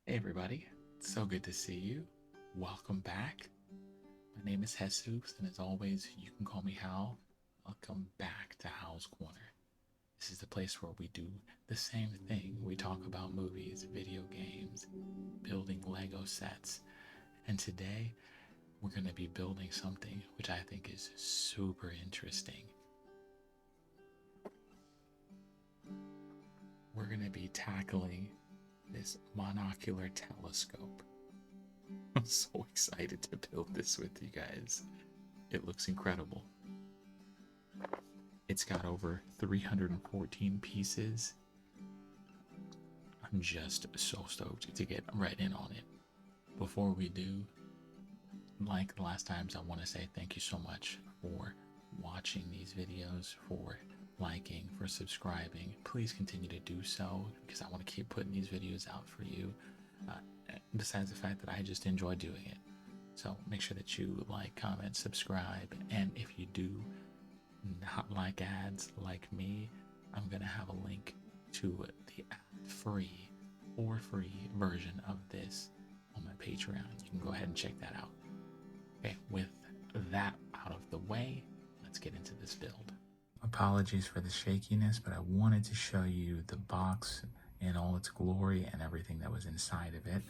Hey everybody, it's so good to see you. Welcome back. My name is Jesus, and as always, you can call me Hal. Welcome back to Hal's Corner. This is the place where we do the same thing. We talk about movies, video games, building Lego sets, and today we're going to be building something which I think is super interesting. We're going to be tackling this monocular telescope. I'm so excited to build this with you guys. It looks incredible. It's got over 314 pieces. I'm just so stoked to get right in on it. Before we do, like the last times, I want to say thank you so much for watching these videos, for liking, for subscribing. Please continue to do so because I want to keep putting these videos out for you. Besides the fact that I just enjoy doing it. So make sure that you like, comment, subscribe, and if you do not like ads like me, I'm going to have a link to the ad-free or free version of this on my Patreon. You can go ahead and check that out. Okay, with that out of the way, let's get into this build. Apologies for the shakiness, but I wanted to show you the box in all its glory and everything that was inside of it.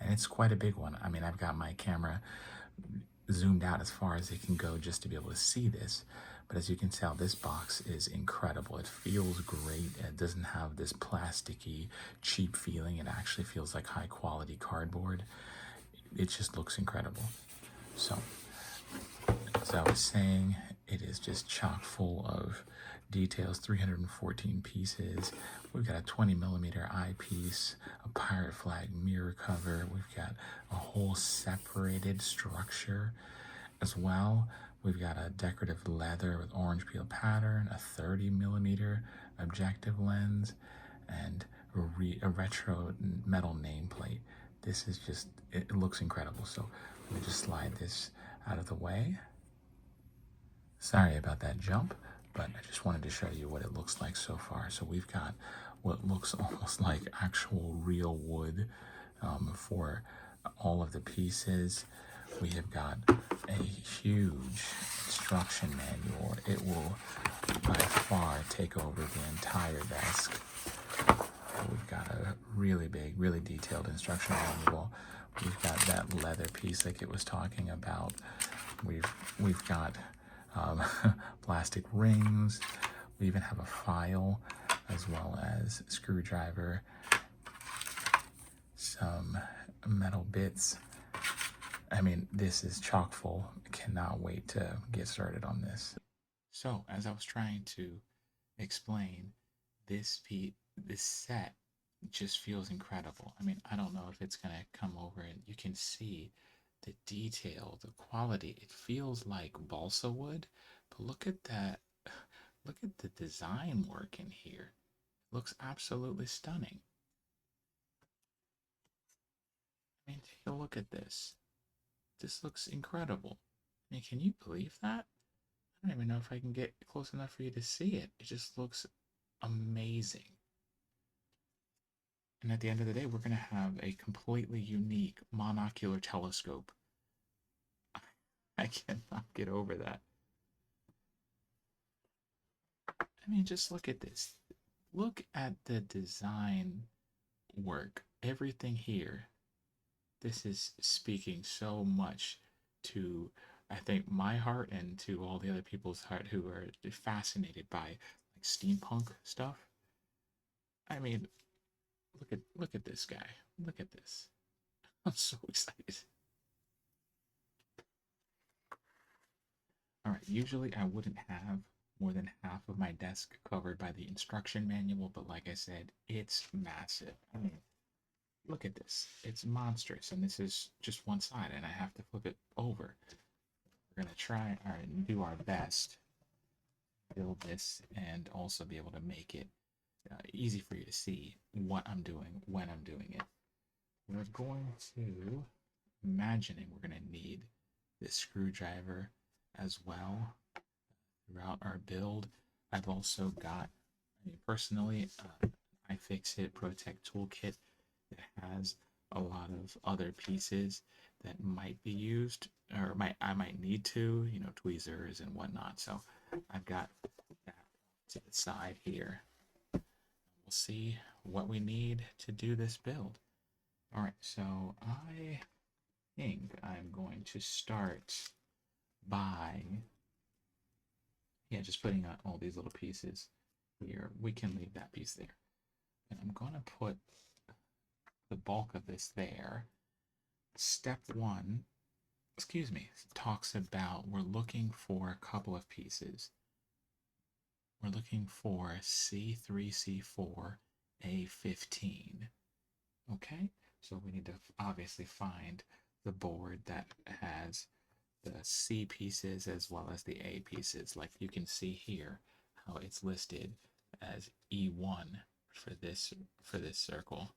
And it's quite a big one. I mean, I've got my camera zoomed out as far as it can go just to be able to see this. But as you can tell, this box is incredible. It feels great. It doesn't have this plasticky, cheap feeling. It actually feels like high quality cardboard. It just looks incredible. So, as I was saying, it is just chock full of details, 314 pieces. We've got a 20mm eyepiece, a pirate flag mirror cover. We've got a whole separated structure as well. We've got a decorative leather with orange peel pattern, a 30mm objective lens, and a retro metal nameplate. This is just, it looks incredible. So let me just slide this out of the way. Sorry about that jump, but I just wanted to show you what it looks like so far. So we've got what looks almost like actual real wood for all of the pieces. We have got a huge instruction manual. It will by far take over the entire desk. We've got a really big, really detailed instruction manual. We've got that leather piece like it was talking about. We've got plastic rings. We even have a file as well as a screwdriver, some metal bits. I mean, this is chock full. I cannot wait to get started on this. So, as I was trying to explain, this set just feels incredible. I mean, I don't know if it's gonna come over and you can see the detail, the quality. It feels like balsa wood, but look at that. Look at the design work in here. It looks absolutely stunning. I mean, take a look at this. This looks incredible. I mean, can you believe that? I don't even know if I can get close enough for you to see it. It just looks amazing. And at the end of the day, we're going to have a completely unique monocular telescope. I cannot get over that. I mean, just look at this. Look at the design work. Everything here. This is speaking so much to, I think, my heart and to all the other people's heart who are fascinated by like steampunk stuff. I mean, look at this guy. Look at this. I'm so excited. All right, usually I wouldn't have more than half of my desk covered by the instruction manual, but like I said, it's massive. I mean, look at this. It's monstrous, and this is just one side, and I have to flip it over. We're going to try and do our best to build this and also be able to make it easy for you to see what I'm doing when I'm doing it. We're going to, imagining we're going to need this screwdriver as well throughout our build. I've also got, personally, iFixit Protect toolkit that has a lot of other pieces that might be used, or I might need to, you know, tweezers and whatnot. So I've got that to the side here. We'll see what we need to do this build. All right, so I think I'm going to start by, yeah, just putting all these little pieces here. We can leave that piece there. And I'm going to put the bulk of this there. Step one, excuse me, talks about we're looking for a couple of pieces. We're looking for C3, C4, A15. Okay, so we need to obviously find the board that has the C pieces as well as the A pieces. Like you can see here how it's listed as E1 for this circle.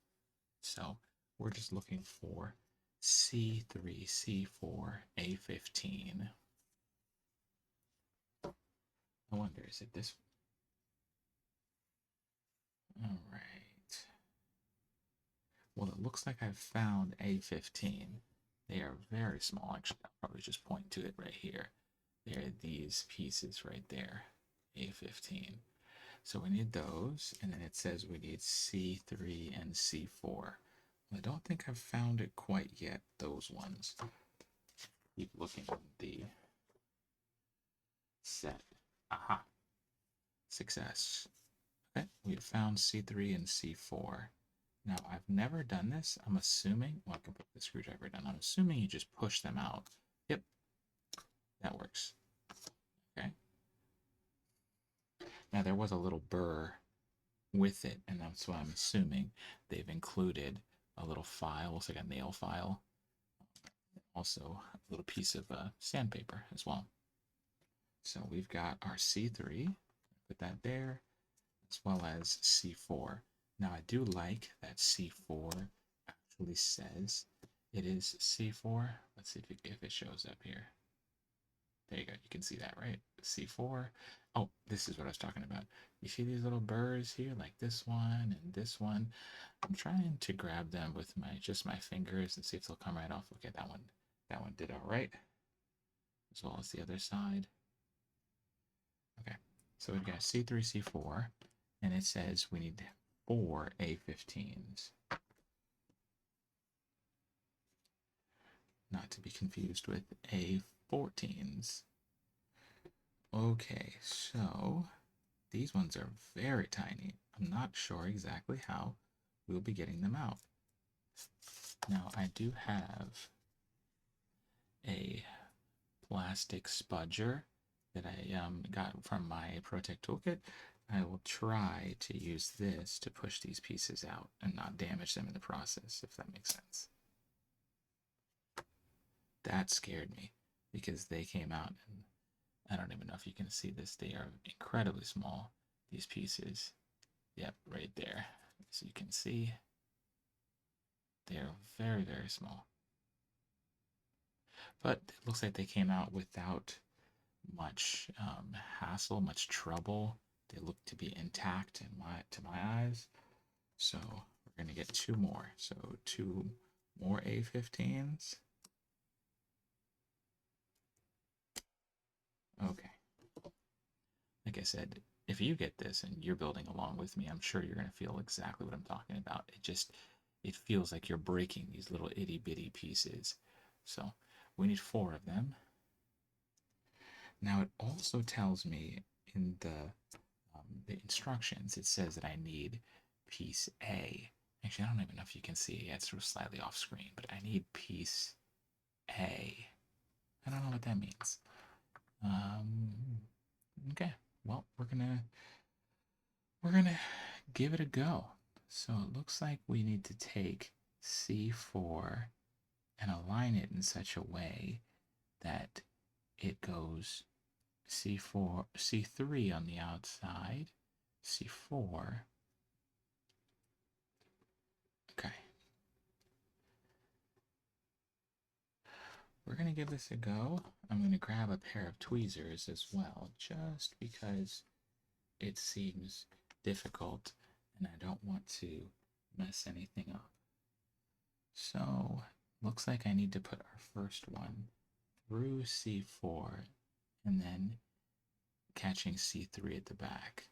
So we're just looking for C3, C4, A15. I wonder, is it this? All right. Well, it looks like I've found A15. They are very small. Actually, I'll probably just point to it right here. There are these pieces right there, A15. So we need those, and then it says we need C3 and C4. I don't think I've found it quite yet, those ones. Keep looking at the set. Aha. Success. Okay, we have found C3 and C4. Now, I've never done this. I'm assuming, well, I can put the screwdriver down. I'm assuming you just push them out. Yep, that works. Okay. Now, there was a little burr with it, and that's why I'm assuming they've included a little file, looks like a nail file. Also, a little piece of sandpaper as well. So we've got our C3, put that there, as well as C4. Now, I do like that C4 actually says it is C4. Let's see if it shows up here. There you go. You can see that, right? C4. Oh, this is what I was talking about. You see these little burrs here, like this one and this one. I'm trying to grab them with my fingers and see if they'll come right off. Okay, that one. That one did all right, as well as the other side. Okay, so we've got C3, C4, and it says we need 4 A15s. Not to be confused with A14s. Okay, so these ones are very tiny. I'm not sure exactly how we'll be getting them out. Now, I do have a plastic spudger that I got from my Protect Toolkit. I will try to use this to push these pieces out and not damage them in the process, if that makes sense. That scared me because they came out, and I don't even know if you can see this. They are incredibly small, these pieces. Yep, right there. So you can see they're very, very small. But it looks like they came out without much hassle, much trouble. They look to be intact to my eyes. So we're going to get 2 more. So 2 more A15s. Okay. Like I said, if you get this and you're building along with me, I'm sure you're going to feel exactly what I'm talking about. It feels like you're breaking these little itty bitty pieces. So we need 4 of them. Now it also tells me in the instructions, it says that I need piece A. Actually, I don't even know if you can see it yet. It's slightly off screen, but I need piece A. I don't know what that means. Okay, well, we're gonna give it a go. So it looks like we need to take C4 and align it in such a way that it goes C4, C3 on the outside, C4. Okay. We're going to give this a go. I'm going to grab a pair of tweezers as well, just because it seems difficult and I don't want to mess anything up. So looks like I need to put our first one through C4 and then catching C3 at the back.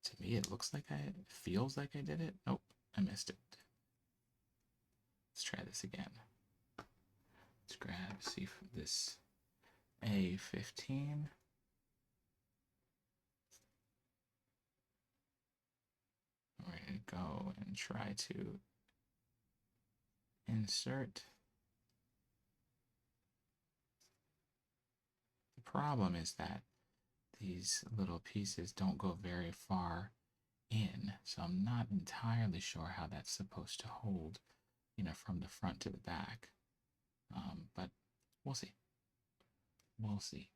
To me, it looks like it feels like I did it. Nope, I missed it. Let's try this again. Let's grab this A15. We're going to go and try to insert. The problem is that these little pieces don't go very far in, so I'm not entirely sure how that's supposed to hold, from the front to the back. But we'll see. We'll see.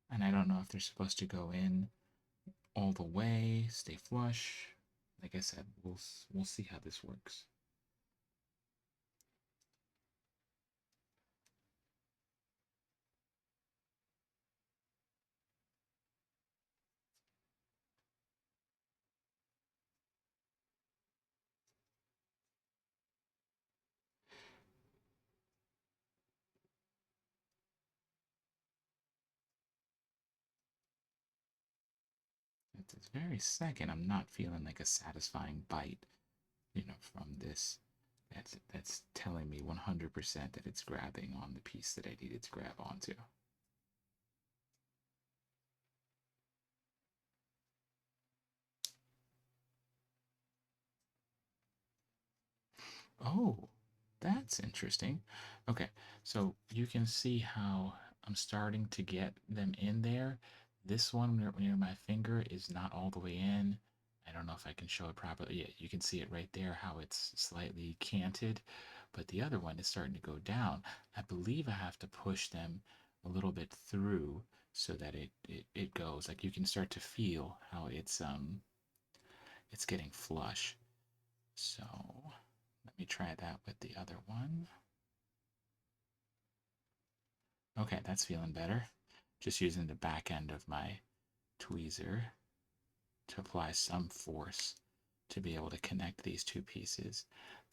And I don't know if they're supposed to go in all the way, stay flush. Like I said, we'll see how this works. At this very second, I'm not feeling like a satisfying bite, from this. That's telling me 100% that it's grabbing on the piece that I needed to grab onto. Oh, that's interesting. Okay, so you can see how I'm starting to get them in there. This one near my finger is not all the way in. I don't know if I can show it properly. Yeah, you can see it right there, how it's slightly canted. But the other one is starting to go down. I believe I have to push them a little bit through so that it goes. Like you can start to feel how it's getting flush. So let me try that with the other one. Okay, that's feeling better. Just using the back end of my tweezer to apply some force to be able to connect these two pieces.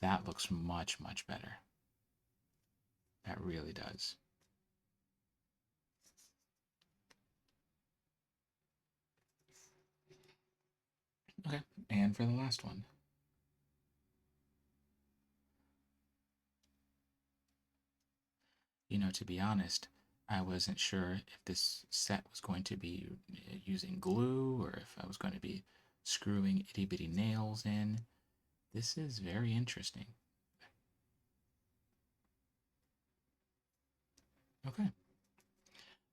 That looks much, much better. That really does. Okay, and for the last one. To be honest, I wasn't sure if this set was going to be using glue or if I was going to be screwing itty bitty nails in. This is very interesting. Okay.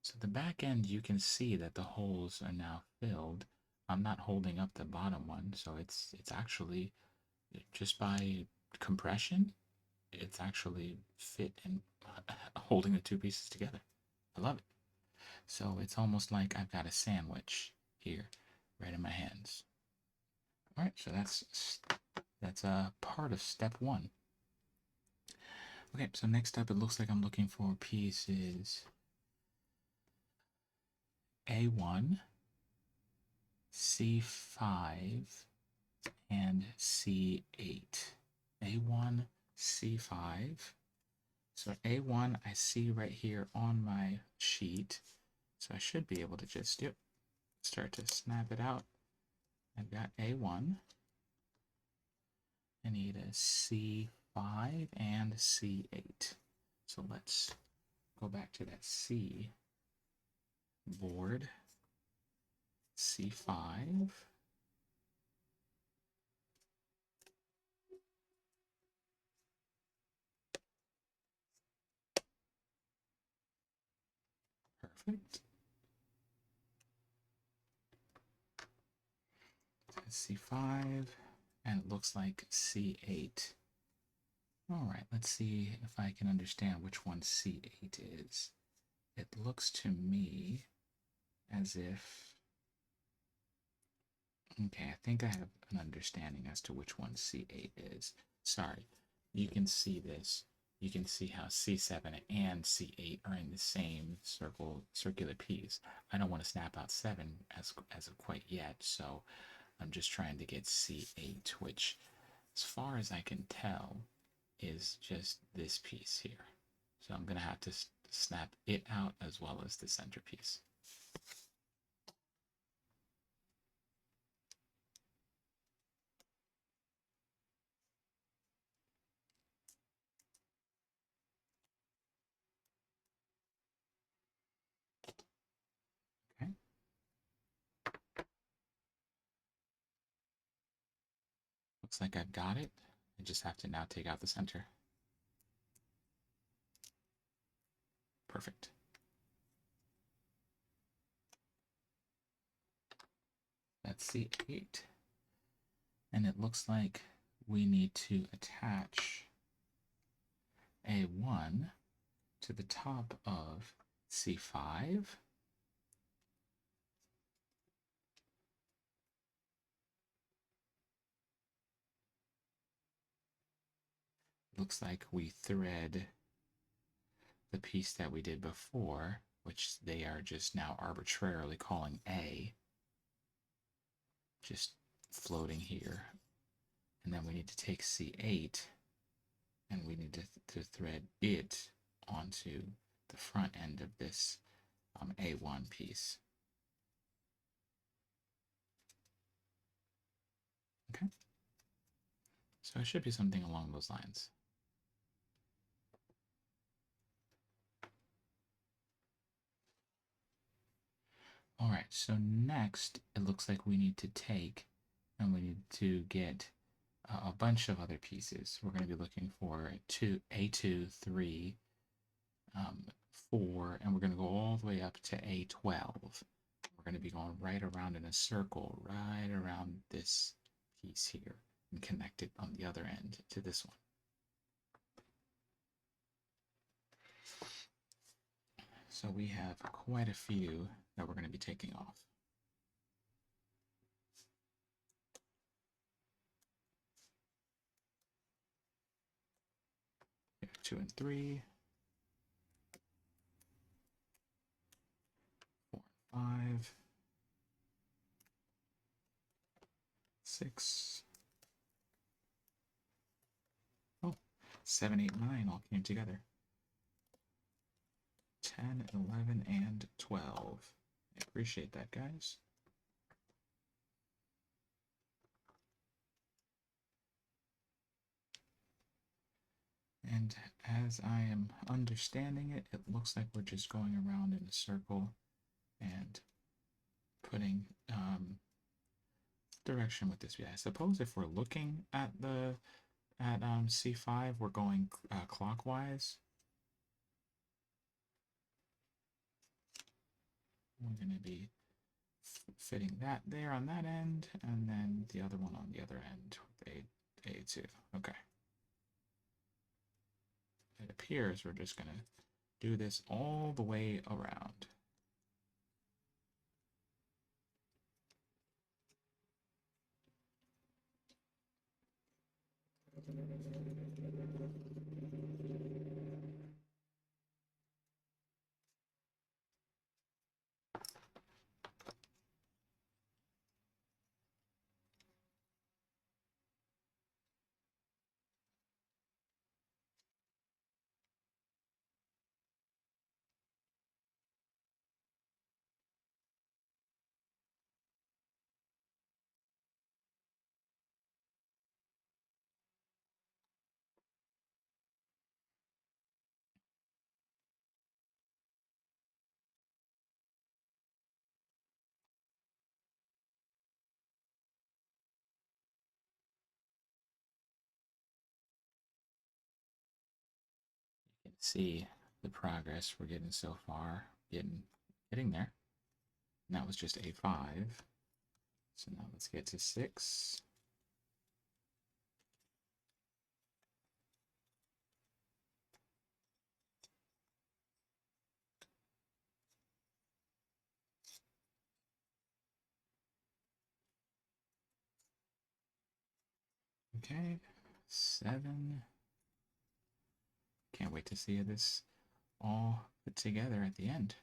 So the back end, you can see that the holes are now filled. I'm not holding up the bottom one, so it's actually just by compression, it's actually fit and holding the two pieces together. I love it. So it's almost like I've got a sandwich here, right in my hands. All right, so that's a part of step one. Okay, so next up, it looks like I'm looking for pieces A1, C5, and C8. A1, C5. So A1 I see right here on my sheet. So I should be able to just start to snap it out. I've got A1. I need a C5 and C8. So let's go back to that C board. C5. Perfect. C5, and it looks like C8. All right, let's see if I can understand which one C8 is. It looks to me as if... Okay, I think I have an understanding as to which one C8 is. Sorry, you can see this. You can see how C7 and C8 are in the same circular piece. I don't want to snap out 7 as of quite yet, so I'm just trying to get C8, which, as far as I can tell, is just this piece here. So I'm going to have to snap it out as well as the centerpiece. Okay. Looks like I've got it. I just have to now take out the center. Perfect. That's C8. And it looks like we need to attach A1 to the top of C5. Looks like we thread the piece that we did before, which they are just now arbitrarily calling A, just floating here. And then we need to take C8 and we need to thread it onto the front end of this A1 piece. Okay. So it should be something along those lines. All right, so next it looks like we need to take and we need to get a bunch of other pieces. We're going to be looking for A2, 3, 4, and we're going to go all the way up to A12. We're going to be going right around in a circle, right around this piece here, and connect it on the other end to this one. So we have quite a few that we're going to be taking off. We have 2 and 3, 4 and 5, 6, 7, 8, 9 all came together. 10, 11, and 12. I appreciate that, guys. And as I am understanding it, it looks like we're just going around in a circle and putting direction with this. Yeah, I suppose if we're looking at the C5, we're going clockwise. We're going to be fitting that there on that end, and then the other one on the other end with A2. Okay. It appears we're just going to do this all the way around. You can see the progress we're getting so far, getting there. And that was just A5. So now let's get to 6. Okay, 7. Can't wait to see this all put together at the end.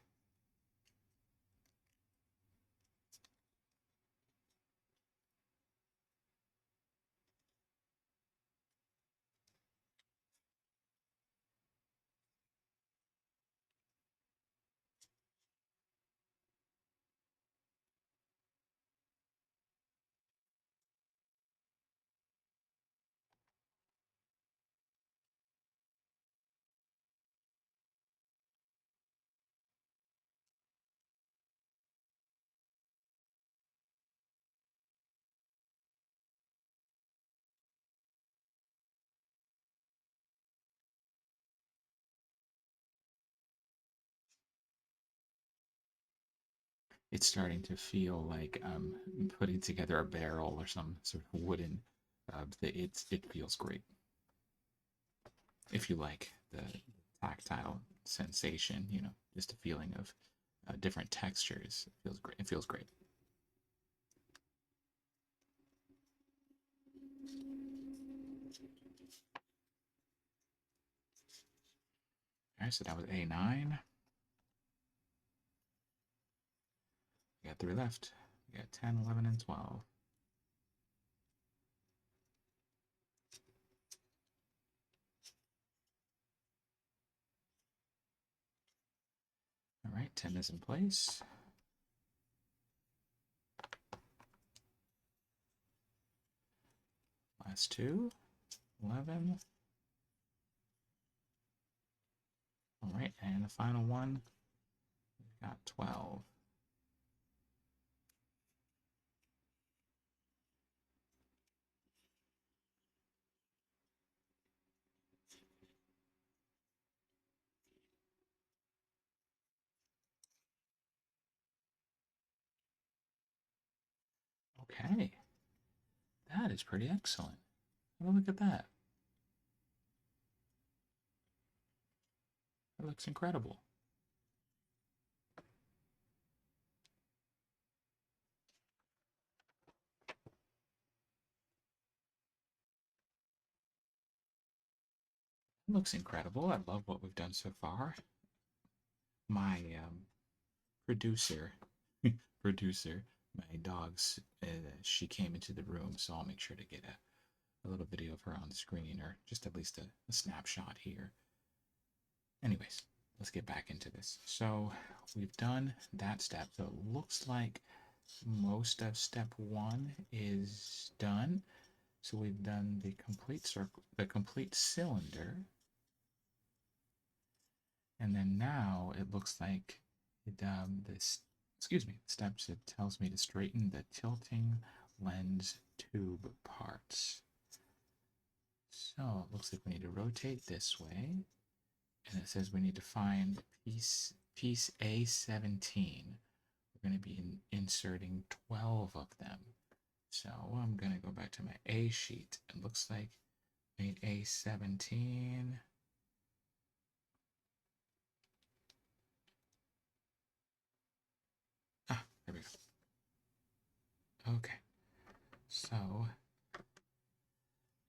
it's starting to feel like I'm putting together a barrel or some sort of wooden. It feels great. If you like the tactile sensation, just a feeling of different textures, it feels great. It feels great. All right, so that was A9. We got 3 left. We got 10, 11, and 12. All right, 10 is in place. Last 2, 11. All right, and the final one, we've got 12. Okay, that is pretty excellent. Oh, look at that. That looks incredible. It looks incredible. I love what we've done so far. My producer, producer, my dog's, she came into the room, so I'll make sure to get a little video of her on the screen, or just at least a snapshot here. Anyways, let's get back into this. So we've done that step. So it looks like most of step 1 is done. So we've done the complete circle, the complete cylinder. And then now it looks like steps, it tells me to straighten the tilting lens tube parts. So it looks like we need to rotate this way. And it says we need to find piece A17. We're going to be inserting 12 of them. So I'm going to go back to my A sheet. It looks like I need A17. Ah, there we go. Okay. So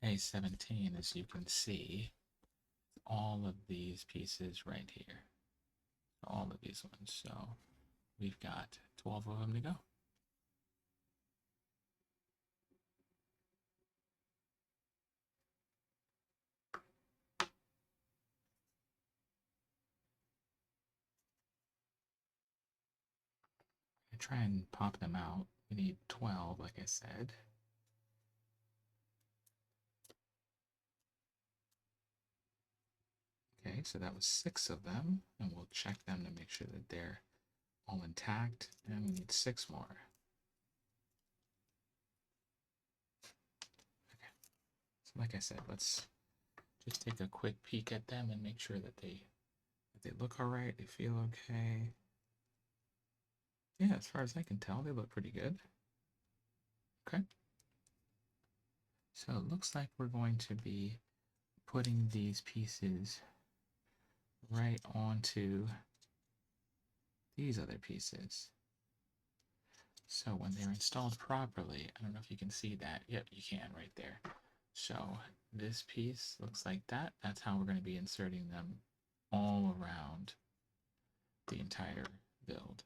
A17, as you can see, all of these pieces right here. All of these ones. So we've got 12 of them to go. I try and pop them out. We need 12, like I said. Okay, so that was 6 of them, and we'll check them to make sure that they're all intact, and we need 6 more. Okay, so like I said, let's just take a quick peek at them and make sure that they look all right, they feel okay. Yeah, as far as I can tell, they look pretty good. Okay. So it looks like we're going to be putting these pieces right onto these other pieces. So when they're installed properly, I don't know if you can see that. Yep, you can right there. So this piece looks like that. That's how we're going to be inserting them all around the entire build.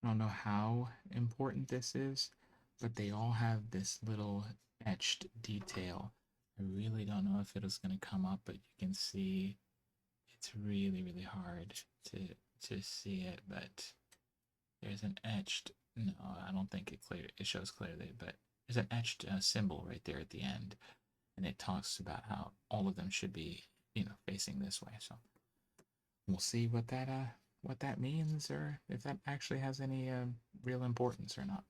I don't know how important this is, but they all have this little etched detail. I really don't know if it is going to come up, but you can see it's really, really hard to see it, but there's an etched, no, I don't think it shows clearly, but there's an etched symbol right there at the end, and it talks about how all of them should be, facing this way. So we'll see what that means, or if that actually has any real importance or not.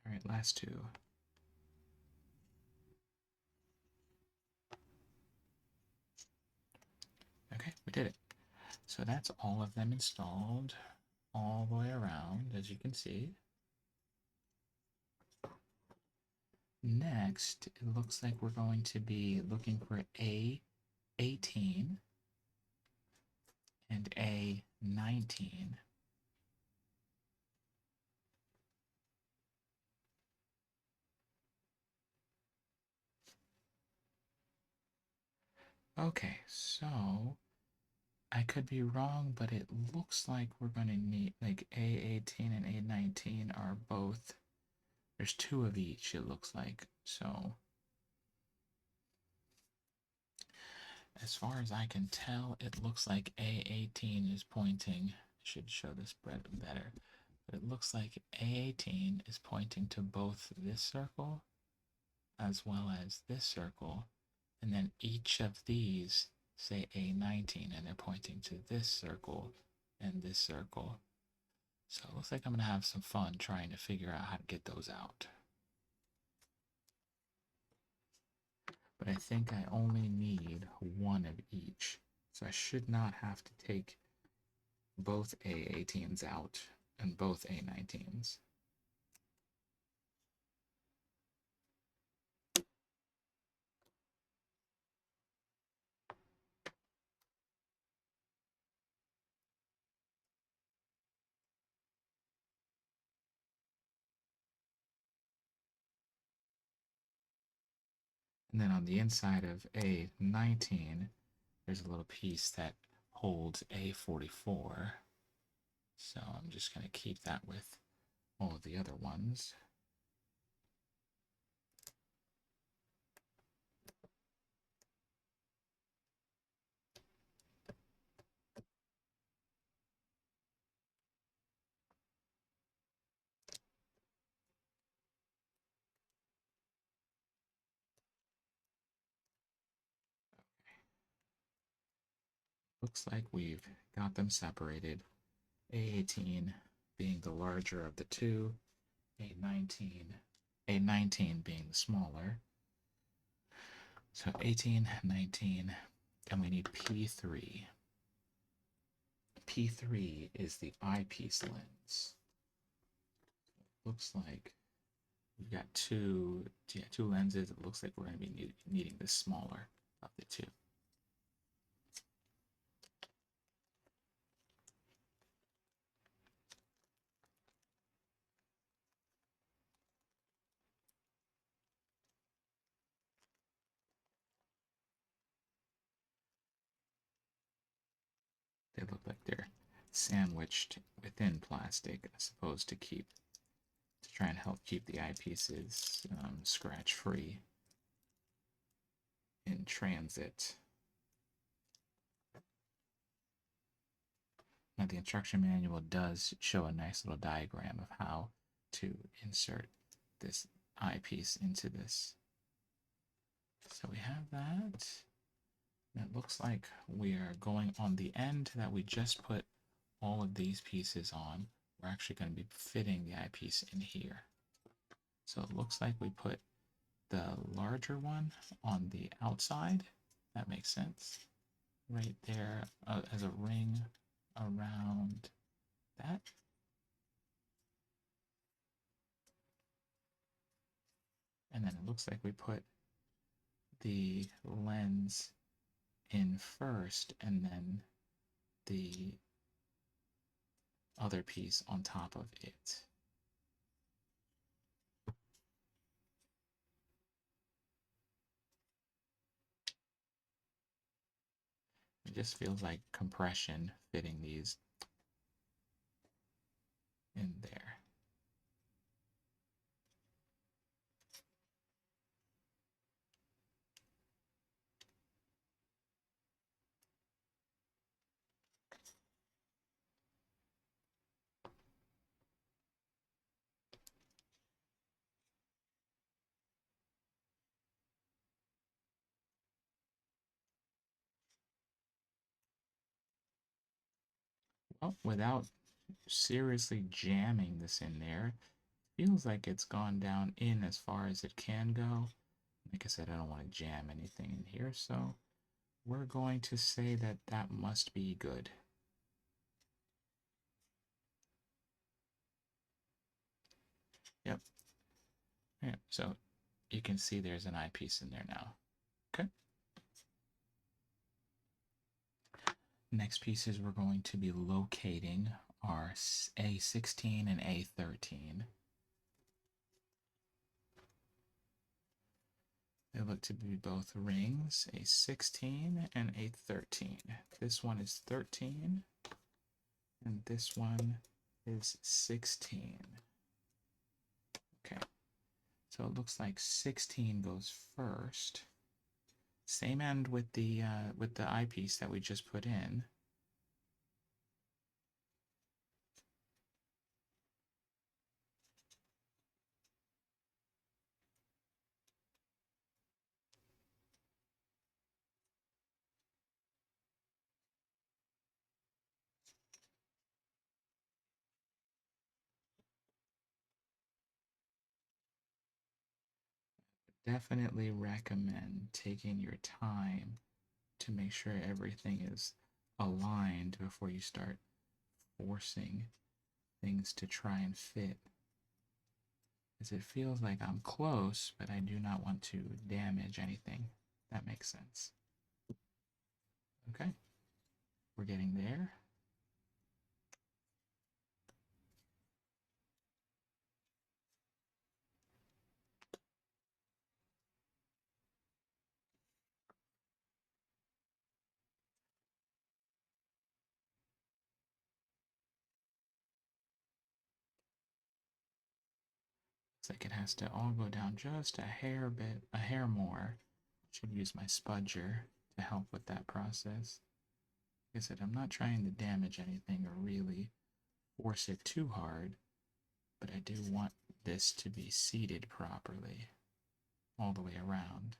All right, last two. Okay, we did it. So that's all of them installed all the way around, as you can see. Next, it looks like we're going to be looking for A18 and A19. Okay, so I could be wrong, but it looks like we're going to need, like, A18 and A19 are both, there's two of each, it looks like. So as far as I can tell, it looks like A18 is pointing, I should show this better, but it looks like A18 is pointing to both this circle as well as this circle, and then each of these say A19, and they're pointing to this circle and this circle. So it looks like I'm going to have some fun trying to figure out how to get those out. But I think I only need one of each. So I should not have to take both A18s out and both A19s. And then on the inside of A19, there's a little piece that holds A44. So I'm just going to keep that with all of the other ones. Looks like we've got them separated. A18 being the larger of the two, A19 being the smaller. So 18, 19, and we need P3. P3 is the eyepiece lens. Looks like we've got two lenses. It looks like we're going to be needing the smaller of the two. They look like they're sandwiched within plastic, as opposed to try and help keep the eyepieces scratch free in transit. Now the instruction manual does show a nice little diagram of how to insert this eyepiece into this. So we have that. And it looks like we are going on the end that we just put all of these pieces on. We're actually going to be fitting the eyepiece in here. So it looks like we put the larger one on the outside. That makes sense. Right there as a ring around that. And then it looks like we put the lens in first and then the other piece on top of it. It just feels like compression fitting these in there. Well, without seriously jamming this in there, feels like it's gone down in as far as it can go. Like I said, I don't want to jam anything in here, so we're going to say that that must be good. Yep. Yeah, so you can see there's an eyepiece in there now. Okay. Next pieces we're going to be locating are A16 and A13. They look to be both rings, A16 and A13. This one is 13, and this one is 16. Okay, so it looks like 16 goes first. Same end with the eyepiece that we just put in. Definitely recommend taking your time to make sure everything is aligned before you start forcing things to try and fit. As it feels like I'm close, but I do not want to damage anything. That makes sense. Okay, we're getting there. Looks like it has to all go down just a hair more. Should use my spudger to help with that process. Like I said, I'm not trying to damage anything or really force it too hard, but I do want this to be seated properly all the way around.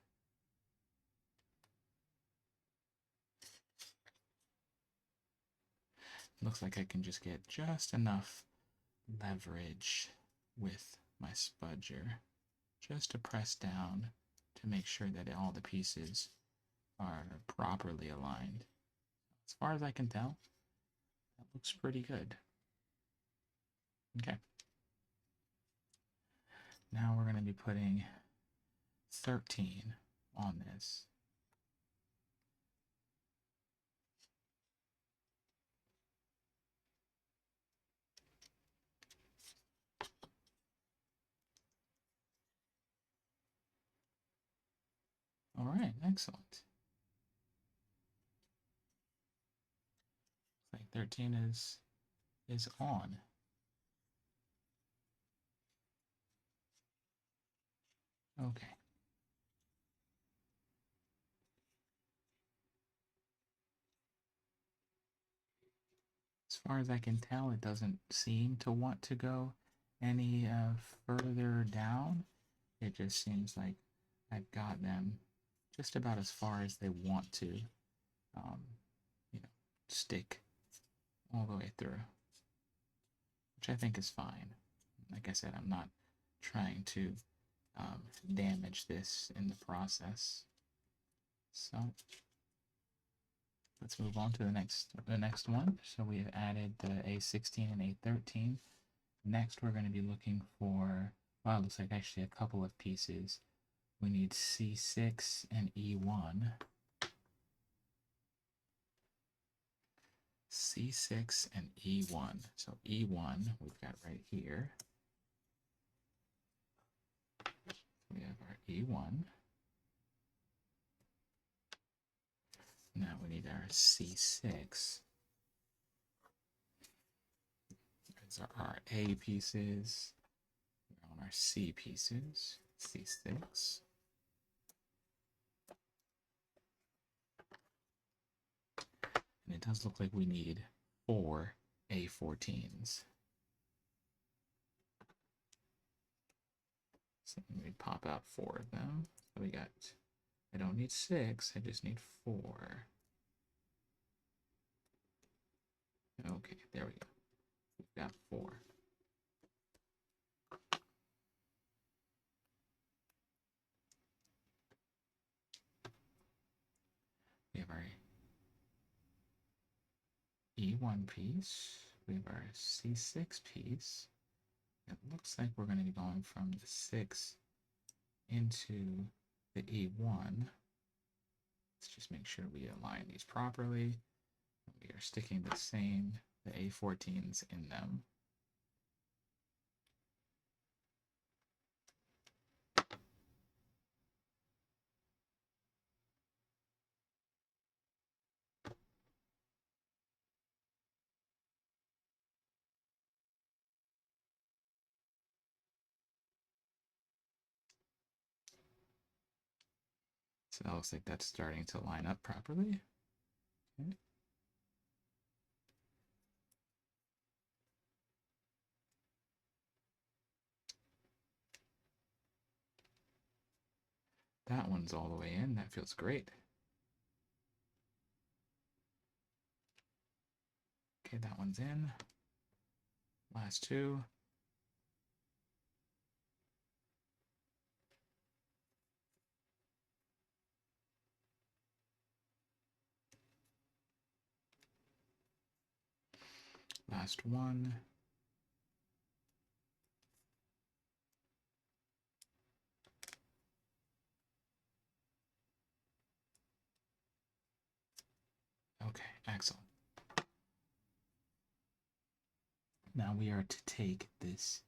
Looks like I can just get just enough leverage with my spudger just to press down to make sure that all the pieces are properly aligned. As far as I can tell, that looks pretty good. Okay. Now we're going to be putting 13 on this. All right, excellent. Looks like 13 is on. Okay. As far as I can tell, it doesn't seem to want to go any further down. It just seems like I've got them just about as far as they want to, you know, stick all the way through, which I think is fine. Like I said, I'm not trying to damage this in the process. So let's move on to the next one. So we have added the A16 and A13. Next, we're going to be looking for, well, it looks like actually a couple of pieces. We need C6 and E1. C6 and E1. So E1 we've got right here. We have our E1. Now we need our C6. Those are our A pieces. We're on our C pieces, C6. And it does look like we need 4 A14s. So let me pop out 4 of them. So we got, I don't need 6, I just need 4. Okay, there we go. We've got 4. We have our E1 piece. We have our C6 piece. It looks like we're going to be going from the 6 into the E1. Let's just make sure we align these properly. We are sticking the A14s in them. So that looks like that's starting to line up properly. Okay. That one's all the way in. That feels great. Okay, that one's in. Last 2. Last 1. Okay, excellent. Now we are to take this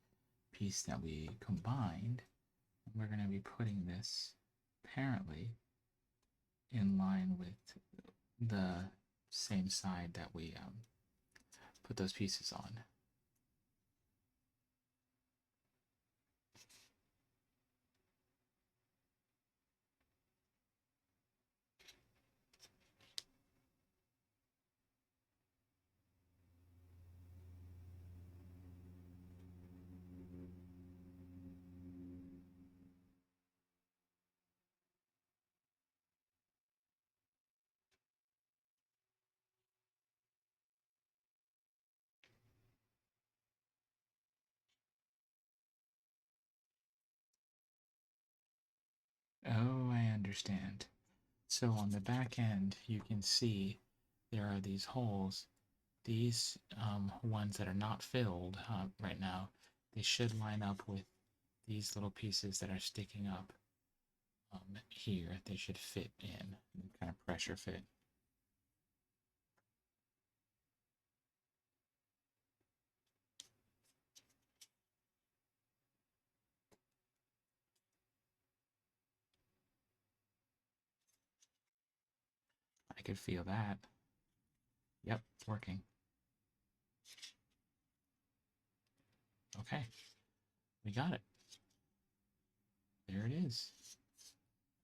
piece that we combined, and we're going to be putting this apparently in line with the same side that we put those pieces on. Oh, I understand. So on the back end, you can see there are these holes. These ones that are not filled right now, they should line up with these little pieces that are sticking up here. They should fit in and kind of pressure fit. I could feel that. Yep, it's working. Okay, we got it. There it is.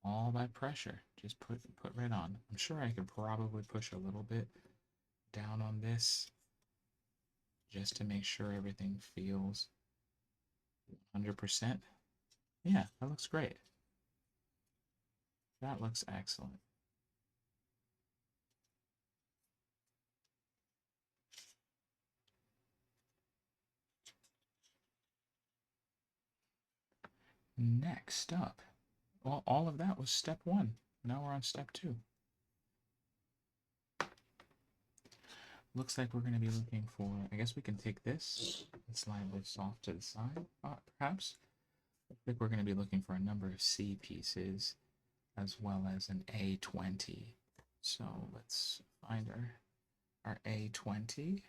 All that pressure, just put right on. I'm sure I could probably push a little bit down on this just to make sure everything feels 100%. Yeah, that looks great. That looks excellent. Next up, well, all of that was step 1. Now we're on step 2. Looks like we're going to be looking for, I guess we can take this and slide this off to the side, perhaps. Looks like we're going to be looking for a number of C pieces as well as an A20. So let's find our A20.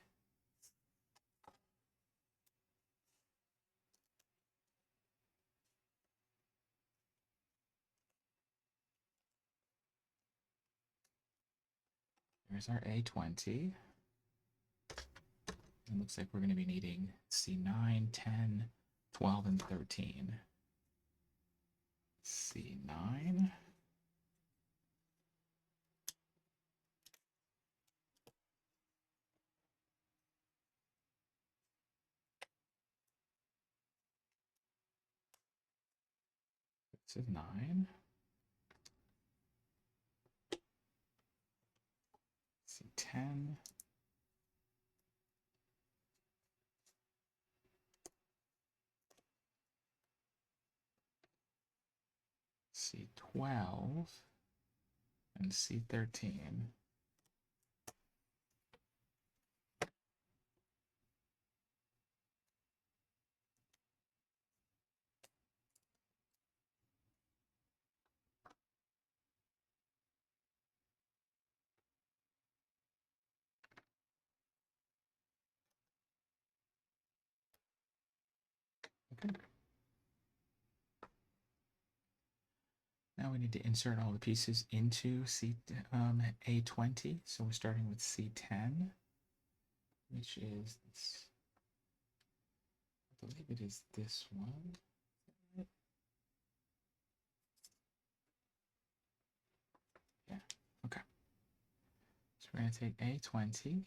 There's our A20. It looks like we're going to be needing C9, 10, 12, and 13. C9. This is 9. C10. C12 and C13. Okay. Now we need to insert all the pieces into A20. So we're starting with C10, which is this, I believe it is this one. Yeah, okay. So we're going to take A20.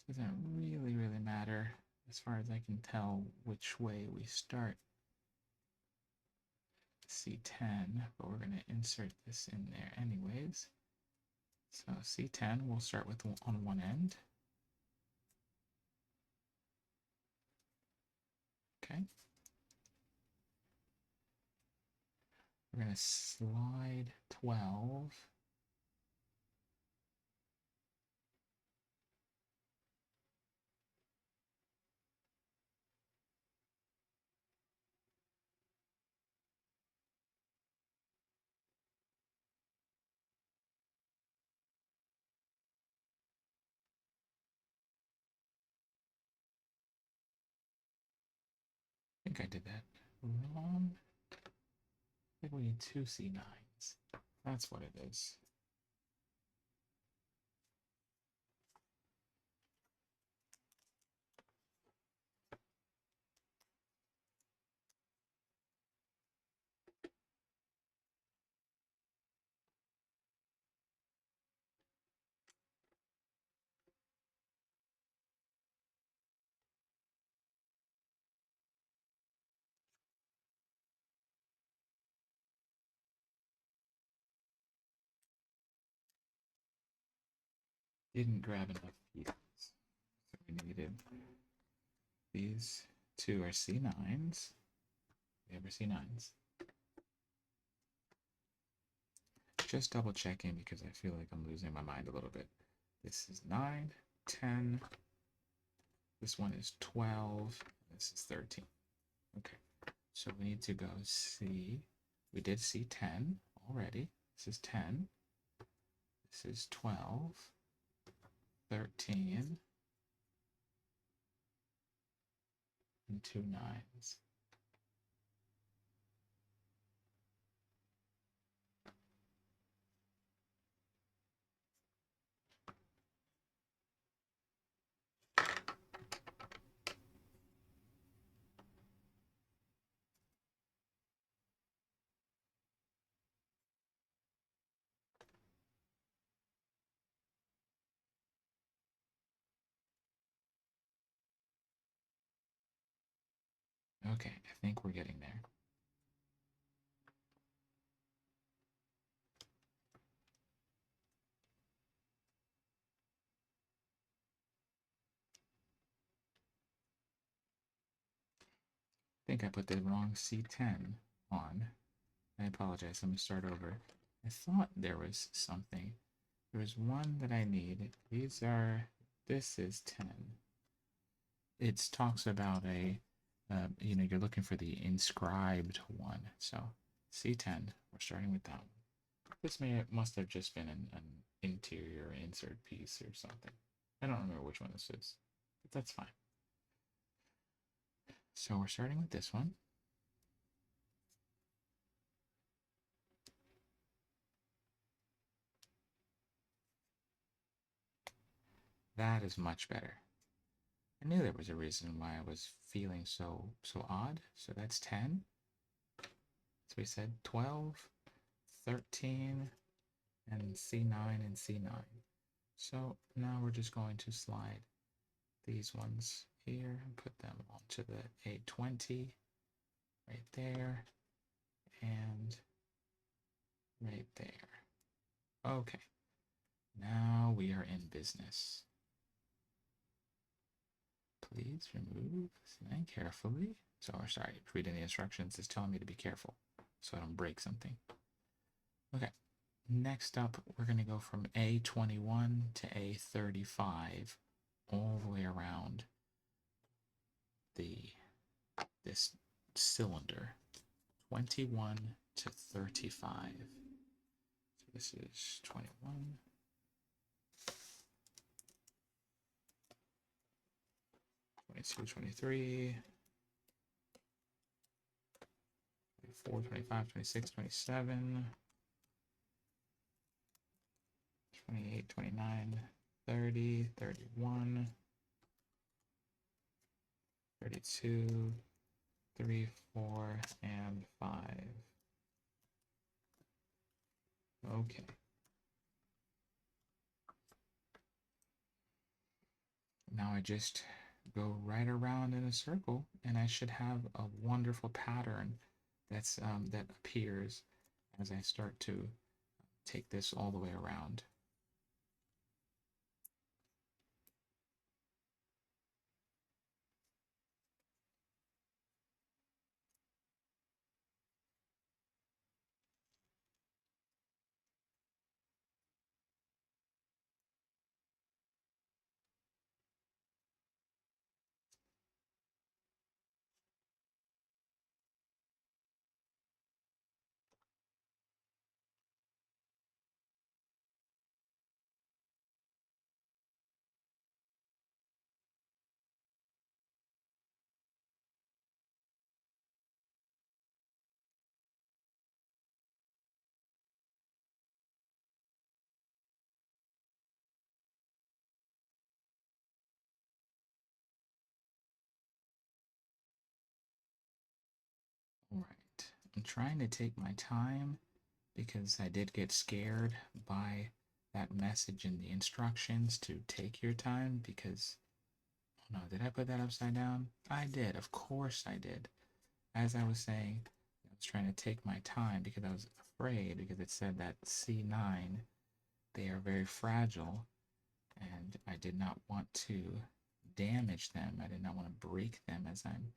Doesn't really matter as far as I can tell which way we start C10, but we're going to insert this in there anyways. So C10 we'll start with on one end. Okay. We're going to slide 12 I think I did that wrong. I think we need two C9s. That's what it is. Didn't grab enough pieces. So we needed these two are C9s. We have our C9s. Just double checking because I feel like I'm losing my mind a little bit. This is 9, 10. This one is 12. This is 13. Okay. So we need to go C. We did C10 already. This is 10. This is 12. 13. And two 9s. Okay, I think we're getting there. I think I put the wrong C10 on. I apologize. Let me start over. I thought there was something. There was one that I need. These are, this is 10. It talks about a, you're looking for the inscribed one. So C10, we're starting with that one. This must have just been an interior insert piece or something. I don't remember which one this is, but that's fine. So we're starting with this one. That is much better. I knew there was a reason why I was feeling so odd. So that's 10. So we said 12, 13, and C9 and C9. So now we're just going to slide these ones here and put them onto the 820 right there and right there. Okay, now we are in business. Please remove cement carefully. So, sorry, reading the instructions is telling me to be careful so I don't break something. Okay, next up, we're going to go from A21 to A35 all the way around this cylinder, 21 to 35. So this is 21. 22, 23, 24, 25, 26, 27, 28, 29, 30, 31, 32, 3, 4, and 5. Okay. Now I just go right around in a circle and I should have a wonderful pattern that appears as I start to take this all the way around. All right, I'm trying to take my time because I did get scared by that message in the instructions to take your time because, oh no, did I put that upside down? I did, of course I did. As I was saying, I was trying to take my time because I was afraid because it said that C9, they are very fragile and I did not want to damage them. I did not want to break them as I'm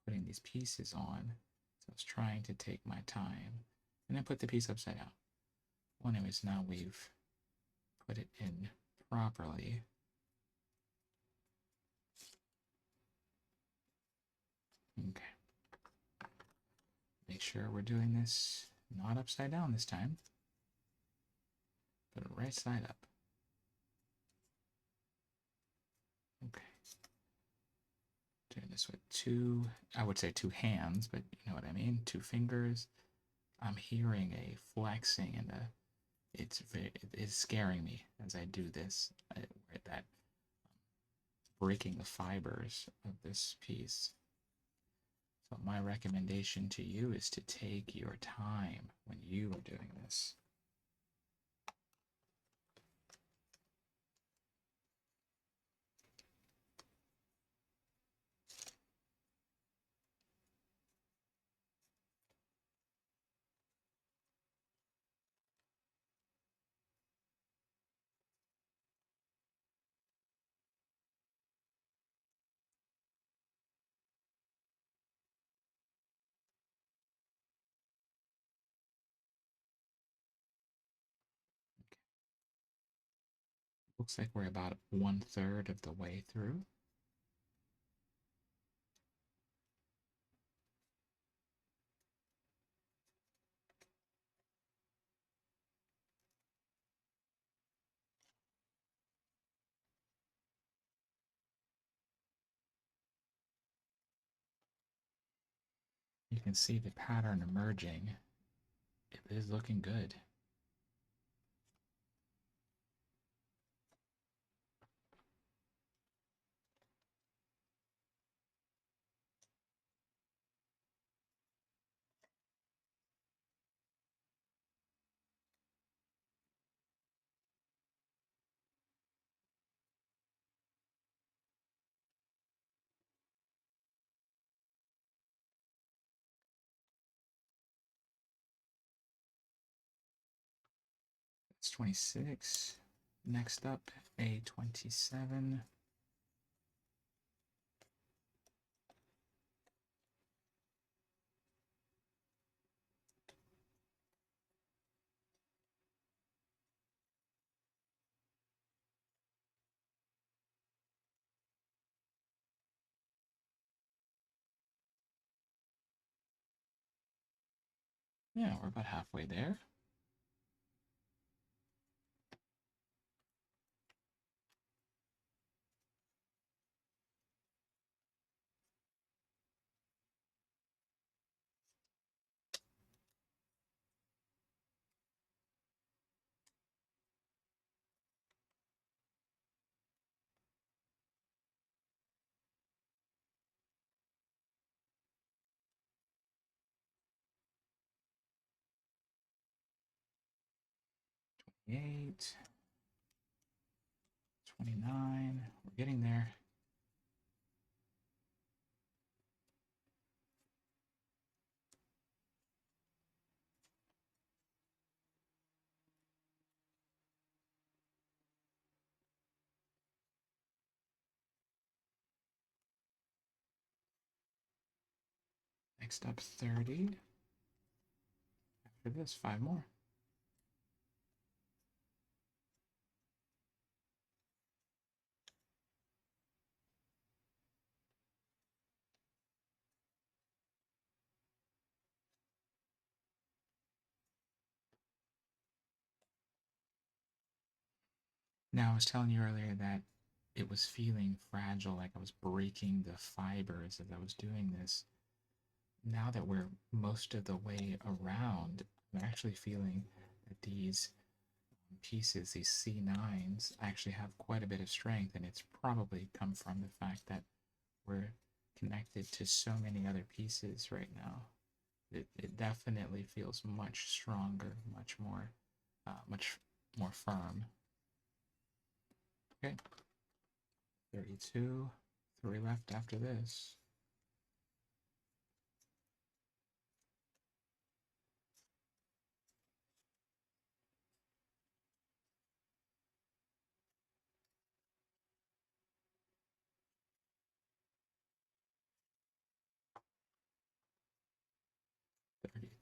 putting these pieces on. So I was trying to take my time and then put the piece upside down. Well, anyways, now we've put it in properly. Okay. Make sure we're doing this not upside down this time. Put it right side up. Okay. Doing this with I would say two hands, but you know what I mean, 2 fingers. I'm hearing a flexing and it's scaring me as I do this. That breaking the fibers of this piece. So my recommendation to you is to take your time when you are doing this. Looks like we're about 1/3 of the way through. You can see the pattern emerging. It is looking good. It's 26. Next up, A27. Yeah, we're about halfway there. Eight, 29. We're getting there. Next up, 30. After this, 5 more. Now, I was telling you earlier that it was feeling fragile, like I was breaking the fibers as I was doing this. Now that we're most of the way around, I'm actually feeling that these pieces, these C9s, actually have quite a bit of strength, and it's probably come from the fact that we're connected to so many other pieces right now. It definitely feels much stronger, much more firm. Okay, 32, 3 left after this.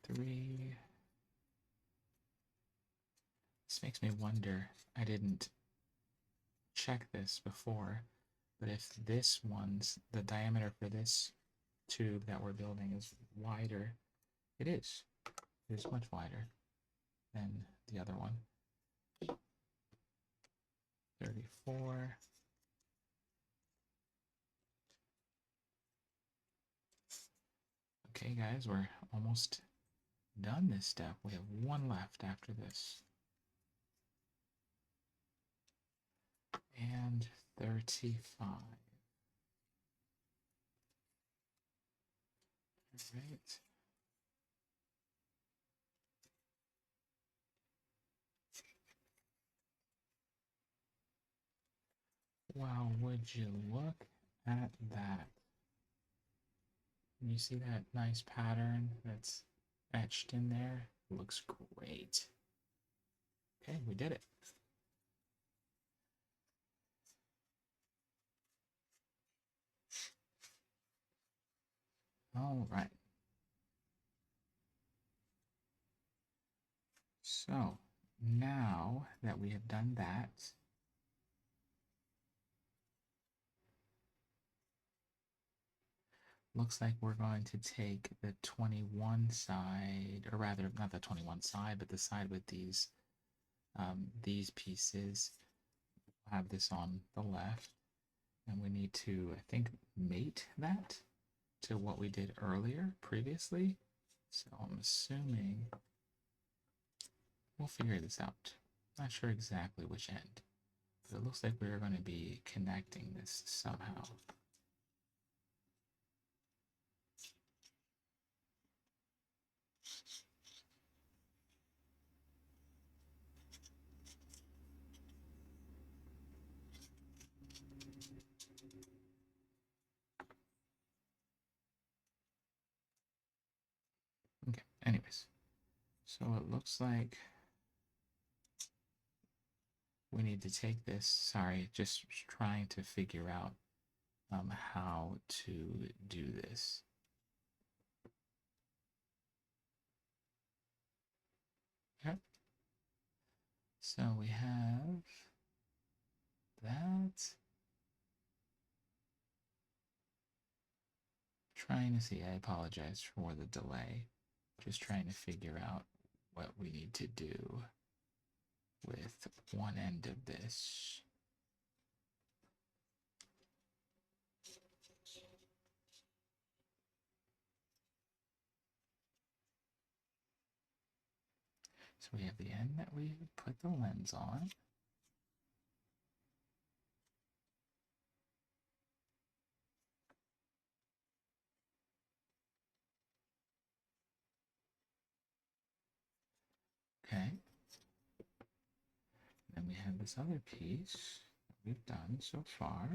Three. This makes me wonder, I didn't check this before, but if this one's, the diameter for this tube that we're building is wider, it is. It is much wider than the other one. 34. Okay, guys, we're almost done this step. We have one left after this. And 35. All right. Wow, would you look at that? You see that nice pattern that's etched in there? It looks great. Okay, we did it. All right. So now that we have done that, looks like we're going to take the 21 side, or rather, not the 21 side, but the side with these pieces. We'll have this on the left, and we need to, I think, mate that to what we did earlier previously. So I'm assuming we'll figure this out. Not sure exactly which end, but it looks like we're going to be connecting this somehow. Okay, anyways, so it looks like we need to take this. Sorry, just trying to figure out how to do this. Okay. So we have that. Trying to see, I apologize for the delay. Just trying to figure out what we need to do with one end of this. So we have the end that we put the lens on. Okay. Then we have this other piece that we've done so far.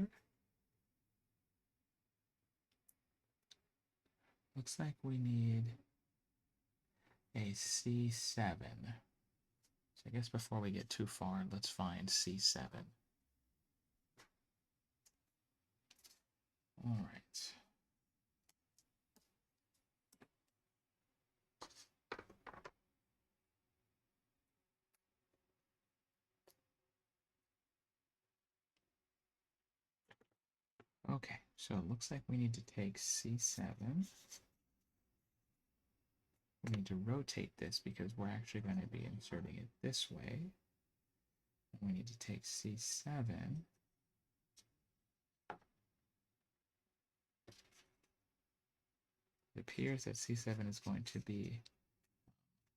Looks like we need a C7. So I guess before we get too far, let's find C7. All right. Okay, so it looks like we need to take C7. We need to rotate this because we're actually going to be inserting it this way. And we need to take C7. It appears that C7 is going to be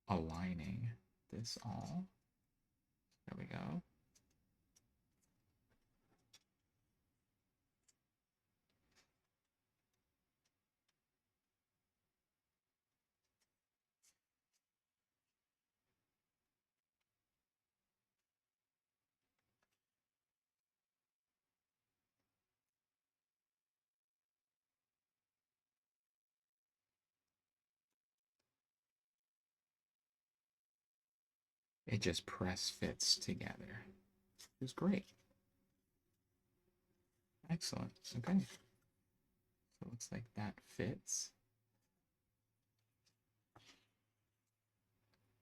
aligning this all. There we go. It just press fits together. It's great. Excellent. Okay. So it looks like that fits.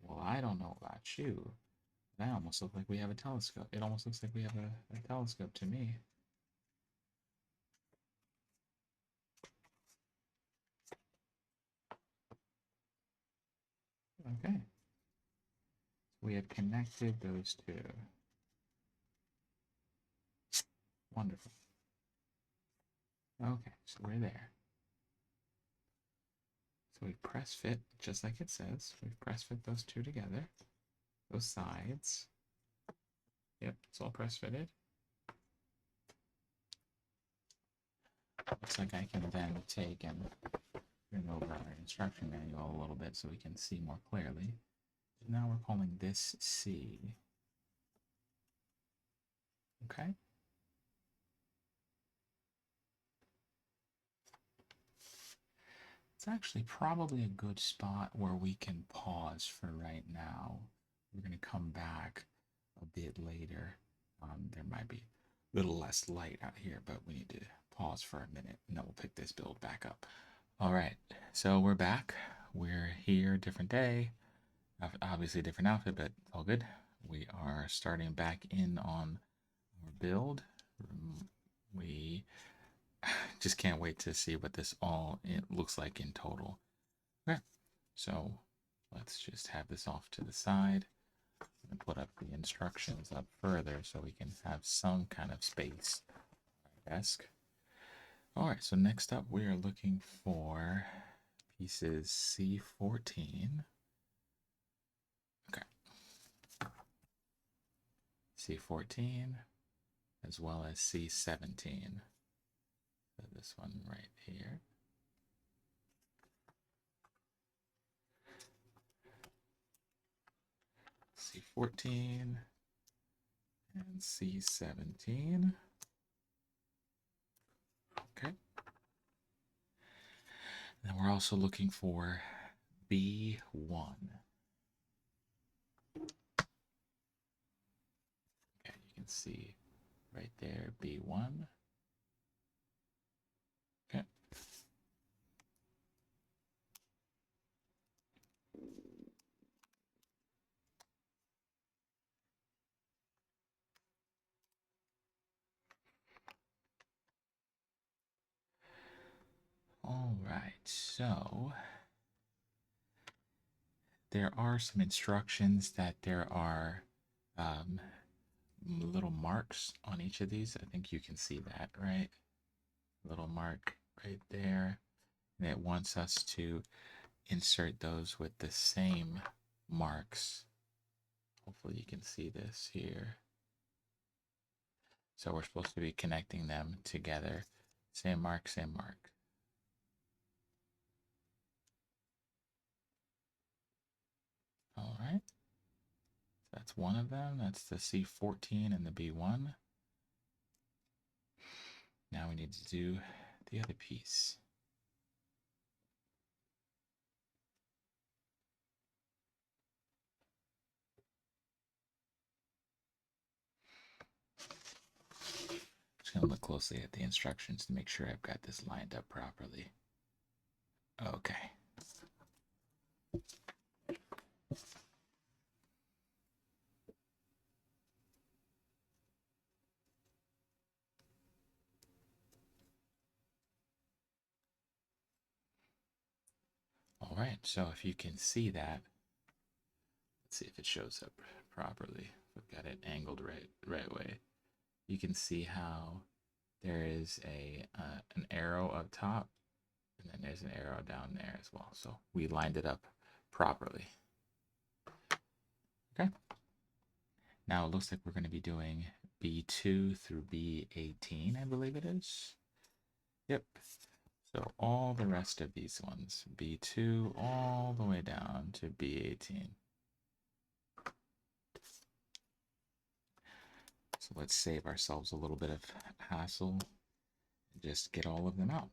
Well, I don't know about you. That almost looks like we have a telescope. It almost looks like we have a telescope to me. Okay. We have connected those two. Wonderful. Okay, so we're there. So we press fit, just like it says. We press fit those two together. Those sides. Yep, it's all press fitted. Looks like I can then take and bring over our instruction manual a little bit so we can see more clearly. Now we're calling this C. Okay. It's actually probably a good spot where we can pause for right now. We're going to come back a bit later. There might be a little less light out here, but we need to pause for a minute and then we'll pick this build back up. All right, so we're back. We're here, different day. Obviously a different outfit, but all good. We are starting back in on our build. We just can't wait to see what this all looks like in total. Okay, so let's just have this off to the side and put up the instructions up further so we can have some kind of space on our desk. All right, so next up we are looking for pieces C14. Okay. C14 as well as C17. So this one right here. C14 and C17. Okay. And then we're also looking for B1. Okay, you can see right there, B1. Okay. All right, so there are some instructions that there are um, little marks on each of these. I think you can see that, right? Little mark right there. And it wants us to insert those with the same marks. Hopefully you can see this here. So we're supposed to be connecting them together. Same mark, same mark. All right. That's one of them. That's the C14 and the B1. Now we need to do the other piece. Just gonna look closely at the instructions to make sure I've got this lined up properly. Okay. All right, so if you can see that, let's see if it shows up properly. I've got it angled right way. You can see how there is an arrow up top, and then there's an arrow down there as well. So we lined it up properly. Okay. Now it looks like we're going to be doing B2 through B18, I believe it is. Yep. So all the rest of these ones, B2 all the way down to B18. So let's save ourselves a little bit of hassle and just get all of them out.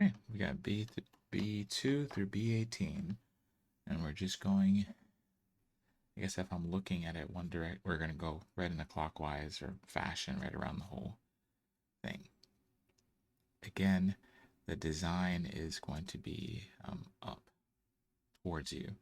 Okay, we got B2 through B18, and we're just going, I guess if I'm looking at it one direct, we're going to go right in a clockwise or fashion right around the whole thing. Again, the design is going to be up towards you.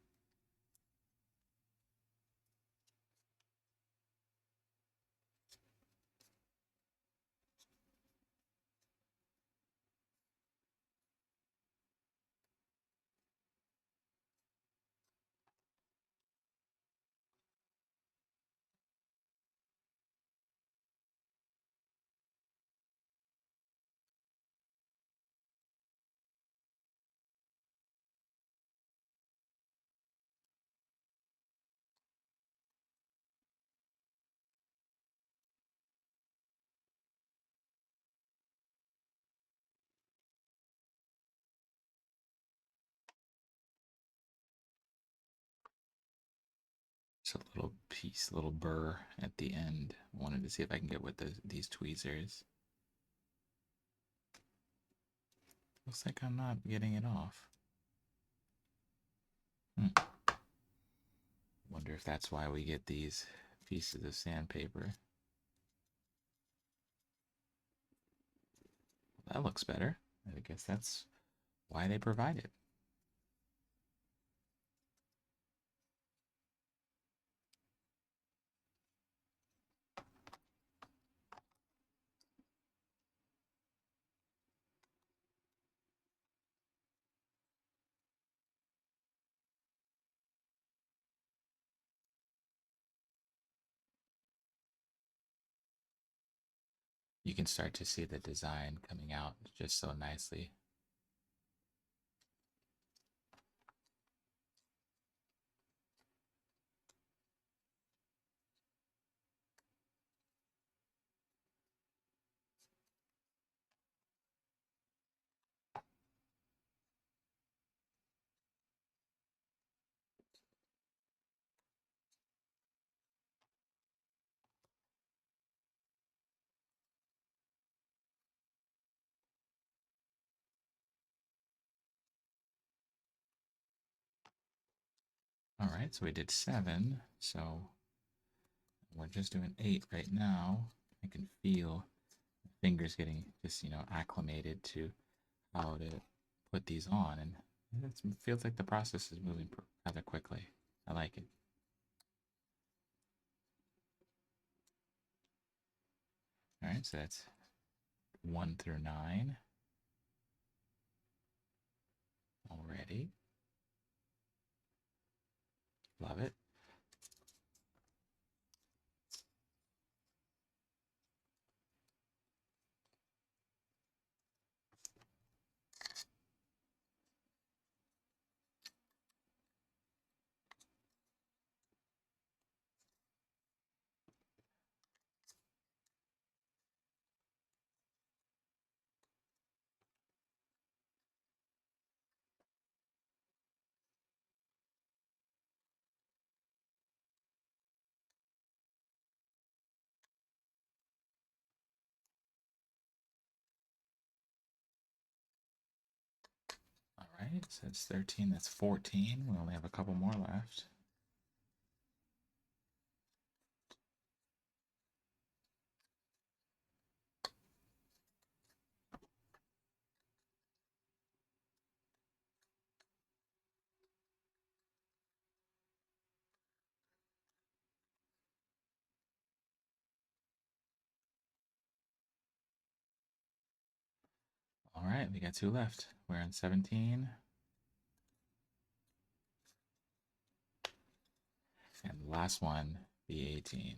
Just a little piece, little burr at the end. I wanted to see if I can get with these tweezers. Looks like I'm not getting it off. Wonder if that's why we get these pieces of sandpaper. That looks better. I guess that's why they provide it. you can start to see the design coming out just so nicely. All right, so we did 7, so we're just doing 8 right now. I can feel the fingers getting just, acclimated to how to put these on, and it feels like the process is moving rather quickly. I like it. All right, so that's 1 through 9 already. Love it. All right, so it's 13, that's 14. We only have a couple more left. All right, we got 2 left. We're on 17. And the last one, be 18.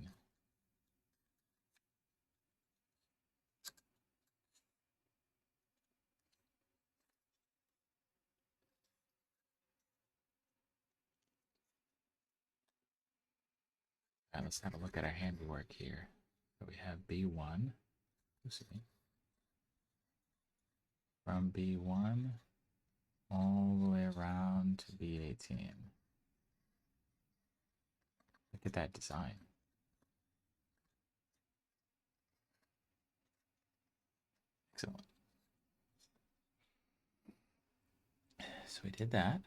All right, let's have a look at our handiwork here. So we have B1. Let's see. From B1 all the way around to B18. Look at that design. Excellent. So we did that.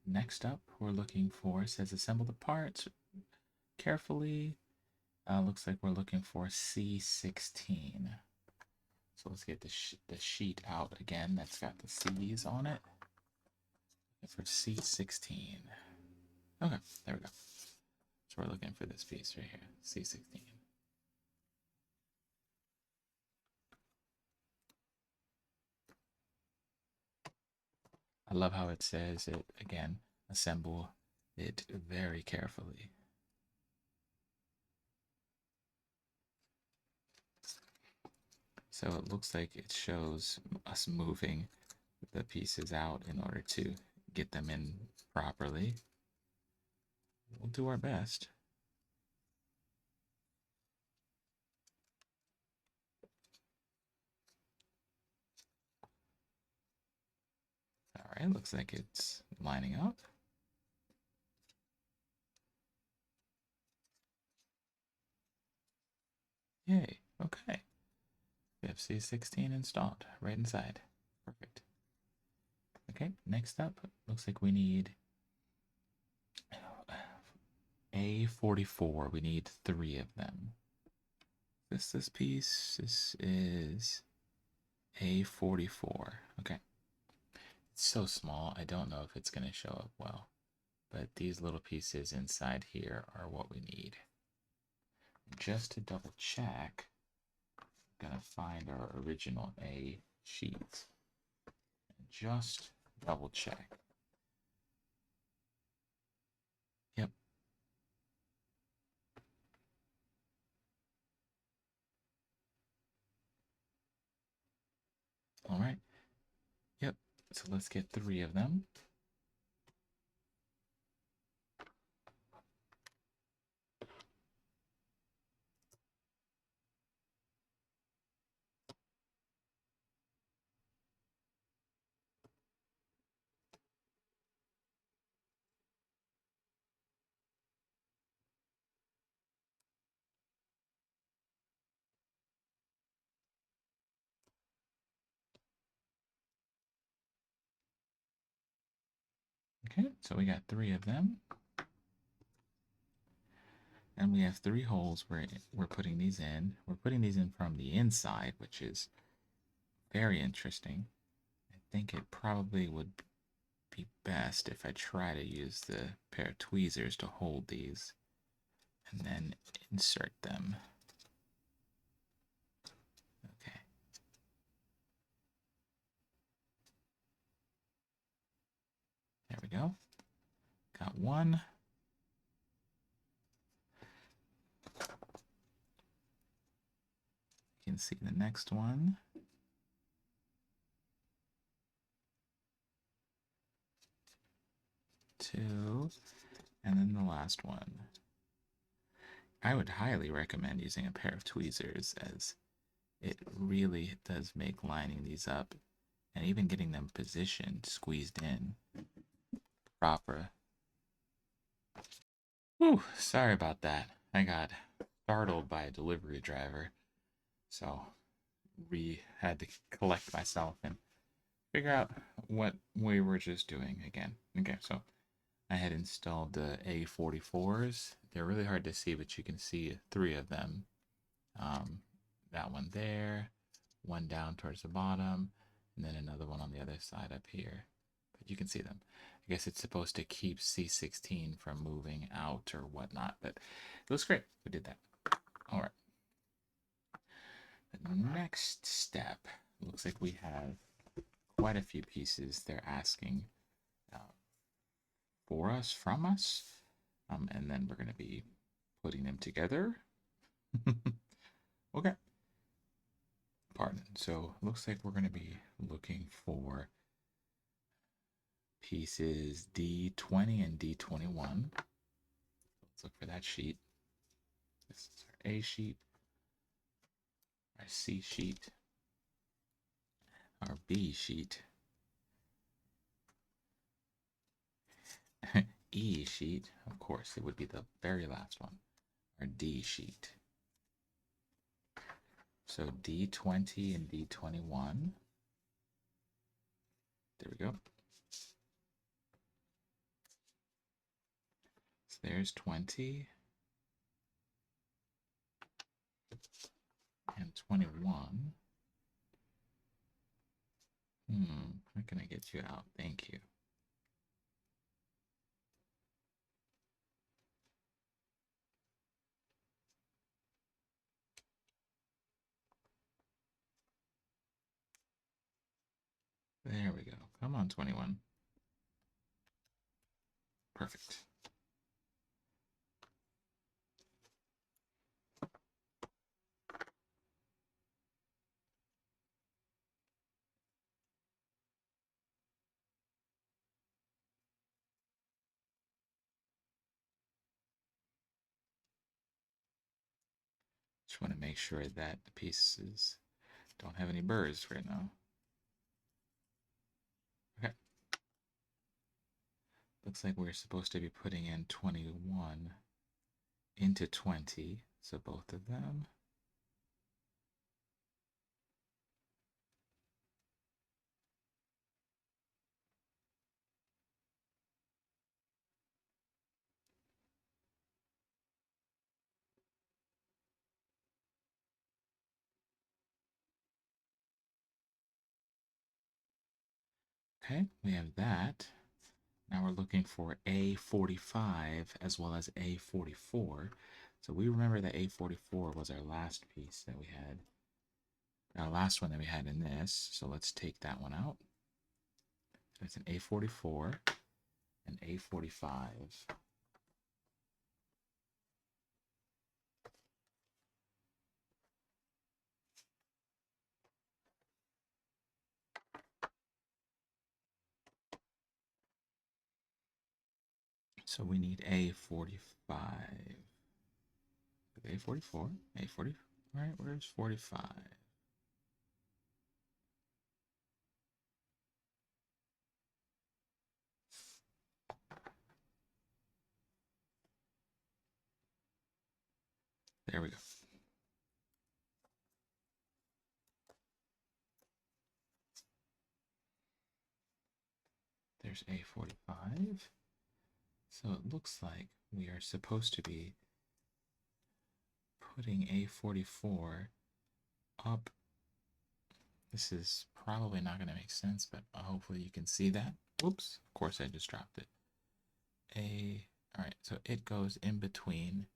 Next up, we're looking for, says assemble the parts carefully. Looks like we're looking for C16. So let's get the sheet out again. That's got the C's on it. For C16. Okay, there we go. So we're looking for this piece right here, C16. I love how it says it again, assemble it very carefully. So it looks like it shows us moving the pieces out in order to get them in properly. We'll do our best. All right, looks like it's lining up. Yay, okay. We have C16 installed right inside. Perfect. Okay, next up, looks like we need A44. We need 3 of them. This piece, this is A44. Okay. It's so small, I don't know if it's going to show up well. But these little pieces inside here are what we need. Just to double check, I'm going to find our original A sheets. Just double check. Yep. All right. Yep. So let's get 3 of them. Okay, so we got 3 of them. And we have 3 holes where we're putting these in. We're putting these in from the inside, which is very interesting. I think it probably would be best if I try to use the pair of tweezers to hold these and then insert them. Okay. There we go. Got 1. You can see the next one. 2, and then the last one. I would highly recommend using a pair of tweezers, as it really does make lining these up and even getting them positioned, squeezed in proper. Whew, sorry about that. I got startled by a delivery driver, so we had to collect myself and figure out what we were just doing again. Okay, so I had installed the A44s. They're really hard to see, but you can see 3 of them. That one there, one down towards the bottom, and then another one on the other side up here. But you can see them. I guess it's supposed to keep C16 from moving out or whatnot, but it looks great. We did that. All right. The next step, looks like we have quite a few pieces they're asking for us, from us, and then we're going to be putting them together. Okay. Pardon. So looks like we're going to be looking for pieces D20 and D21. Let's look for that sheet. This is our A sheet, our C sheet, our B sheet, E sheet, of course, it would be the very last one, our D sheet. So D20 and D21. There we go. So there's 20 and 21. How can I get you out? Thank you. There we go. Come on, 21. Perfect. Just want to make sure that the pieces don't have any burrs right now. Okay. Looks like we're supposed to be putting in 21 into 20, so both of them. Okay, we have that. Now we're looking for A45 as well as A44. So we remember that A44 was our last piece that we had, our last one that we had in this. So let's take that one out. That's an A44 and A45. So we need A45. A44? A40? All right, where's 45? There we go. There's A45. So it looks like we are supposed to be putting A44 up. This is probably not going to make sense, but hopefully you can see that. Whoops, of course I just dropped it. All right, so it goes in between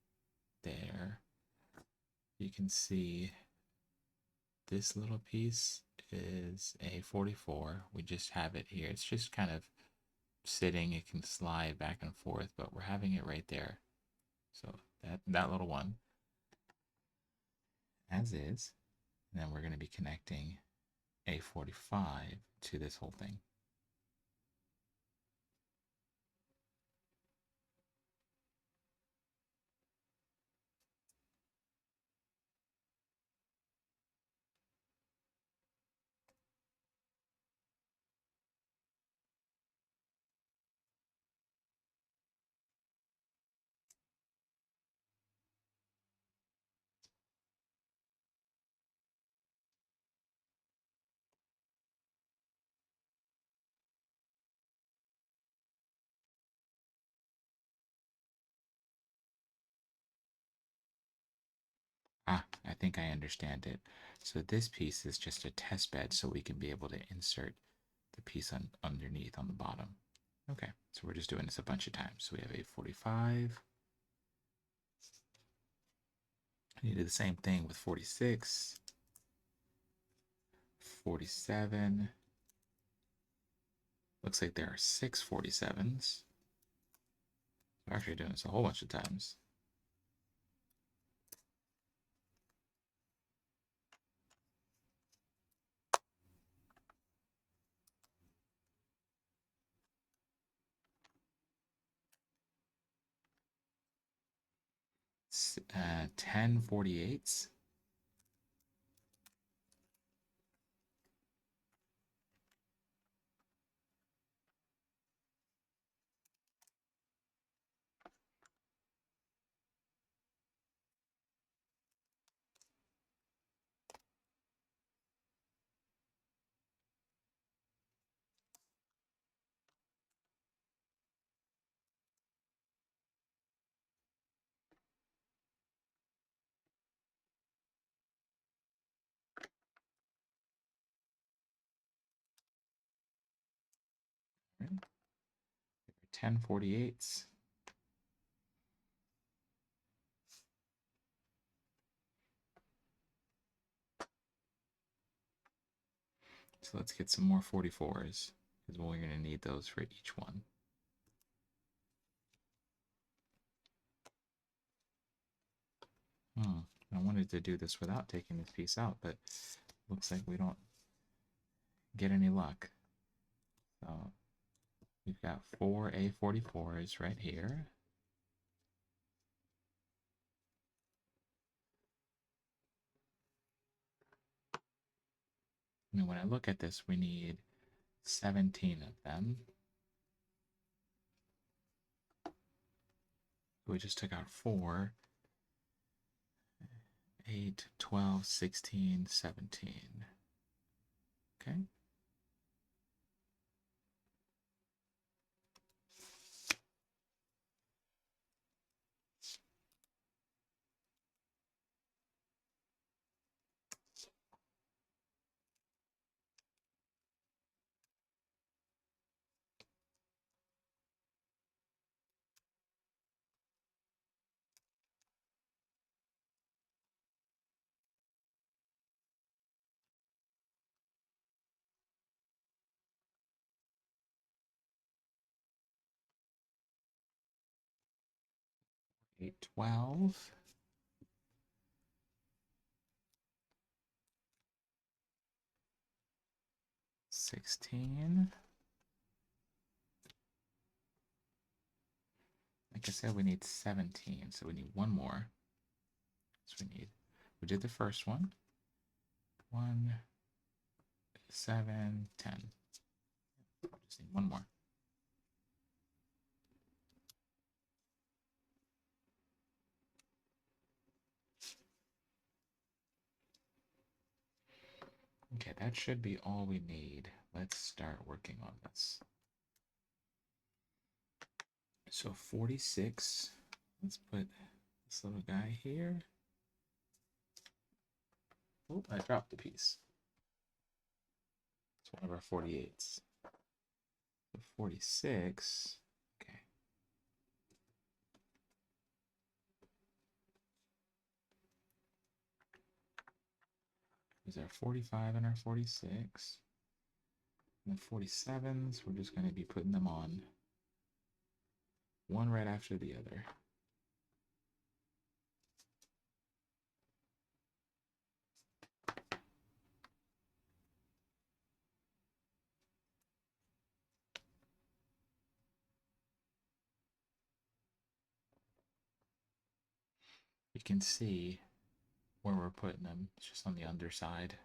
there. You can see this little piece is A44. We just have it here. It's just kind of sitting. It can slide back and forth, but we're having it right there. So that little one as is. And then we're going to be connecting A45 to this whole thing. Ah, I think I understand it. So this piece is just a test bed so we can be able to insert the piece underneath on the bottom. Okay, so we're just doing this a bunch of times. So we have A45. You do the same thing with 46, 47. Looks like there are 6 47s. We're actually doing this a whole bunch of times. It's, 10 48s. Right. 10 48s. So let's get some more 44s because we're going to need those for each one. I wanted to do this without taking this piece out, but looks like we don't get any luck. So we've got 4 A44s right here. I mean, when I look at this, we need 17 of them. We just took out 4. 8, 12, 16, 17. Okay. Eight, 12. 16. like I said, we need 17, so we need one more. So we did the first one. 1, 7, 10. Just need one more. Okay, that should be all we need. Let's start working on this. So 46, let's put this little guy here. Oh, I dropped the piece. It's one of our 48s. So 46, okay. There's our 45 and our 46. And the 47s, we're just going to be putting them on one right after the other. You can see where we're putting them. It's just on the underside.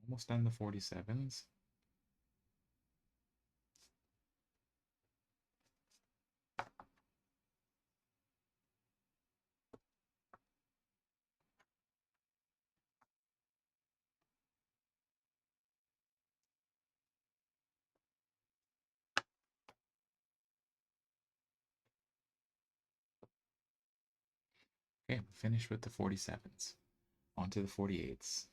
Almost done the 47s. Okay, we finished with the 47s. On to the 48s.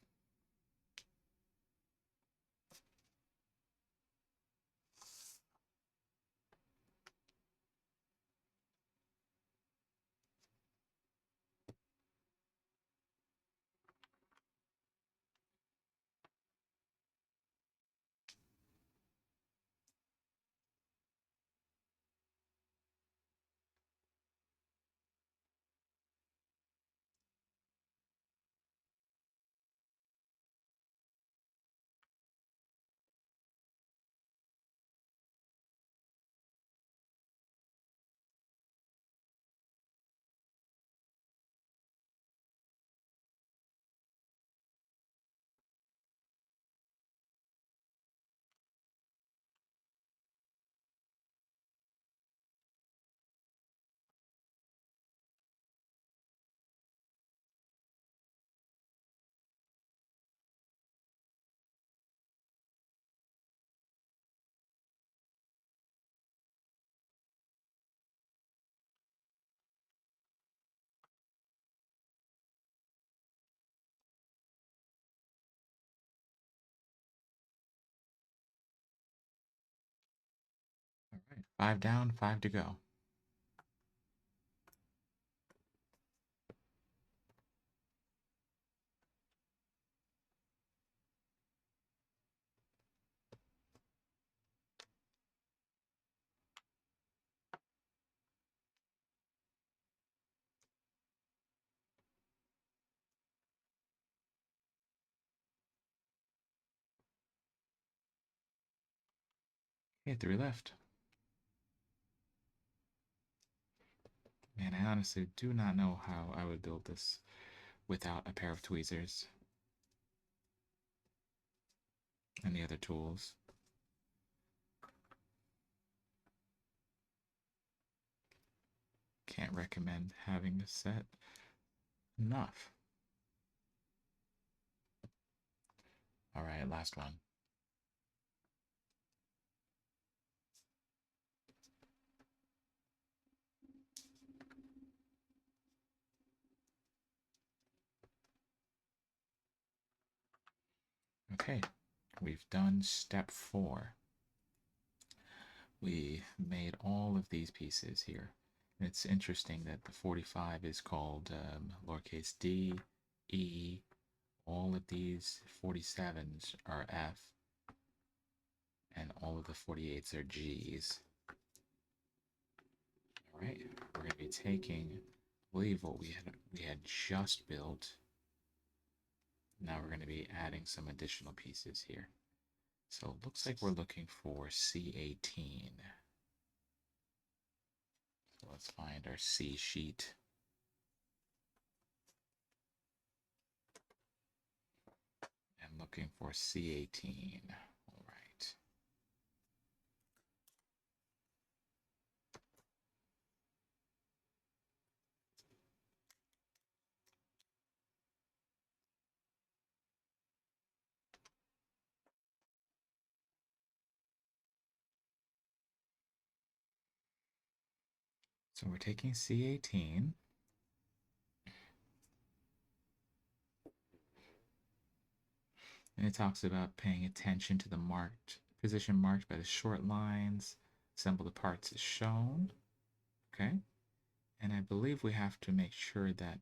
All right, 5 down, 5 to go. Okay, 3 left. Man, I honestly do not know how I would build this without a pair of tweezers and the other tools. can't recommend having this set enough. All right, last one. Okay, we've done step 4. We made all of these pieces here. It's interesting that the 45 is called lowercase d, e. All of these 47s are f, and all of the 48s are g's. All right, we're going to be taking, I believe, what we had just built. Now we're going to be adding some additional pieces here. So it looks like we're looking for C18. So let's find our C sheet. I'm looking for C18. All right. So we're taking C18. And it talks about paying attention to the position marked by the short lines. Assemble the parts as shown. Okay. And I believe we have to make sure that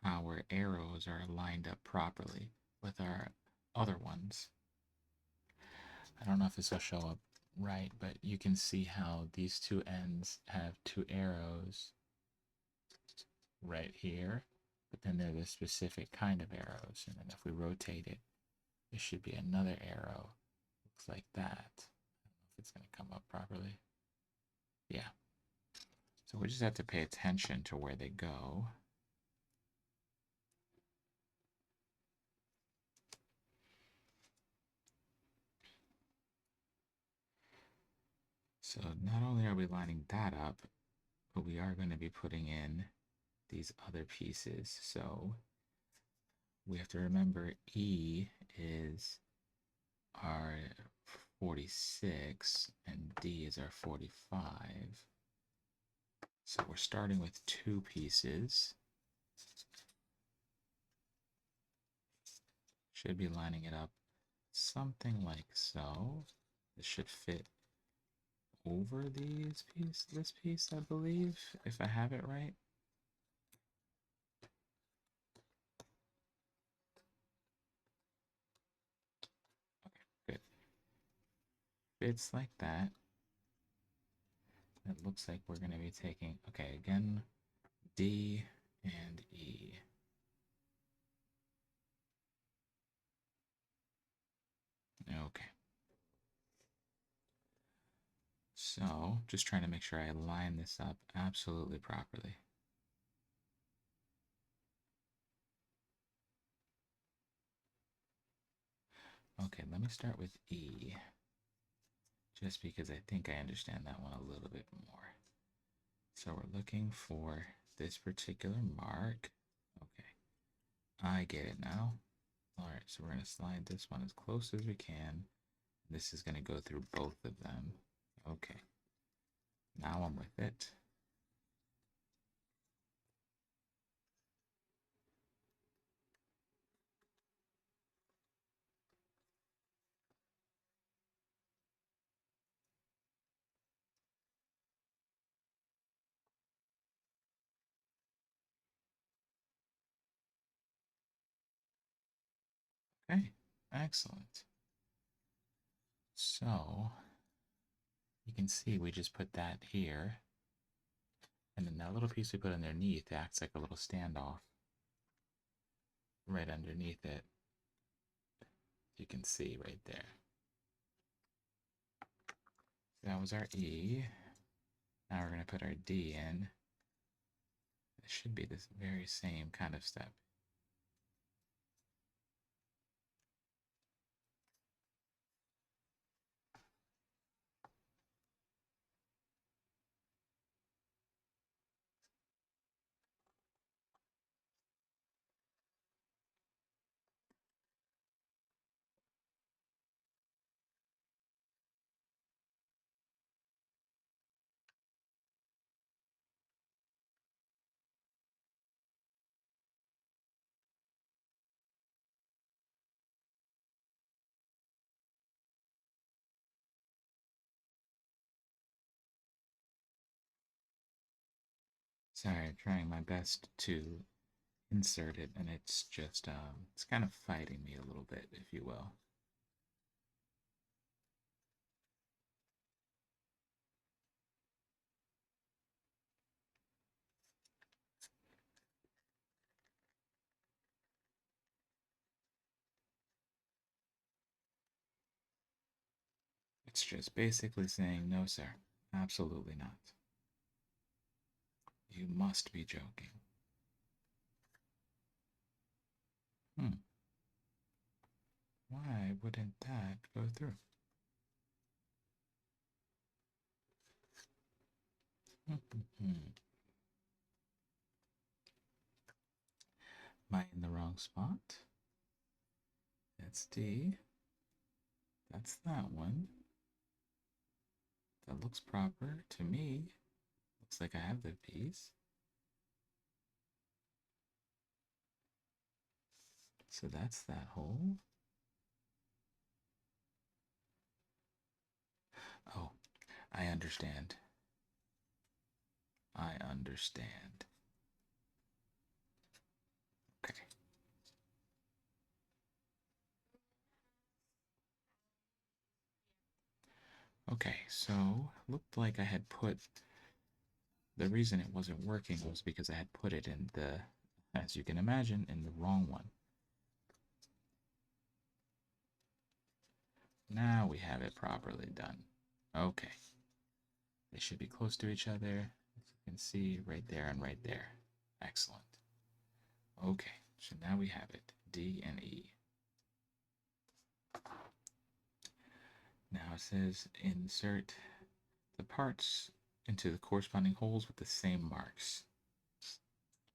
our arrows are lined up properly with our other ones. I don't know if this will show up right, but you can see how these two ends have 2 arrows right here, but then they're the specific kind of arrows. And then if we rotate it, there should be another arrow. Looks like that. I don't know if it's going to come up properly. Yeah. So we just have to pay attention to where they go. So not only are we lining that up, but we are going to be putting in these other pieces. So we have to remember E is our 46 and D is our 45. So we're starting with 2 pieces. Should be lining it up something like so. This should fit over this piece, I believe, if I have it right. Okay, good. Fits like that. It looks like we're going to be taking, okay, again, D and E. Okay. So, just trying to make sure I line this up absolutely properly. Okay, let me start with E, just because I think I understand that one a little bit more. So we're looking for this particular mark. Okay, I get it now. All right, so we're going to slide this one as close as we can. This is going to go through both of them. Okay, now I'm with it. Okay, excellent. So you can see we just put that here. And then that little piece we put underneath acts like a little standoff right underneath it. You can see right there. That was our E. Now we're going to put our D in. It should be this very same kind of step. Sorry, trying my best to insert it, and it's just, it's kind of fighting me a little bit, if you will. It's just basically saying, no, sir, absolutely not. You must be joking. Hmm. Why wouldn't that go through? Am I in the wrong spot? That's D. That's that one. That looks proper to me. Looks like I have the piece. So that's that hole. Oh, I understand. I understand. Okay. Okay, so looked like I had put the reason it wasn't working was because I had put it in the, as you can imagine, in the wrong one. Now we have it properly done. Okay. They should be close to each other, as you can see right there and right there. Excellent. Okay, so now we have it, D and E. Now it says insert the parts into the corresponding holes with the same marks.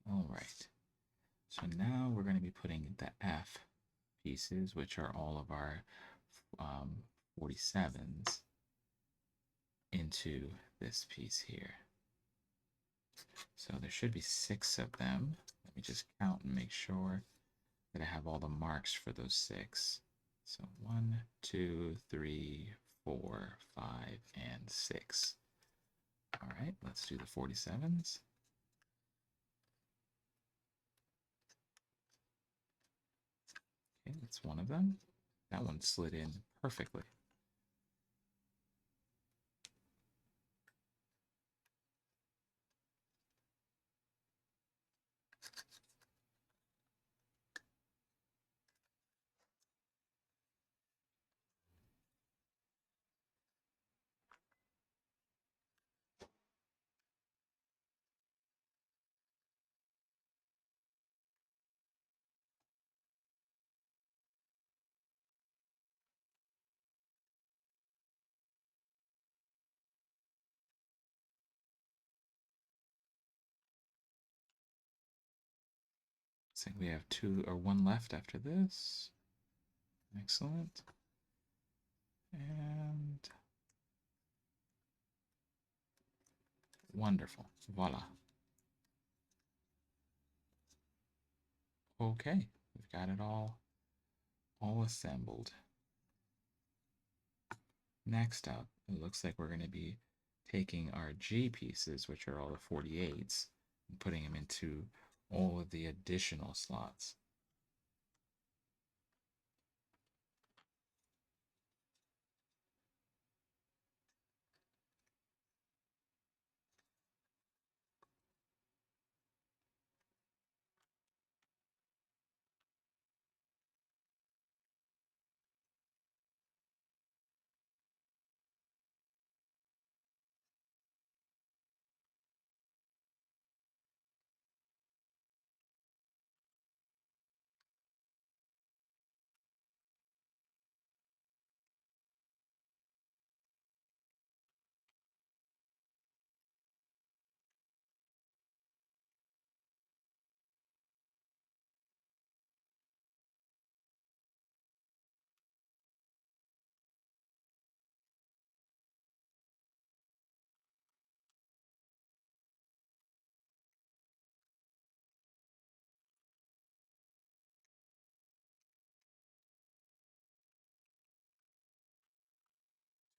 All right. So now we're going to be putting the F pieces, which are all of our 47s, into this piece here. So there should be 6 of them. Let me just count and make sure that I have all the marks for those 6. So 1, 2, 3, 4, 5, and 6. All right, let's do the 47s. Okay, that's one of them. That one slid in perfectly. I think we have 2 or 1 left after this. Excellent. And wonderful. Voila. Okay, we've got it all assembled. Next up, it looks like we're going to be taking our G pieces, which are all the 48s, and putting them into all of the additional slots.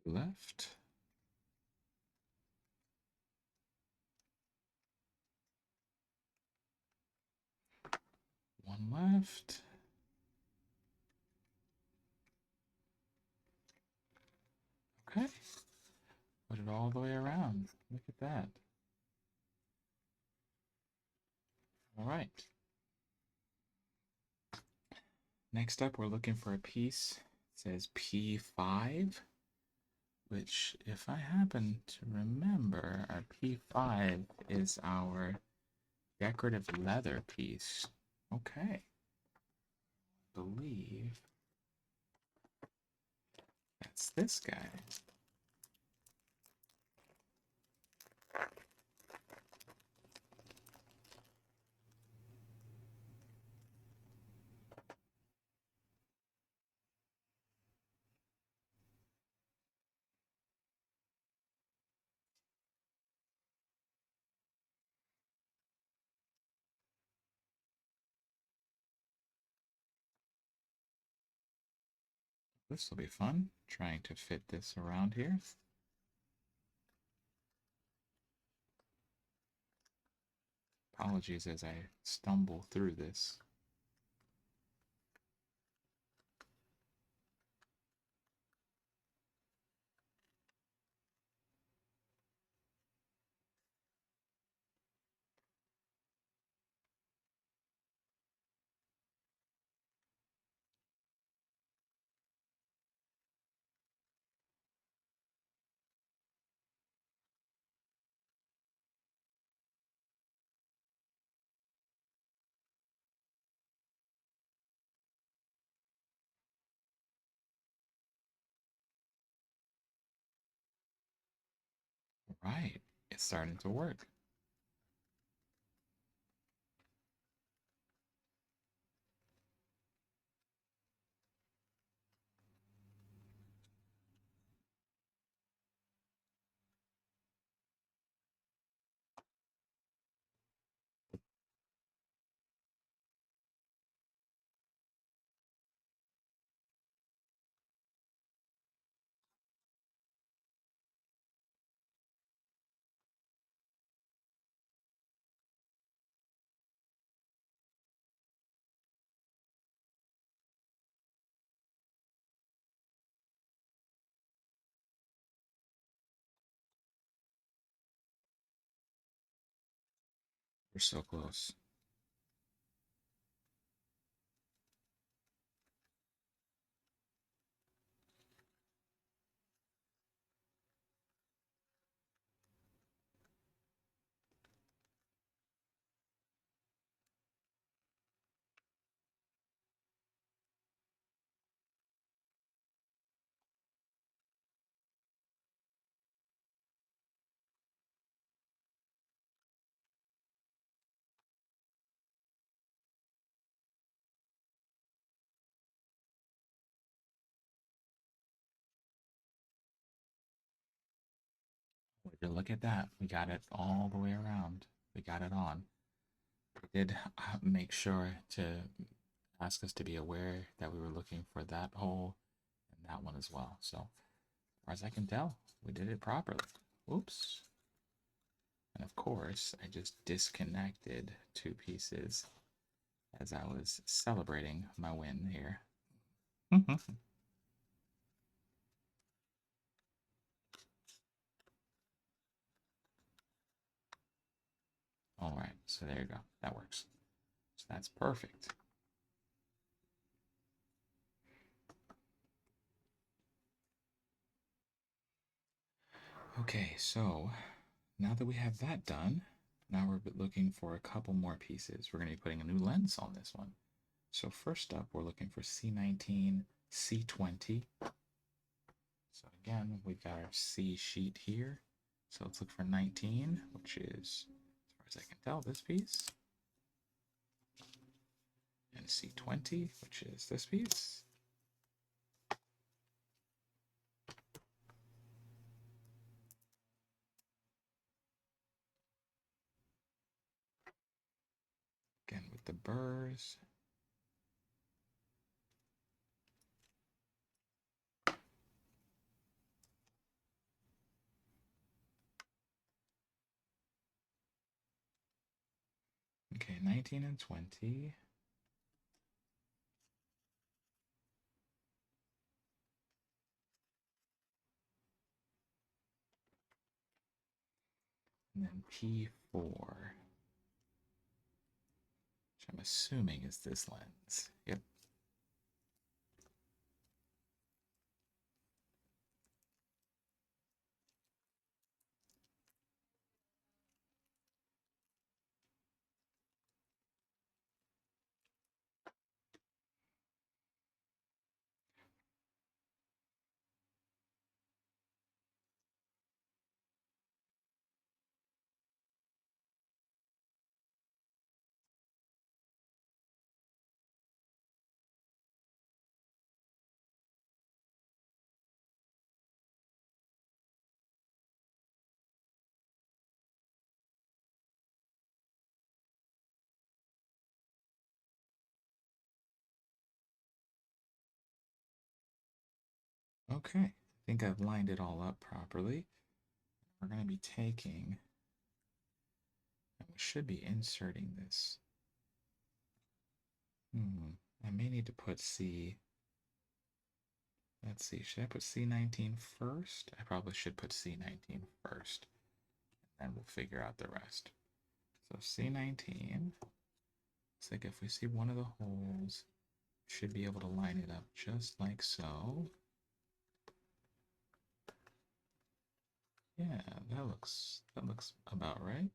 Left. One left. Okay. Put it all the way around. Look at that. All right. Next up, we're looking for a piece. It says P5, which, if I happen to remember, our P5 is our decorative leather piece. Okay. I believe that's this guy. This will be fun, trying to fit this around here. Apologies as I stumble through this. Right, it's starting to work. We're so close. Would you look at that? We got it all the way around. We got it on. We did make sure to ask us to be aware that we were looking for that hole and that one as well. So, as far as I can tell, we did it properly. Oops. And of course, I just disconnected two pieces as I was celebrating my win here. All right, so there you go. That works. So that's perfect. Okay, so now that we have that done, now we're looking for a couple more pieces. We're going to be putting a new lens on this one. So first up, we're looking for C19, C20. So again, we've got our C sheet here. So let's look for 19, which is, as far as I can tell, this piece. And C20, which is this piece. Again, with the burrs. Okay, 19 and 20. and then P4, which I'm assuming is this lens. Yep. Okay, I think I've lined it all up properly. We're going to be taking, and we should be inserting this. I may need to put C. Let's see, should I put C19 first? I probably should put C19 first, and we'll figure out the rest. So C19, it's like if we see one of the holes, should be able to line it up just like so. Yeah, that looks about right.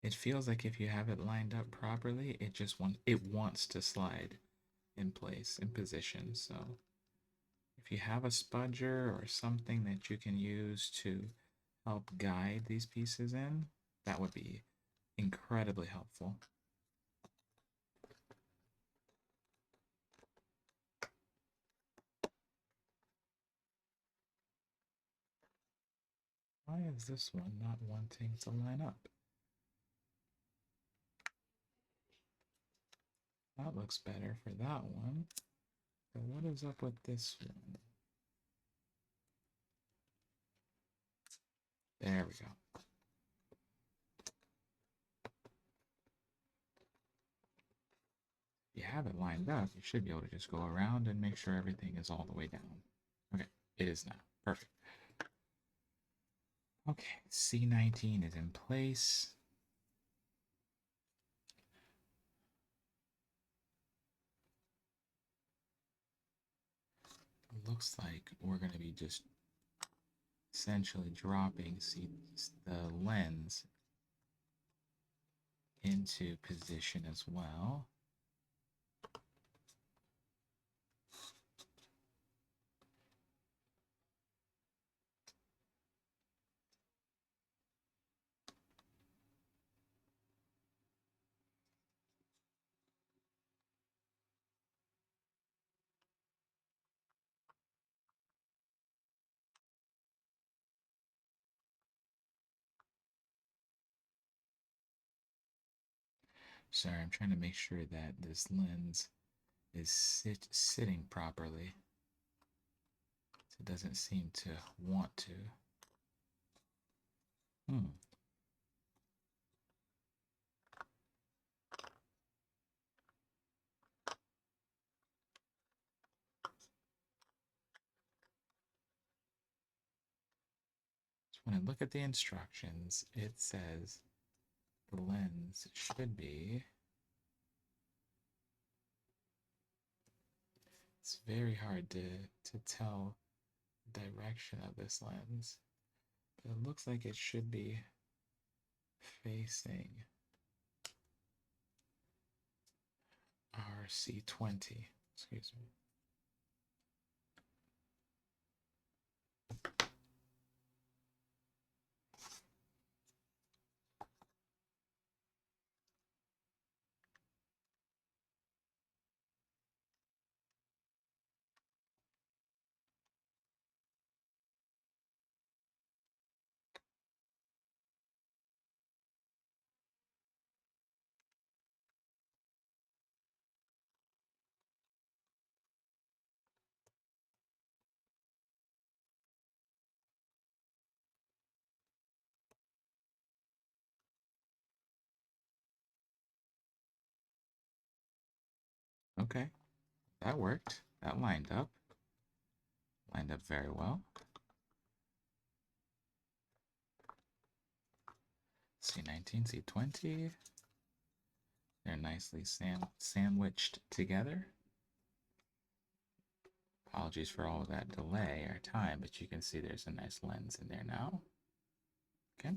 It feels like if you have it lined up properly, it wants to slide in place, in position. So if you have a spudger or something that you can use to help guide these pieces in, that would be incredibly helpful. Why is this one not wanting to line up? That looks better for that one. But what is up with this one? There we go. If you have it lined up, you should be able to just go around and make sure everything is all the way down. Okay, it is now. Perfect. Okay, C19 is in place. It looks like we're going to be just essentially dropping the lens into position as well. Sorry, I'm trying to make sure that this lens is sitting properly. It doesn't seem to want to. So when I look at the instructions, it says the lens should be. It's very hard to tell the direction of this lens, but it looks like it should be facing RC20. Excuse me. Okay, that worked. That lined up. Lined up very well. C19, C20. They're nicely sandwiched together. Apologies for all of that delay or time, but you can see there's a nice lens in there now. Okay.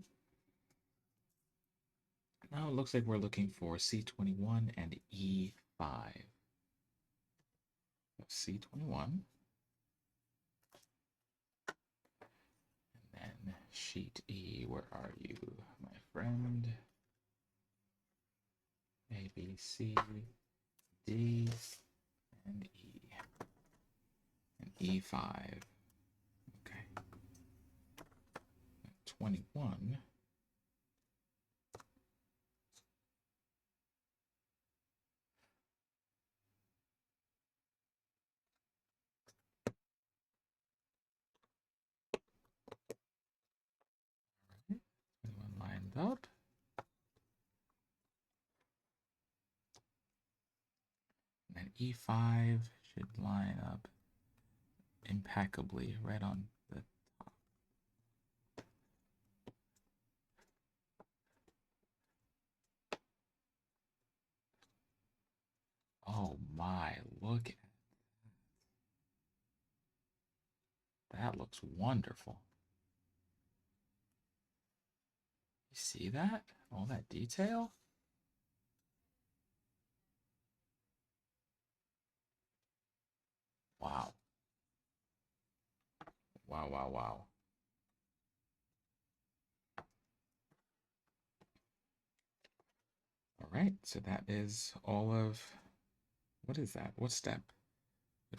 Now it looks like we're looking for C21 and E5. C21. And then sheet E, where are you, my friend? A, B, C, D, and E. And E5. Okay. 21. One lined up. And E5 should line up impeccably right on the top. Oh my, look at that. Looks wonderful. You see that? All that detail? Wow. Wow, wow, wow. All right, so that is all of, what is that? What step?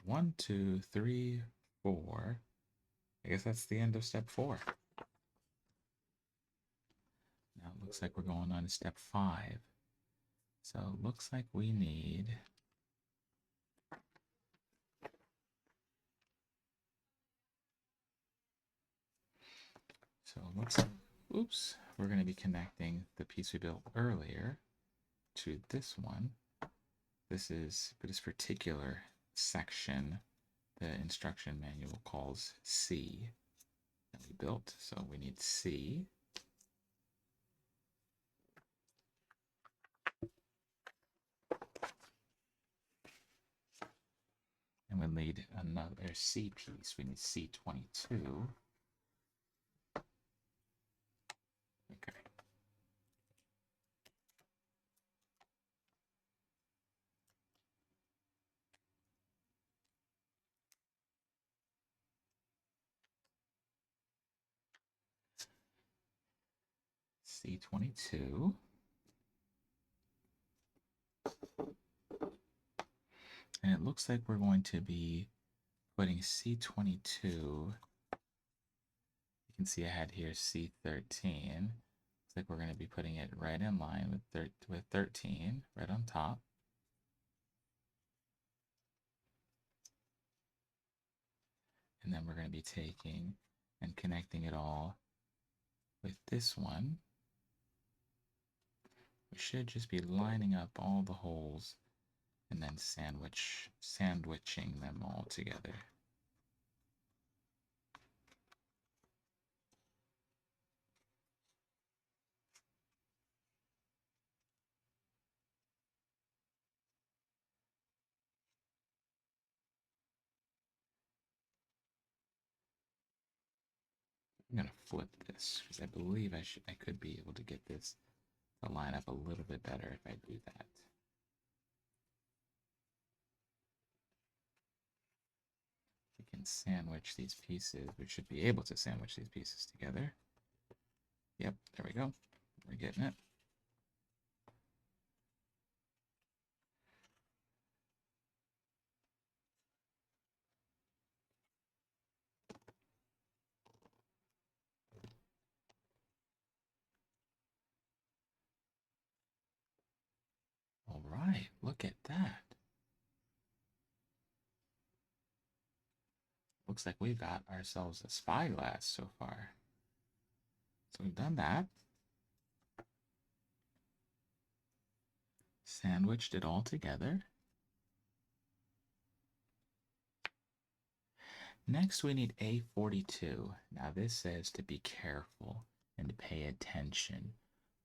1, 2, 3, 4. I guess that's the end of step 4. Now it looks like we're going on to step 5. So it looks like we need, so it looks like, oops, we're going to be connecting the piece we built earlier to this one. This is this particular section the instruction manual calls C that we built. So we need C. And we need another C piece. We need C22. Okay. C22. And it looks like we're going to be putting C22. You can see I had here C13. Looks like we're going to be putting it right in line with 13, right on top. And then we're going to be taking and connecting it all with this one. We should just be lining up all the holes and then sandwiching them all together. I'm gonna flip this because I believe I could be able to get this to line up a little bit better if I do that. We can sandwich these pieces. We should be able to sandwich these pieces together. Yep, there we go. We're getting it. All right, look at that. Looks like we've got ourselves a spyglass so far. So we've done that. Sandwiched it all together. Next, we need A42. Now, this says to be careful and to pay attention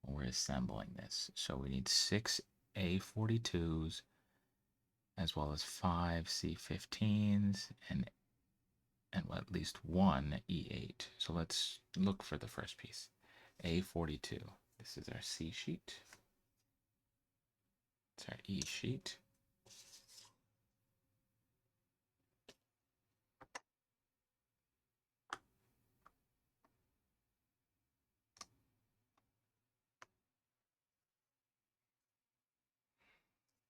when we're assembling this. So we need 6 A42s as well as 5 C15s and at least one E8. So let's look for the first piece. A42. This is our C sheet. It's our E sheet.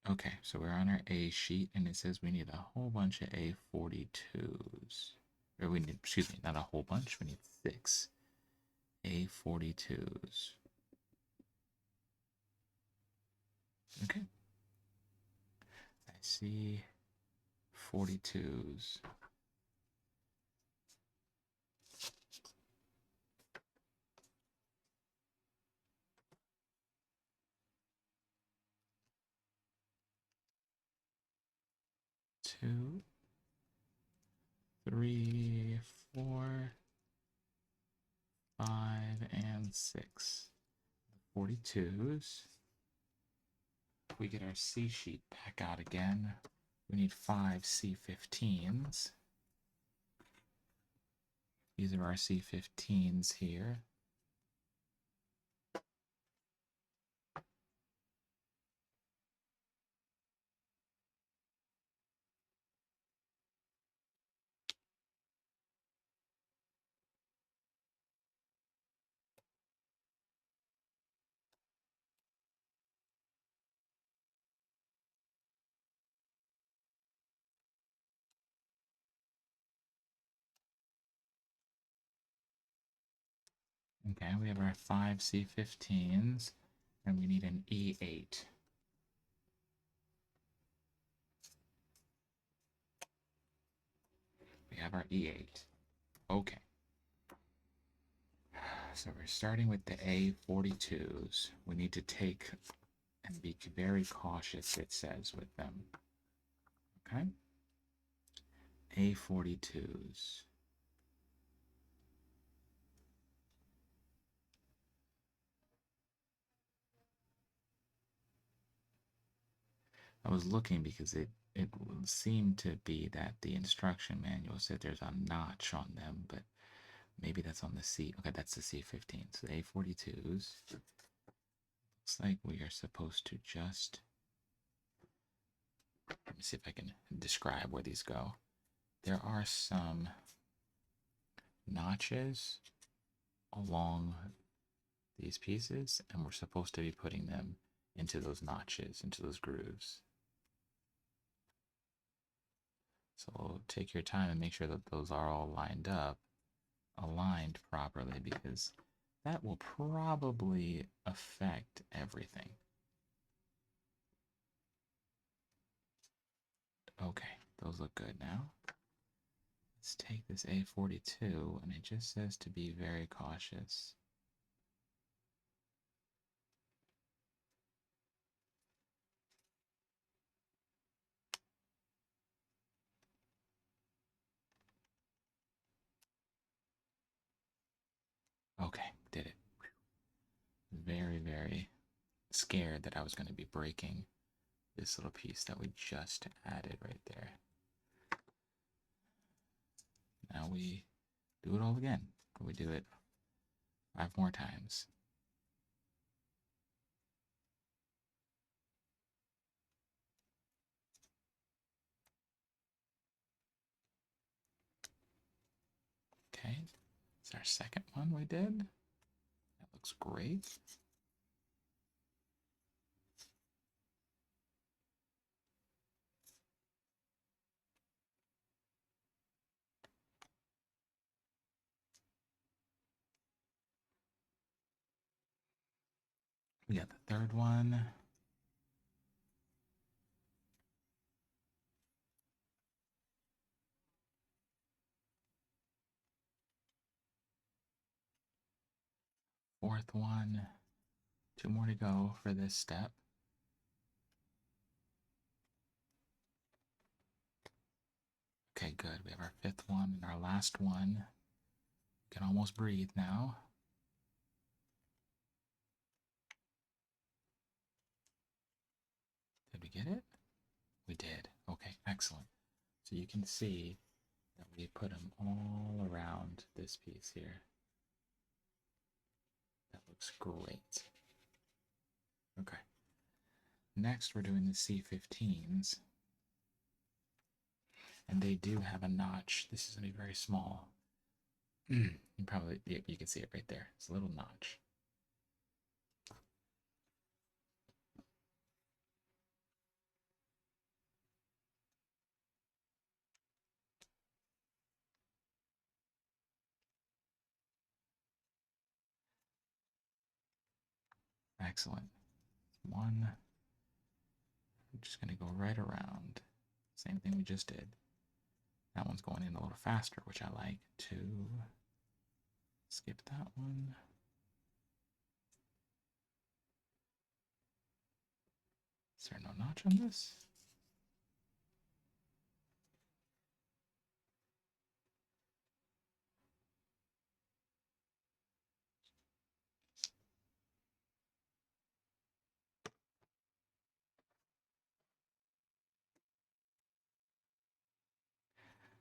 Okay, so we're on our A sheet, and it says we need a whole bunch of A42s. Or we need, excuse me, not a whole bunch, we need 6 A42s. Okay. I see 42s. Two, three, 4, 5, and 6. 42s. We get our C sheet back out again. We need 5 C15s. These are our C15s here. Okay, we have our 5 C15s, and we need an E8. We have our E8. Okay. So we're starting with the A42s. We need to take and be very cautious, it says, with them. Okay? A42s. I was looking because it seemed to be that the instruction manual said there's a notch on them, but maybe that's on the C. Okay, that's the C15. So the A42s. Looks like we are supposed to just. Let me see if I can describe where these go. There are some notches along these pieces, and we're supposed to be putting them into those notches, into those grooves. So take your time and make sure that those are all lined up, aligned properly, because that will probably affect everything. Okay, those look good now. Let's take this A42, and it just says to be very cautious. Okay, did it. Very, very scared that I was going to be breaking this little piece that we just added right there. Now we do it all again. We do it 5 more times. Okay, it's our second one we did. That looks great. We got the third one. Fourth one. 2 more to go for this step. Okay, good. We have our fifth one and our last one. You can almost breathe now. Did we get it? We did. Okay, excellent. So you can see that we put them all around this piece here. That looks great. Okay. Next, we're doing the C15s. And they do have a notch. This is going to be very small. You can see it right there. It's a little notch. Excellent. One. I'm just going to go right around. Same thing we just did. That one's going in a little faster, which I like. Two. Skip that one. Is there no notch on this?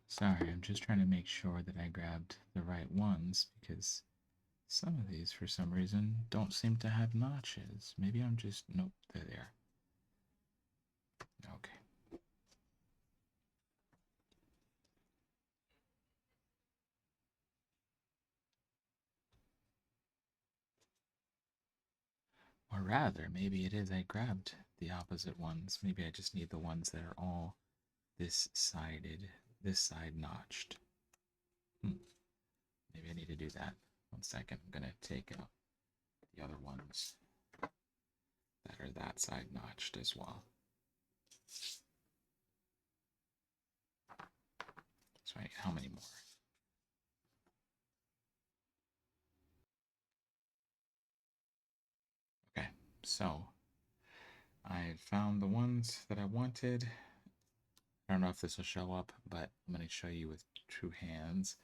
Sorry, I'm just trying to make sure that I grabbed the right ones because some of these, for some reason, don't seem to have notches. Maybe I'm just... Nope, they're there. Okay. Or rather, maybe it is I grabbed the opposite ones. Maybe I just need the ones that are all this side notched. Maybe I need to do that. 1 second, I'm going to take out the other ones that are that side notched as well. So how many more? Okay, so I found the ones that I wanted. I don't know if this will show up, but I'm going to show you with two hands.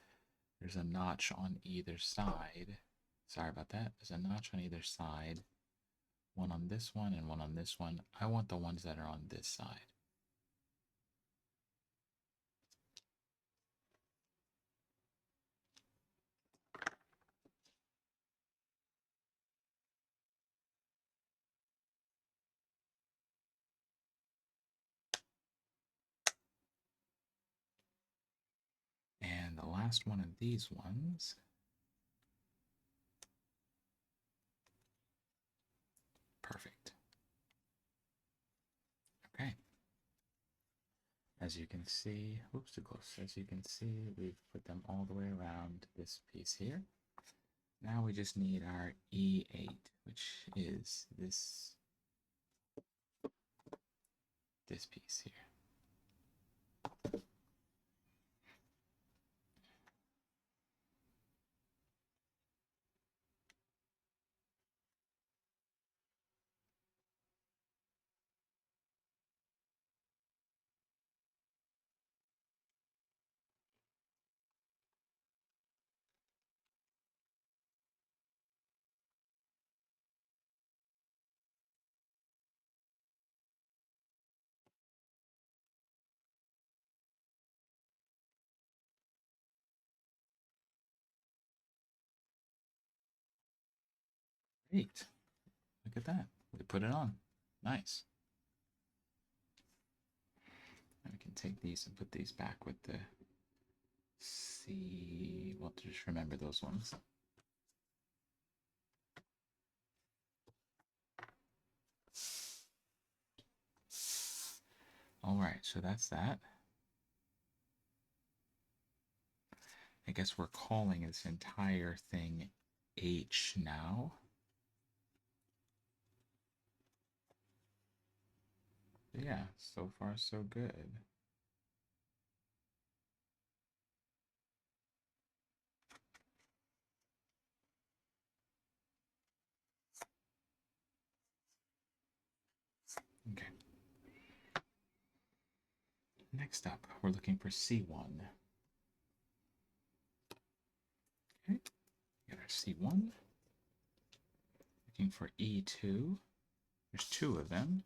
There's a notch on either side. Sorry about that. There's a notch on either side. One on this one and one on this one. I want the ones that are on this side. And the last one of these ones, perfect. Okay. As you can see, oops, too close. As you can see, we've put them all the way around this piece here. Now we just need our E8, which is this piece here. Great. Look at that. We put it on. Nice. And we can take these and put these back with the C. Well, just remember those ones. All right, so that's that. I guess we're calling this entire thing H now. Yeah, so far so good. Okay. Next up, we're looking for C1. Okay, got our C1. Looking for E2. There's two of them.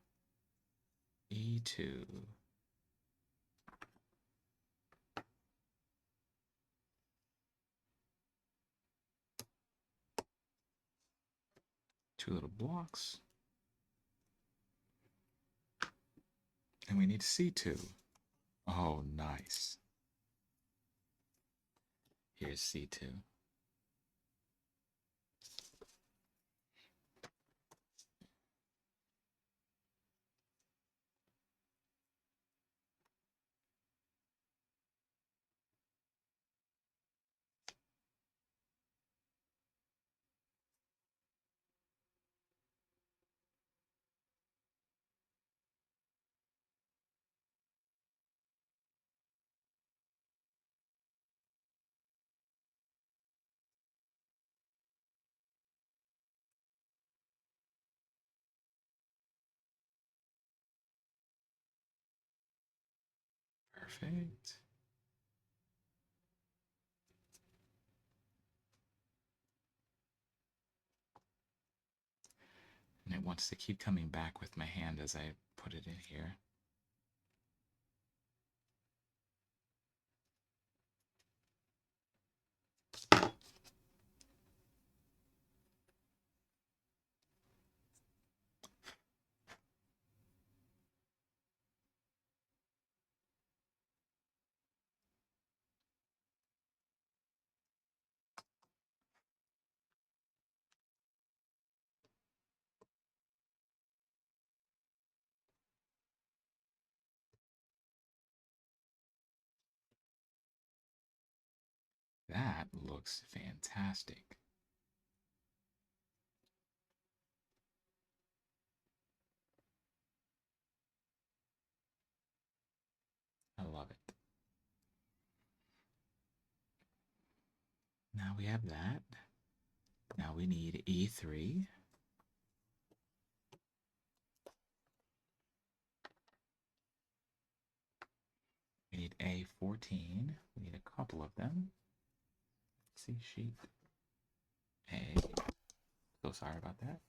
E2. Two little blocks. And we need C2. Oh, nice. Here's C2. Perfect. And it wants to keep coming back with my hand as I put it in here. That looks fantastic. I love it. Now we have that. Now we need E3. We need A14. We need a couple of them. Let's see, sheet A. So sorry about that.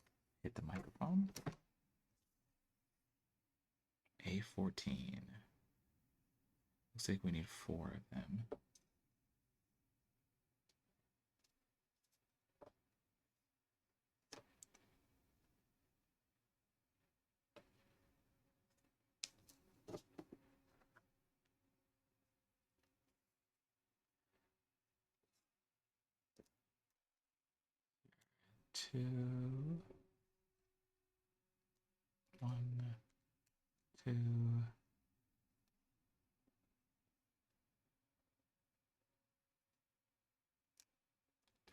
Hit the microphone. A14. Looks like we need 4 of them. Two. 1, 2.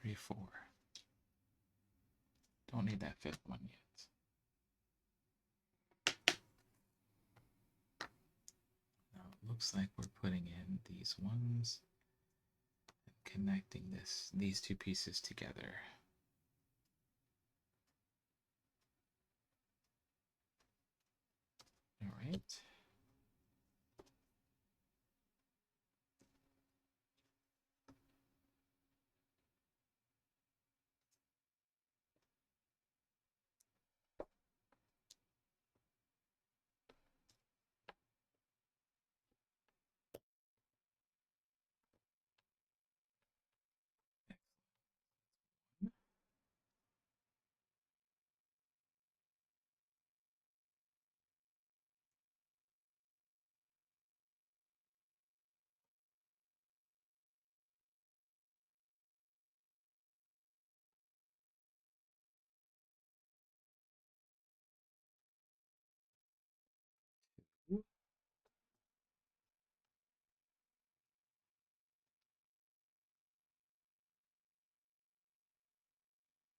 3, 4. Don't need that 5th one yet. Now it looks like we're putting in these ones and connecting these two pieces together. All right.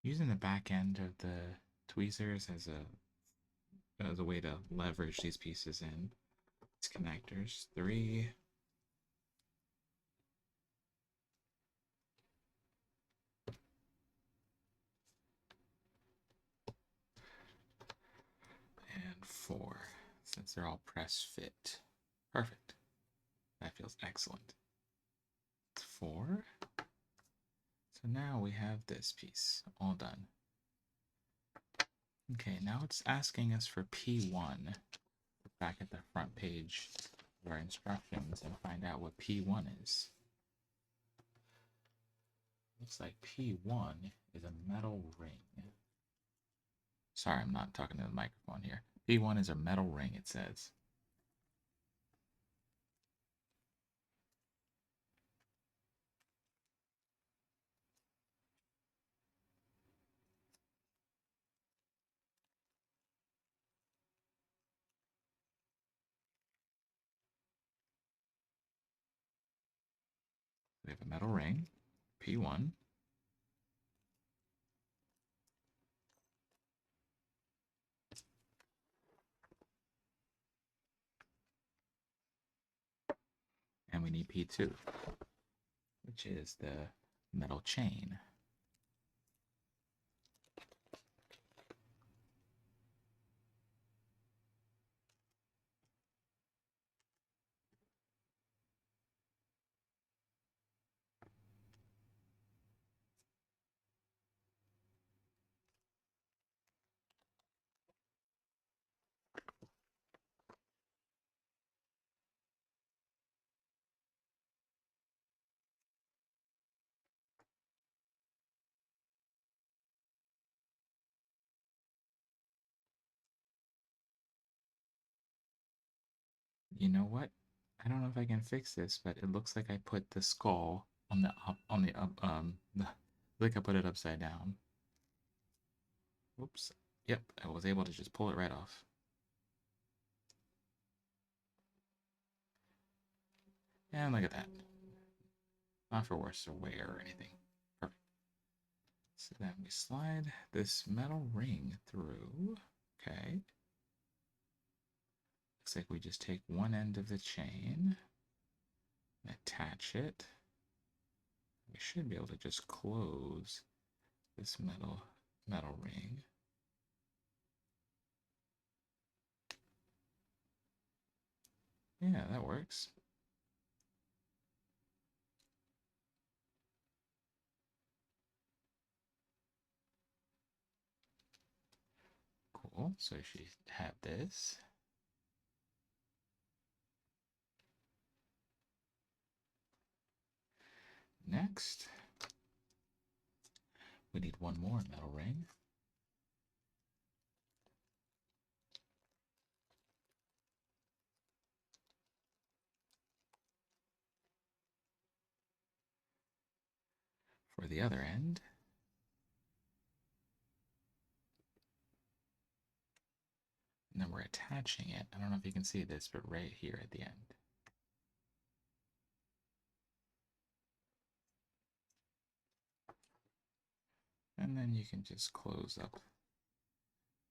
Using the back end of the tweezers as a way to leverage these pieces in. These connectors. 3. And 4. Since they're all press fit. Perfect. That feels excellent. 4. So now we have this piece all done. Okay, now it's asking us for P1. Back at the front page of our instructions and find out what P1 is. Looks like P1 is a metal ring. Sorry, I'm not talking to the microphone here. P1 is a metal ring, it says. We have a metal ring, P1. And we need P2, which is the metal chain. You know what? I don't know if I can fix this, but it looks like I put the skull on the like I put it upside down. Oops. Yep, I was able to just pull it right off. And look at that. Not for worse or wear or anything. Perfect. So then we slide this metal ring through. Okay. Looks like we just take one end of the chain and attach it. We should be able to just close this metal ring. Yeah, that works. Cool. So she had this. Next, we need one more metal ring. For the other end. And then we're attaching it. I don't know if you can see this, but right here at the end. And then you can just close up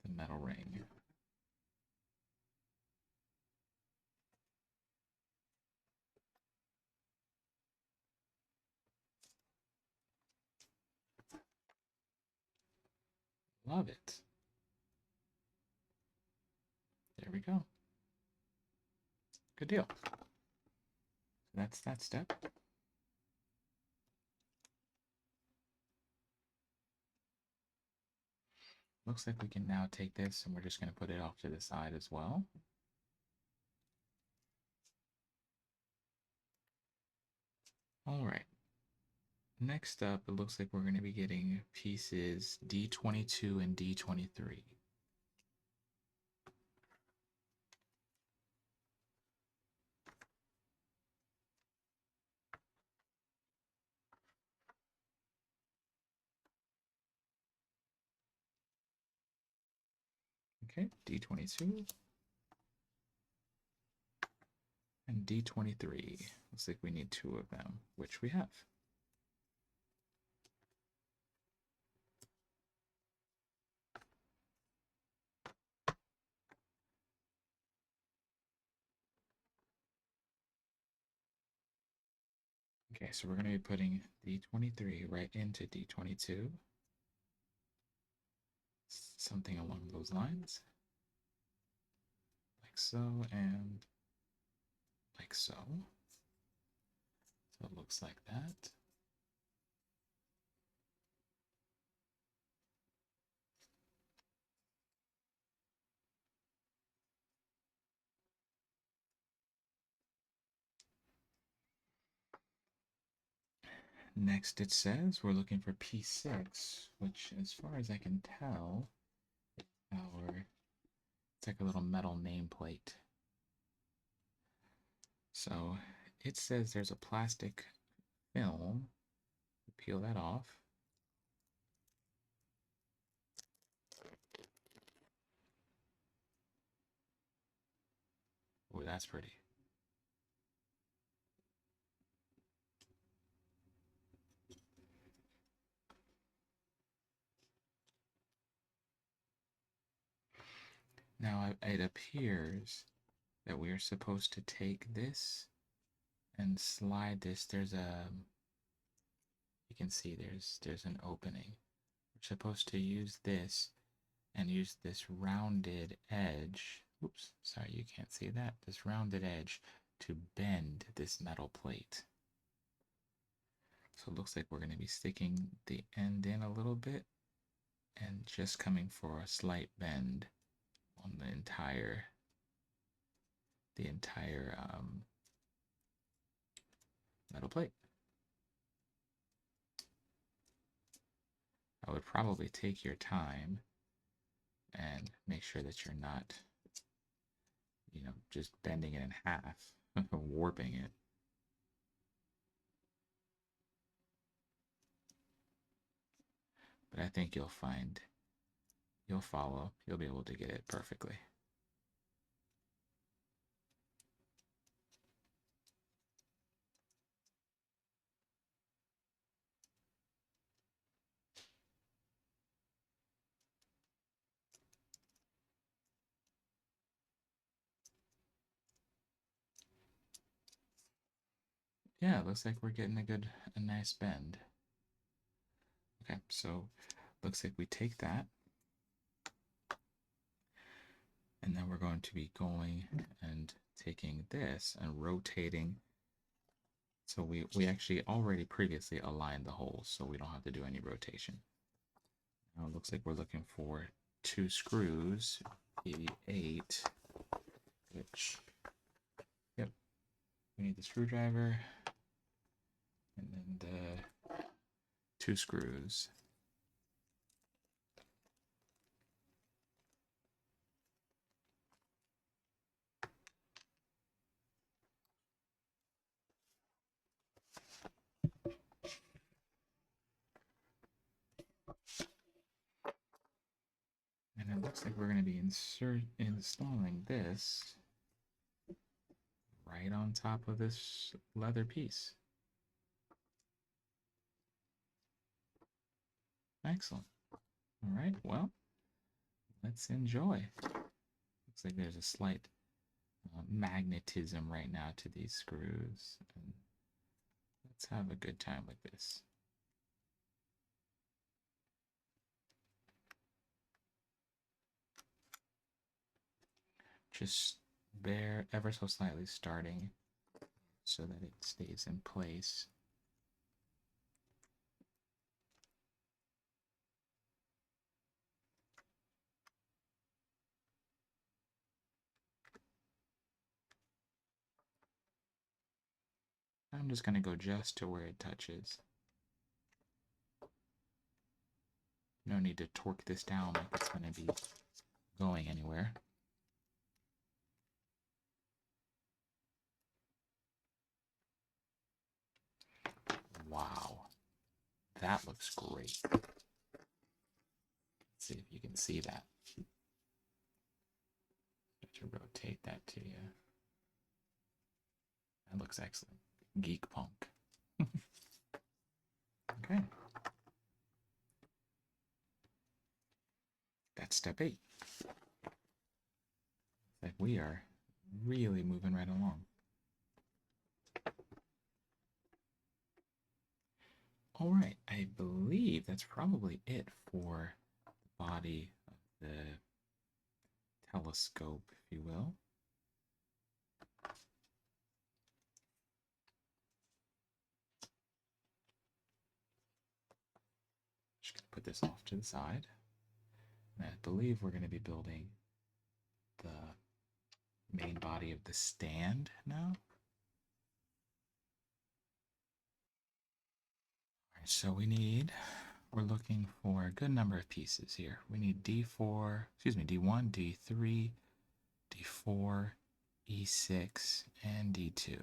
the metal ring. Love it. There we go. Good deal. That's that step. Looks like we can now take this and we're just going to put it off to the side as well. All right. Next up, it looks like we're going to be getting pieces D22 and D23. Okay, D22 and D23. Looks like we need 2 of them, which we have. Okay, so we're going to be putting D23 right into D22. Something along those lines. Like so, and like so. So it looks like that. Next it says we're looking for P6, which as far as I can tell, it's like a little metal nameplate. So it says there's a plastic film. Peel that off. Oh, that's pretty. Now it appears that we are supposed to take this and slide this. There's a, you can see there's an opening. We're supposed to use this and use this rounded edge. Oops, sorry, you can't see that. This rounded edge to bend this metal plate. So it looks like we're going to be sticking the end in a little bit and just coming for a slight bend on the entire metal plate. I would probably take your time and make sure that you're not, just bending it in half, warping it. But I think you'll follow, you'll be able to get it perfectly. Yeah, it looks like we're getting a nice bend. Okay, so looks like we take that, and then we're going to be going and taking this and rotating. So we actually already previously aligned the holes, so we don't have to do any rotation. Now it looks like we're looking for 2 screws, maybe 8, which, yep, we need the screwdriver, and then the 2 screws. And it looks like we're going to be installing this right on top of this leather piece. Excellent. All right, well, let's enjoy. Looks like there's a slight magnetism right now to these screws. And let's have a good time with this. Just ever so slightly starting so that it stays in place. I'm just going to go just to where it touches. No need to torque this down like it's going to be going anywhere. Wow, that looks great. Let's see if you can see that. To rotate that to you. That looks excellent. Geek punk. Okay. That's step 8. Like we are really moving right along. All right, I believe that's probably it for the body of the telescope, if you will. put this off to the side. And I believe we're going to be building the main body of the stand now. All right, so we're looking for a good number of pieces here. We need D1, D3, D4, E6, and D2.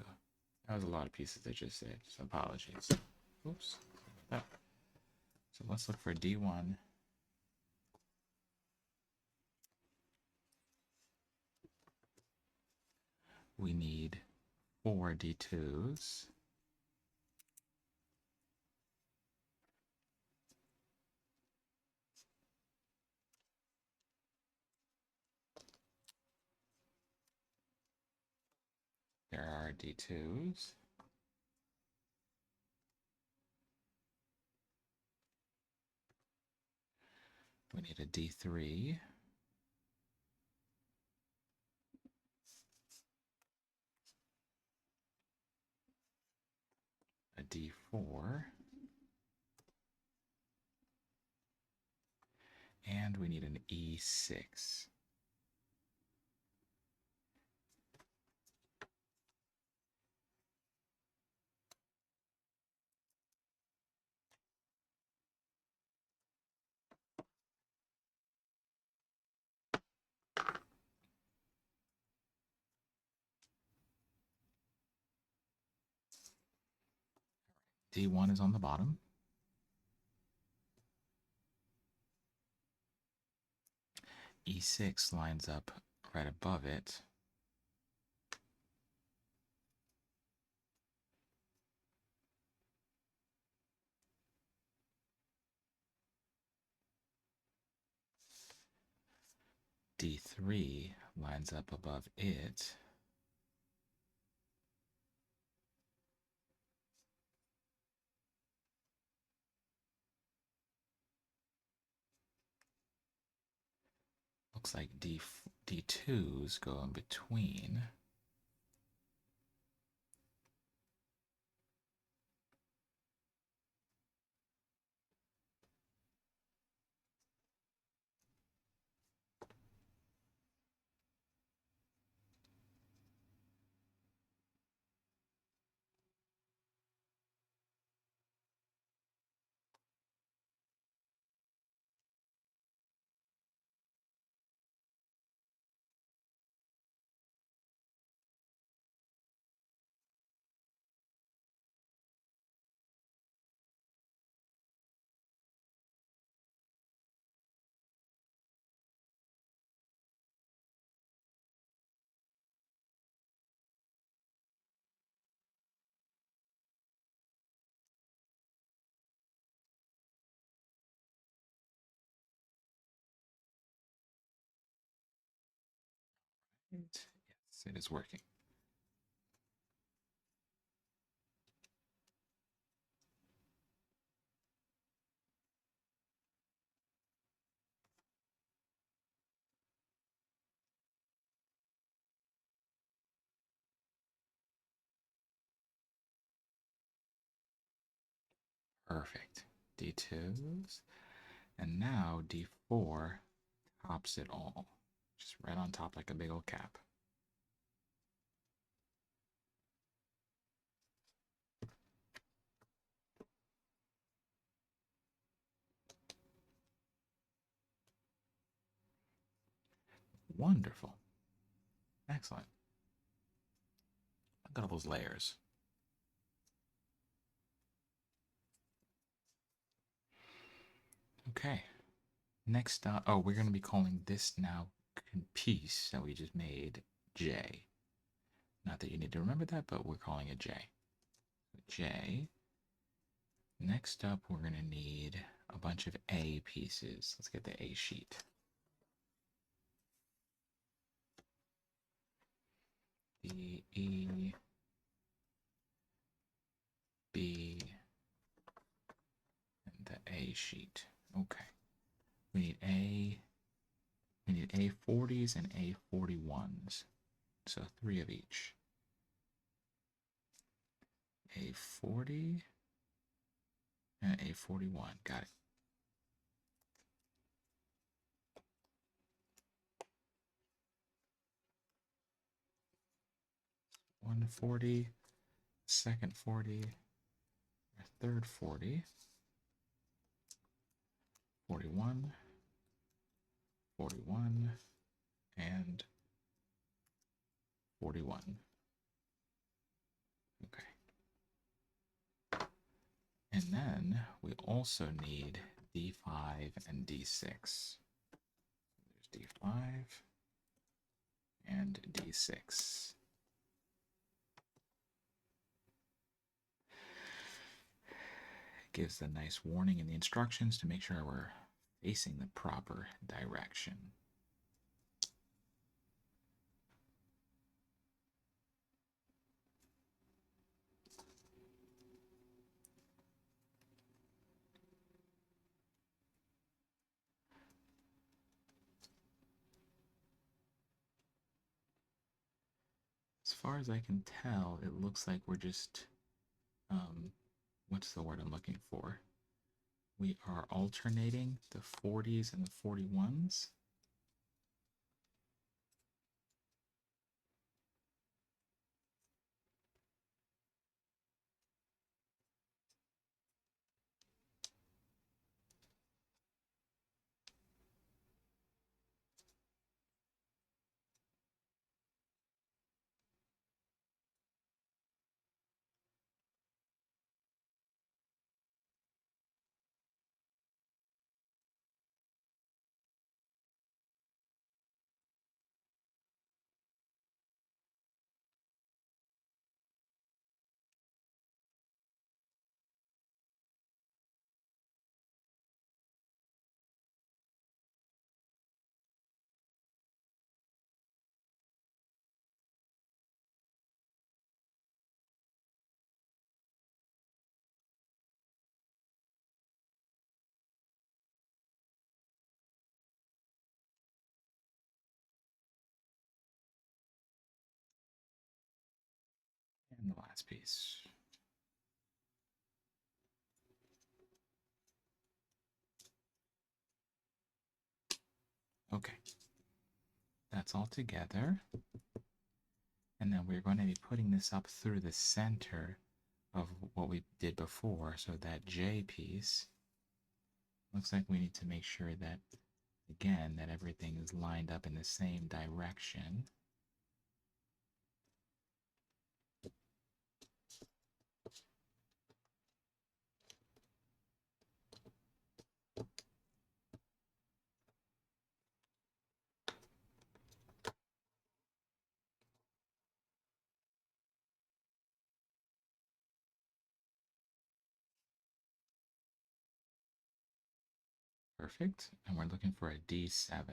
That was a lot of pieces I just said, so apologies. Oops. Oh. So let's look for D1. We need 4 D2s. There are D2s. We need a D3. A D4. And we need an E6. D1 is on the bottom. E6 lines up right above it. D3 lines up above it. Looks like D2s go in between. Yes, it is working. Perfect. D2s. And now D4 tops it all. Just right on top like a big old cap. Wonderful. Excellent. Look at all those layers. Okay. Next up, oh, we're going to be calling this now piece that we just made J. Not that you need to remember that, but we're calling it J. J. Next up, we're going to need a bunch of A pieces. Let's get the A sheet. B, E, B, and the A sheet. Okay. We need A40s and A41s. So 3 of each. A40 and A41. Got it. one 40, second 40, third 40, 41, 41, and 41. Okay. And then we also need D5 and D6. There's D5 and D6. It gives a nice warning in the instructions to make sure we're facing the proper direction. As far as I can tell, it looks like we're just, what's the word I'm looking for? We are alternating the 40s and the 41s. And the last piece. Okay. That's all together. And then we're going to be putting this up through the center of what we did before. So that J piece, looks like we need to make sure that, again, that everything is lined up in the same direction. Perfect. And we're looking for a D7.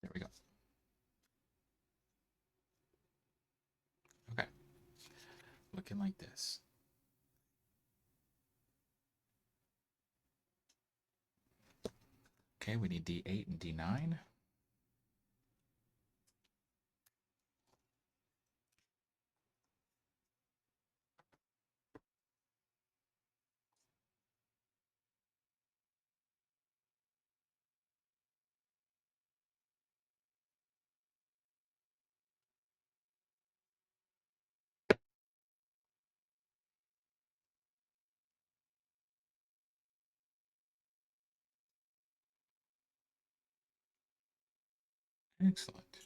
There we go. Okay. Looking like this. Okay, we need D8 and D9. Excellent.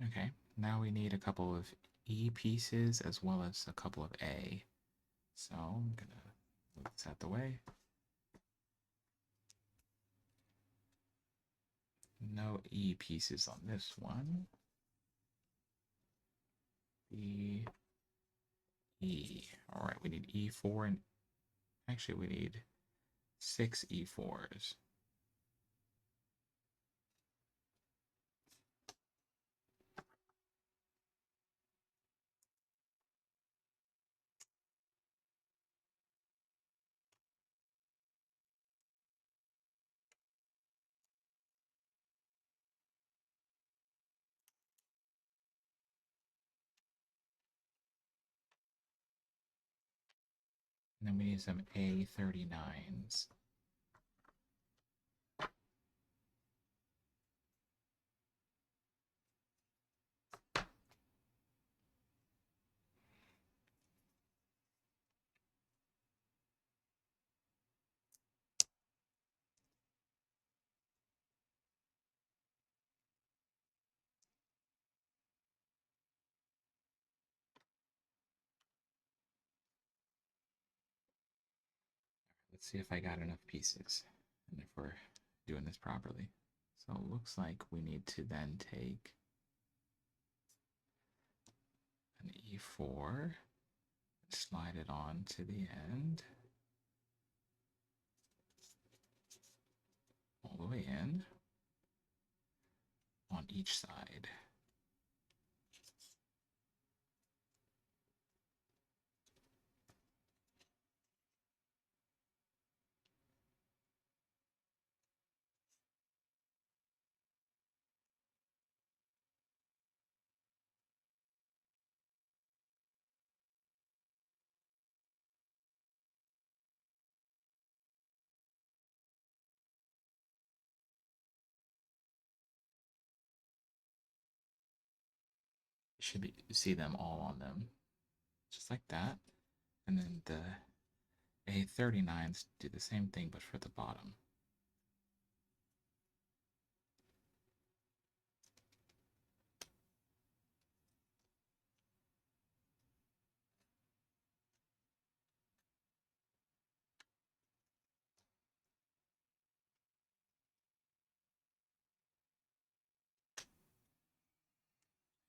Okay, now we need a couple of E pieces as well as a couple of A. So I'm going to move this out the way. No E pieces on this one. B, E. All right, we need E4 and actually we need 6 E4s. then we need some A39s. Let's see if I got enough pieces and if we're doing this properly. So it looks like we need to then take an E4, slide it on to the end, all the way in, on each side. You should see them all on them, just like that. And then the A39s do the same thing, but for the bottom.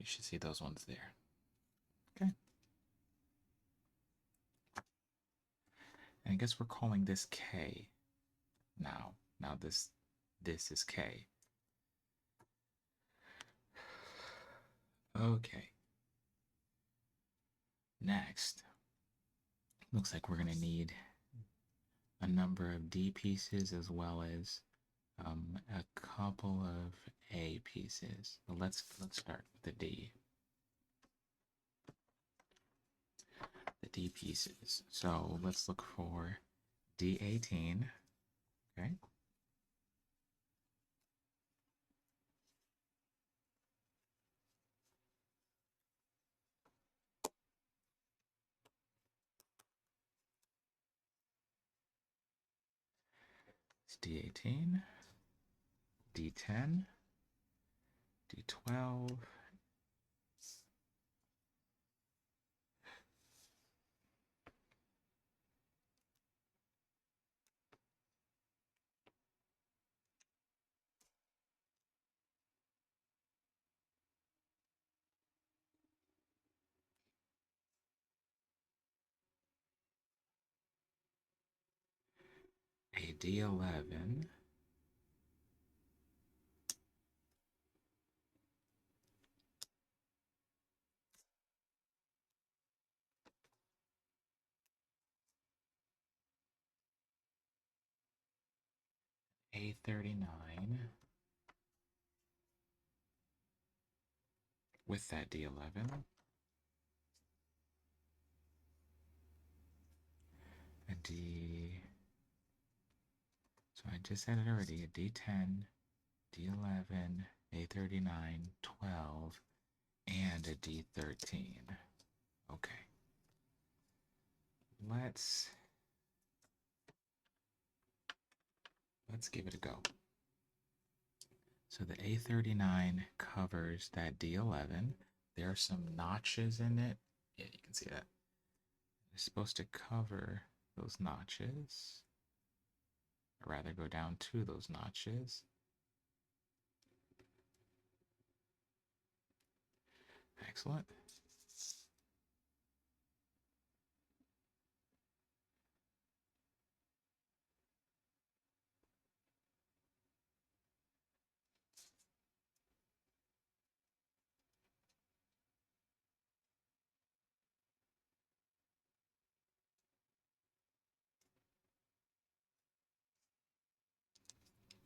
You should see those ones there. Okay. And I guess we're calling this K now. Now this is K. Okay. Next, looks like we're going to need a number of D pieces as well as a couple of A pieces. So let's start with the D. The D pieces. So let's look for D18. Okay. It's D18, D10, D12, a D11, A39 with that D11, a D, so I just said it already, a D10, D11, A39, 12, and a D13. Okay. Let's give it a go. So the A39 covers that D11. There are some notches in it. Yeah, you can see that. It's supposed to cover those notches, or rather go down to those notches. Excellent.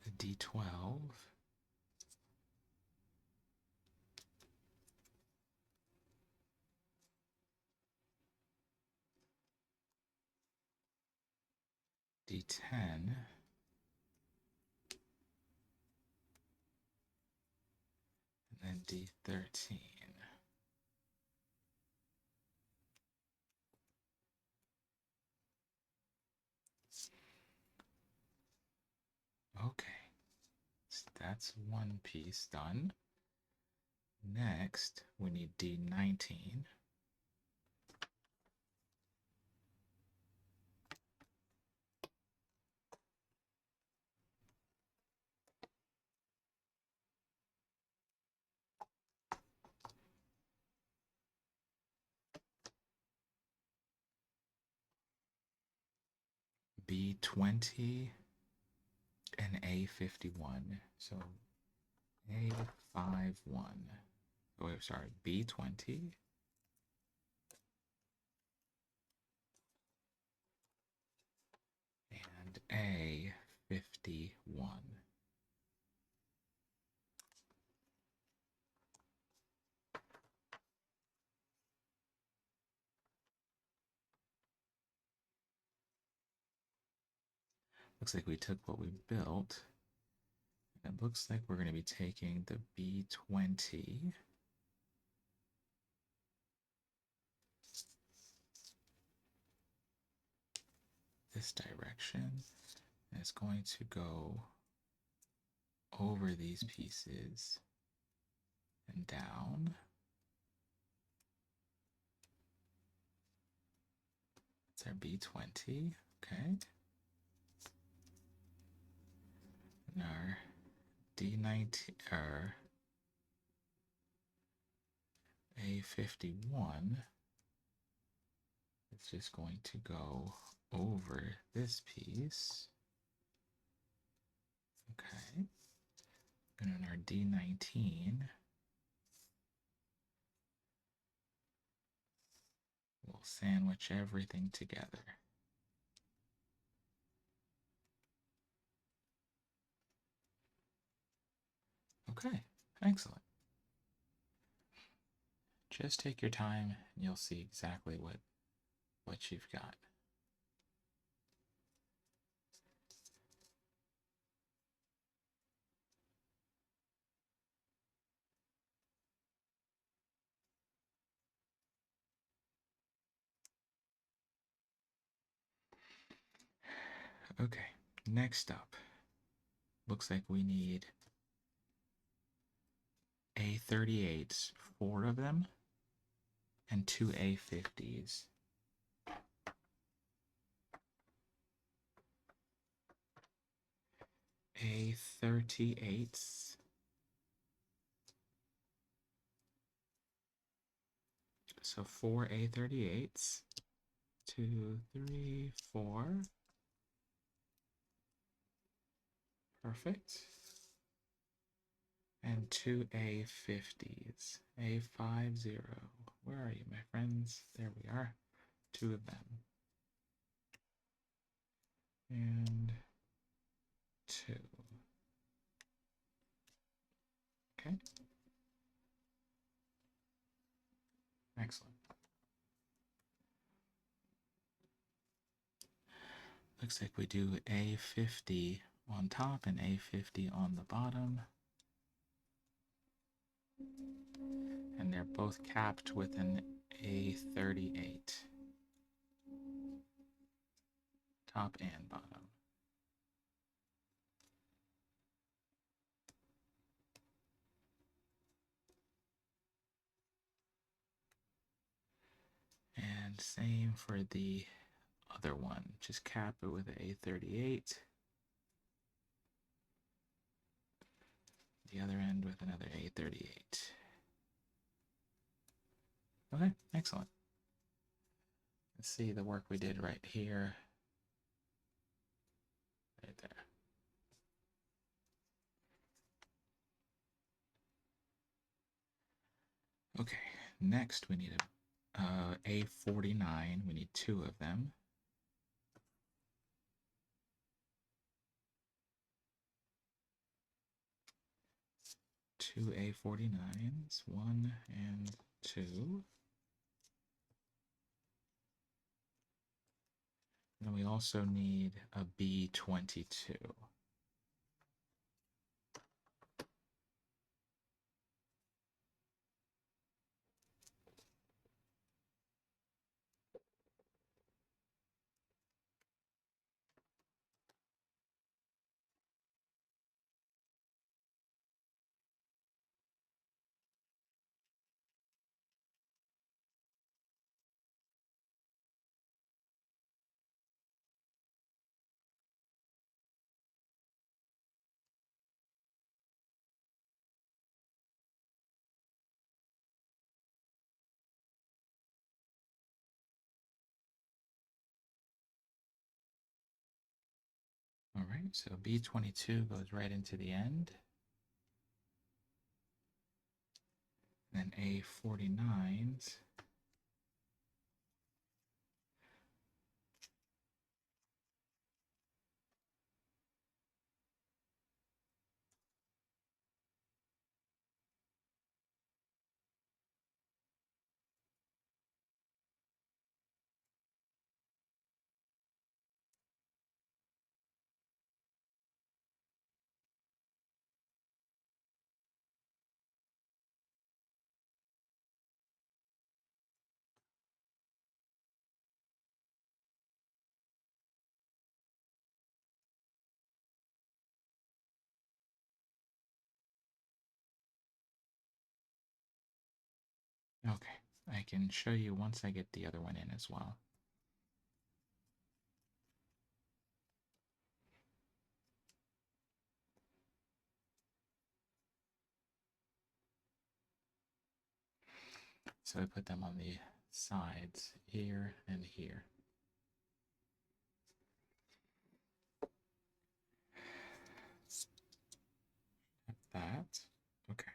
A D12. D10, and then D13. Okay, so that's one piece done. Next, we need D19. B20 and A51. So A51. Oh, wait, sorry, B20 and A51. Looks like we took what we built. It looks like we're going to be taking the B20 this direction, and it's going to go over these pieces and down. It's our B20, okay. And our D19, or A51, it's just going to go over this piece. Okay. And then our D19, we'll sandwich everything together. Okay, excellent. Just take your time and you'll see exactly what you've got. Okay, next up, looks like we need A38s, 4 of them, and 2 A50s. A38s. So 4 A38s. 2, 3, 4. Perfect. And 2 A50s. A50. Where are you, my friends? There we are. 2 of them. And 2. Okay. Excellent. Looks like we do A50 on top and A50 on the bottom. And they're both capped with an A38. Top and bottom. And same for the other one. Just cap it with an A38. The other end with another A38. Okay, excellent. Let's see the work we did right here. Right there. Okay, next we need a A49. We need 2 of them. Two A49s, 1 and 2. And we also need a B22. All right, so B22 goes right into the end. And then A49s. Okay, I can show you once I get the other one in as well. So I put them on the sides here and here. Like that. Okay.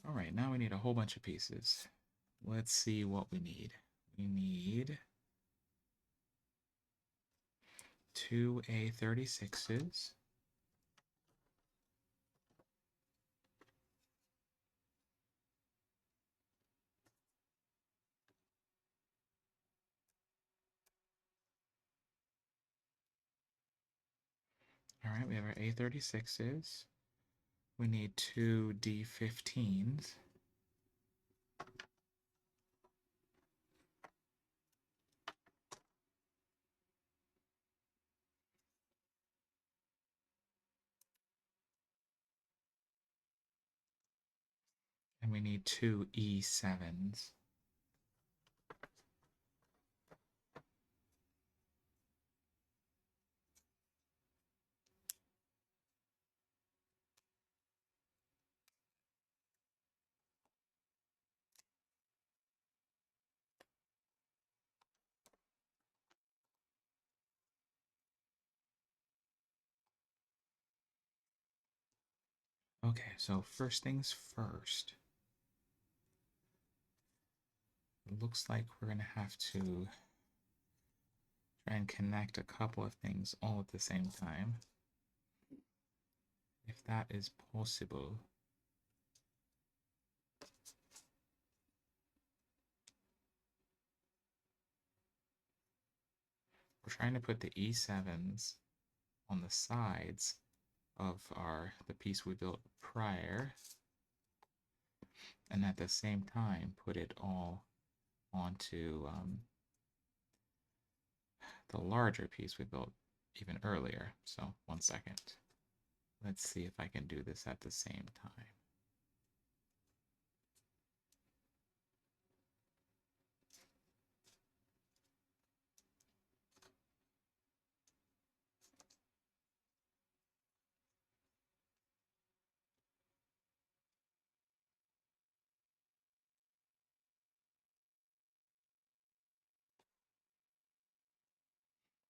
All right, now we need a whole bunch of pieces. Let's see what we need. We need two A36s. All right, we have our A36s. We need two D15s. And we need two E7s. Okay, so first things first. It looks like we're going to have to try and connect a couple of things all at the same time. If that is possible. We're trying to put the E7s on the sides of the piece we built prior, and at the same time put it all onto the larger piece we built even earlier. So 1 second. Let's see if I can do this at the same time.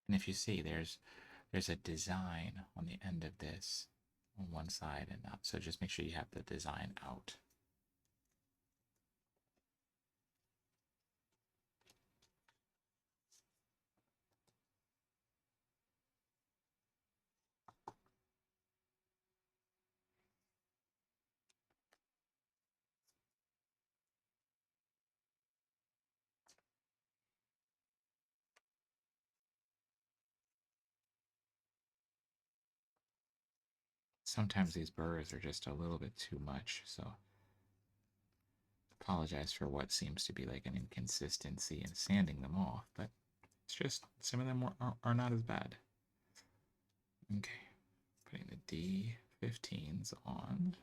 And if you see, there's a design on the end of this on one side and out. So just make sure you have the design out. Sometimes these burrs are just a little bit too much, so apologize for what seems to be like an inconsistency in sanding them off, but it's just some of them are not as bad. Okay, putting the D15s on.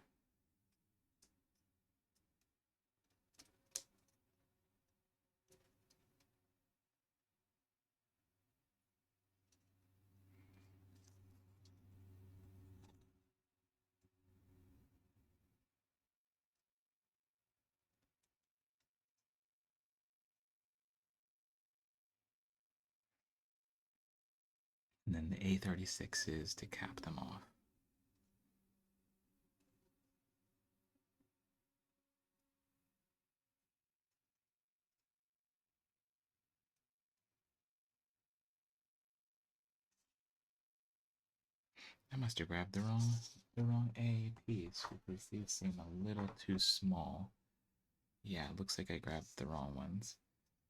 And then the A36s to cap them off. I must have grabbed the wrong A piece because these seem a little too small. Yeah, it looks like I grabbed the wrong ones.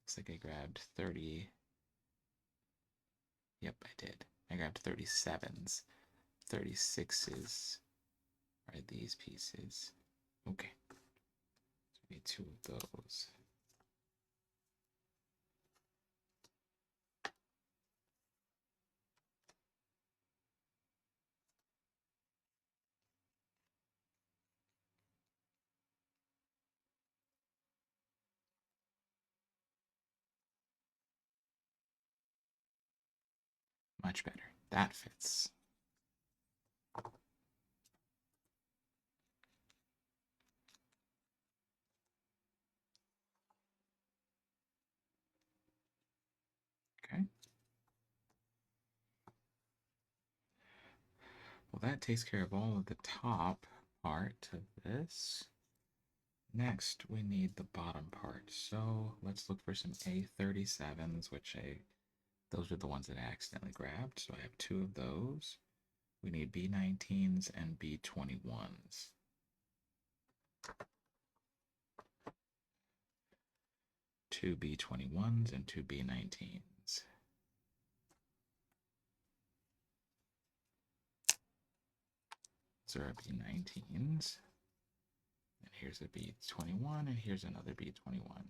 Looks like I grabbed 30. Yep, I did. I grabbed 37s. 36s are these pieces. Okay. So we need two of those. Much better. That fits. Okay. Well, that takes care of all of the top part of this. Next, we need the bottom part. So let's look for some A37s, those are the ones that I accidentally grabbed. So I have two of those. We need B19s and B21s. Two B21s and two B19s. These are B19s. And here's a B21, and here's another B21.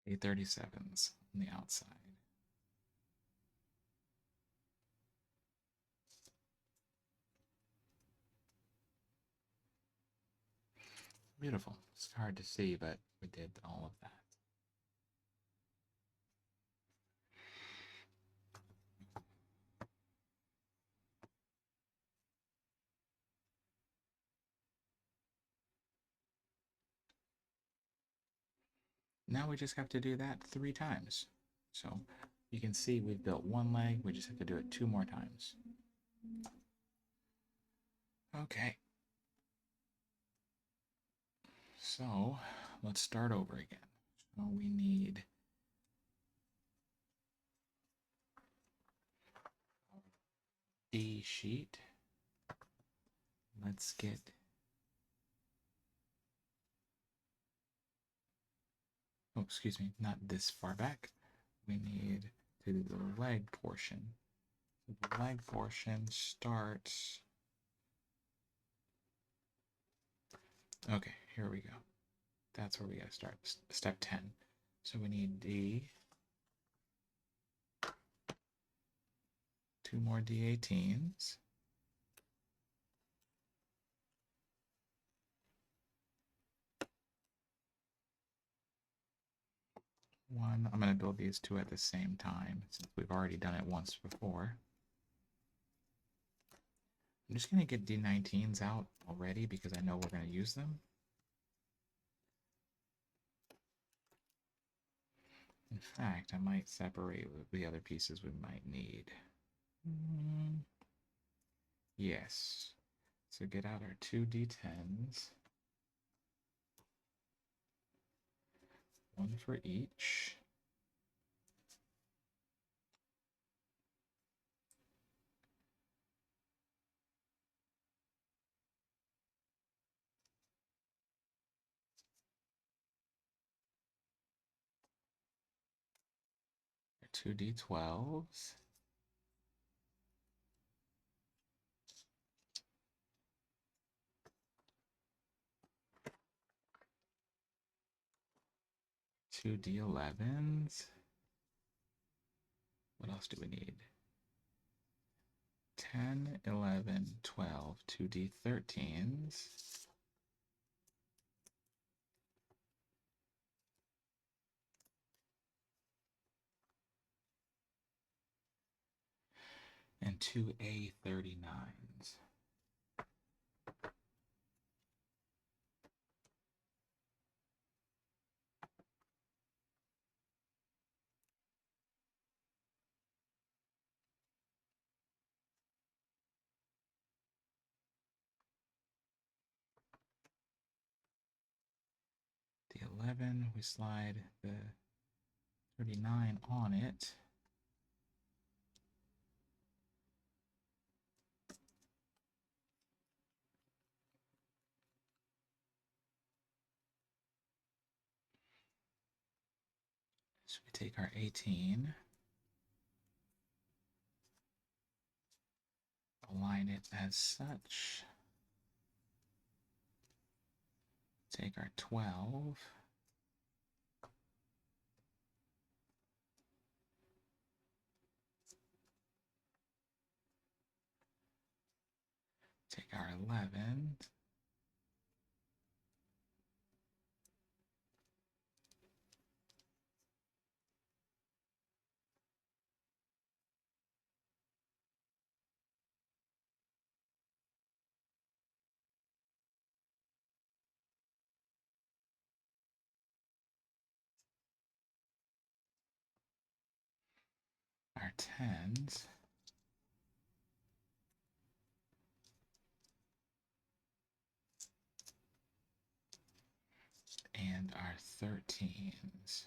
A37s on the outside. Beautiful. It's hard to see, but we did all of that. Now we just have to do that 3 times. So you can see we've built one leg, we just have to do it 2 more times. Okay. So let's start over again. So we need D sheet. Let's get oh, excuse me, not this far back. We need to do the leg portion. The leg portion starts. Okay, here we go. That's where we gotta start. Step 10. So we need D, 2 more D18s. One, I'm going to build these two at the same time since we've already done it once before. I'm just going to get D19s out already because I know we're going to use them. In fact, I might separate the other pieces we might need. Yes. So get out our 2 D10s. One for each. Our 2 D12s. Two D11s. What else do we need? 10, 11, 12, 2 D13s. And 2 A39s. The 11, we slide the 39 on it. So we take our 18, align it as such. Take our 12, take our 11, our 10s, and our 13s.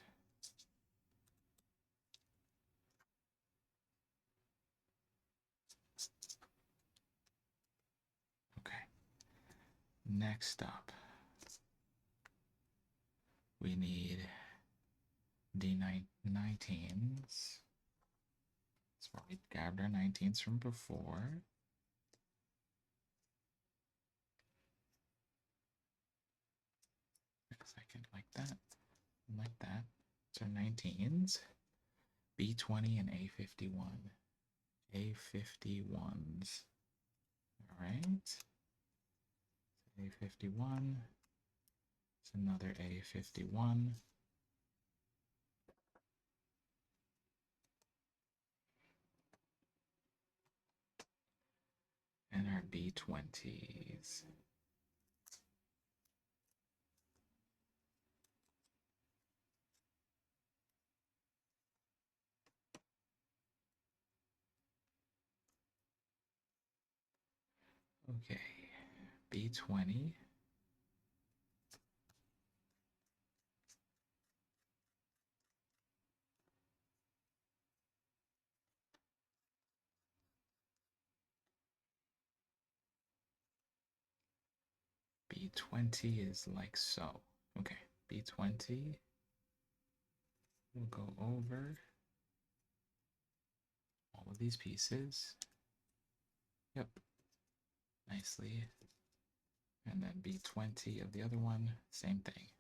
Okay. Next up, we need D19s. That's where we grabbed our 19s from before. A second, like that, like that. So 19s, B20 and A51. A51s. All right. A51. It's another A51. And our B20s. Okay, B20. B20 is like so. Okay, B20. We'll go over all of these pieces. Yep, nicely. And then B20 of the other one, same thing.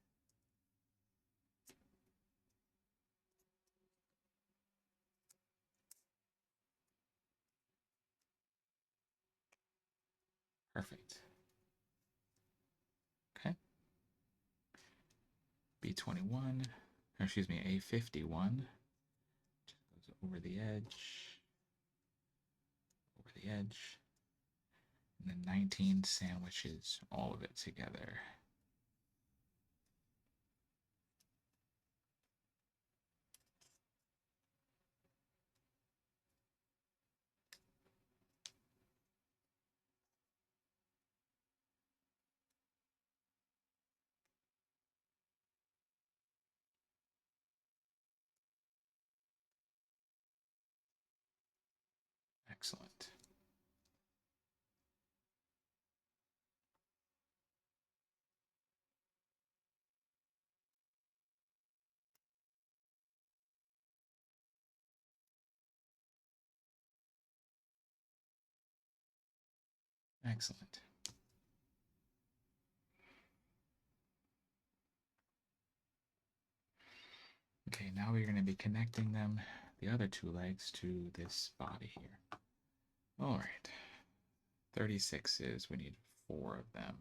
Perfect. Okay. B21, or excuse me, A51. Just goes over the edge, and then 19 sandwiches all of it together. Excellent. Excellent. Okay, now we're going to be connecting them, the other two legs, to this body here. All right. 36s, we need 4 of them.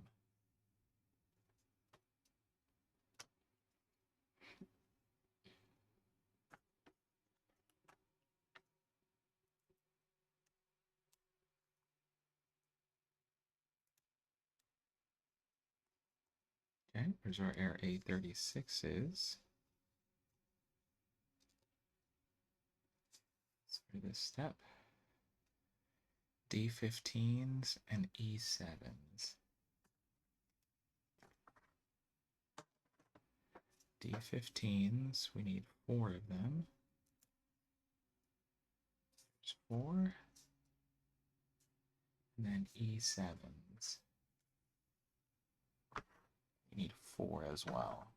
Okay, here's our A36s. For this step, D15s and E7s. D15s, we need 4 of them. There's 4. And then E7s. We need 4 as well.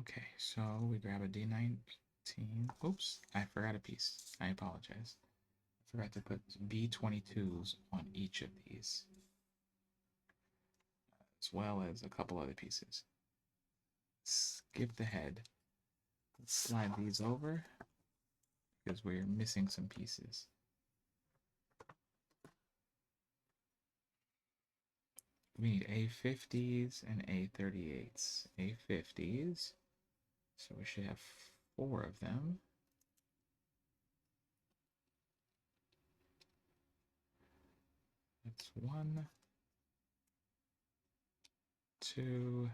Okay, so we grab a D19. Oops, I forgot a piece. I apologize. I forgot to put B22s on each of these, as well as a couple other pieces. Skip the head. Let's slide these over because we're missing some pieces. We need A50s and A38s. A50s, so we should have 4 of them. That's 1, 2,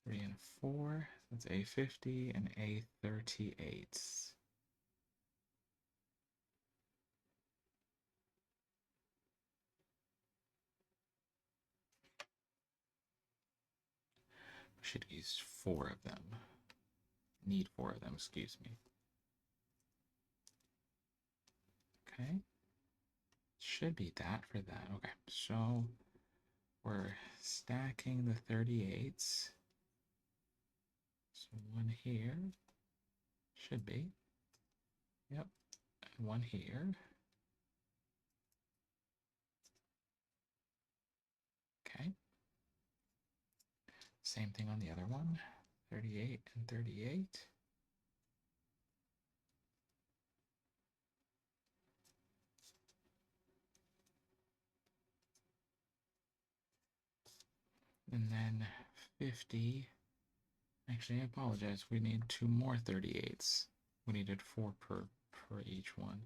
3 and 4. That's A50 and A38s. We should use 4 of them. Need 4 of them, excuse me. Okay. Should be that for that. Okay, so we're stacking the 38s. So 1 here. Should be. Yep. And 1 here. Okay. Same thing on the other one. 38 and 38. And then 50. Actually, I apologize. We need 2 more 38s. We needed 4 per each one.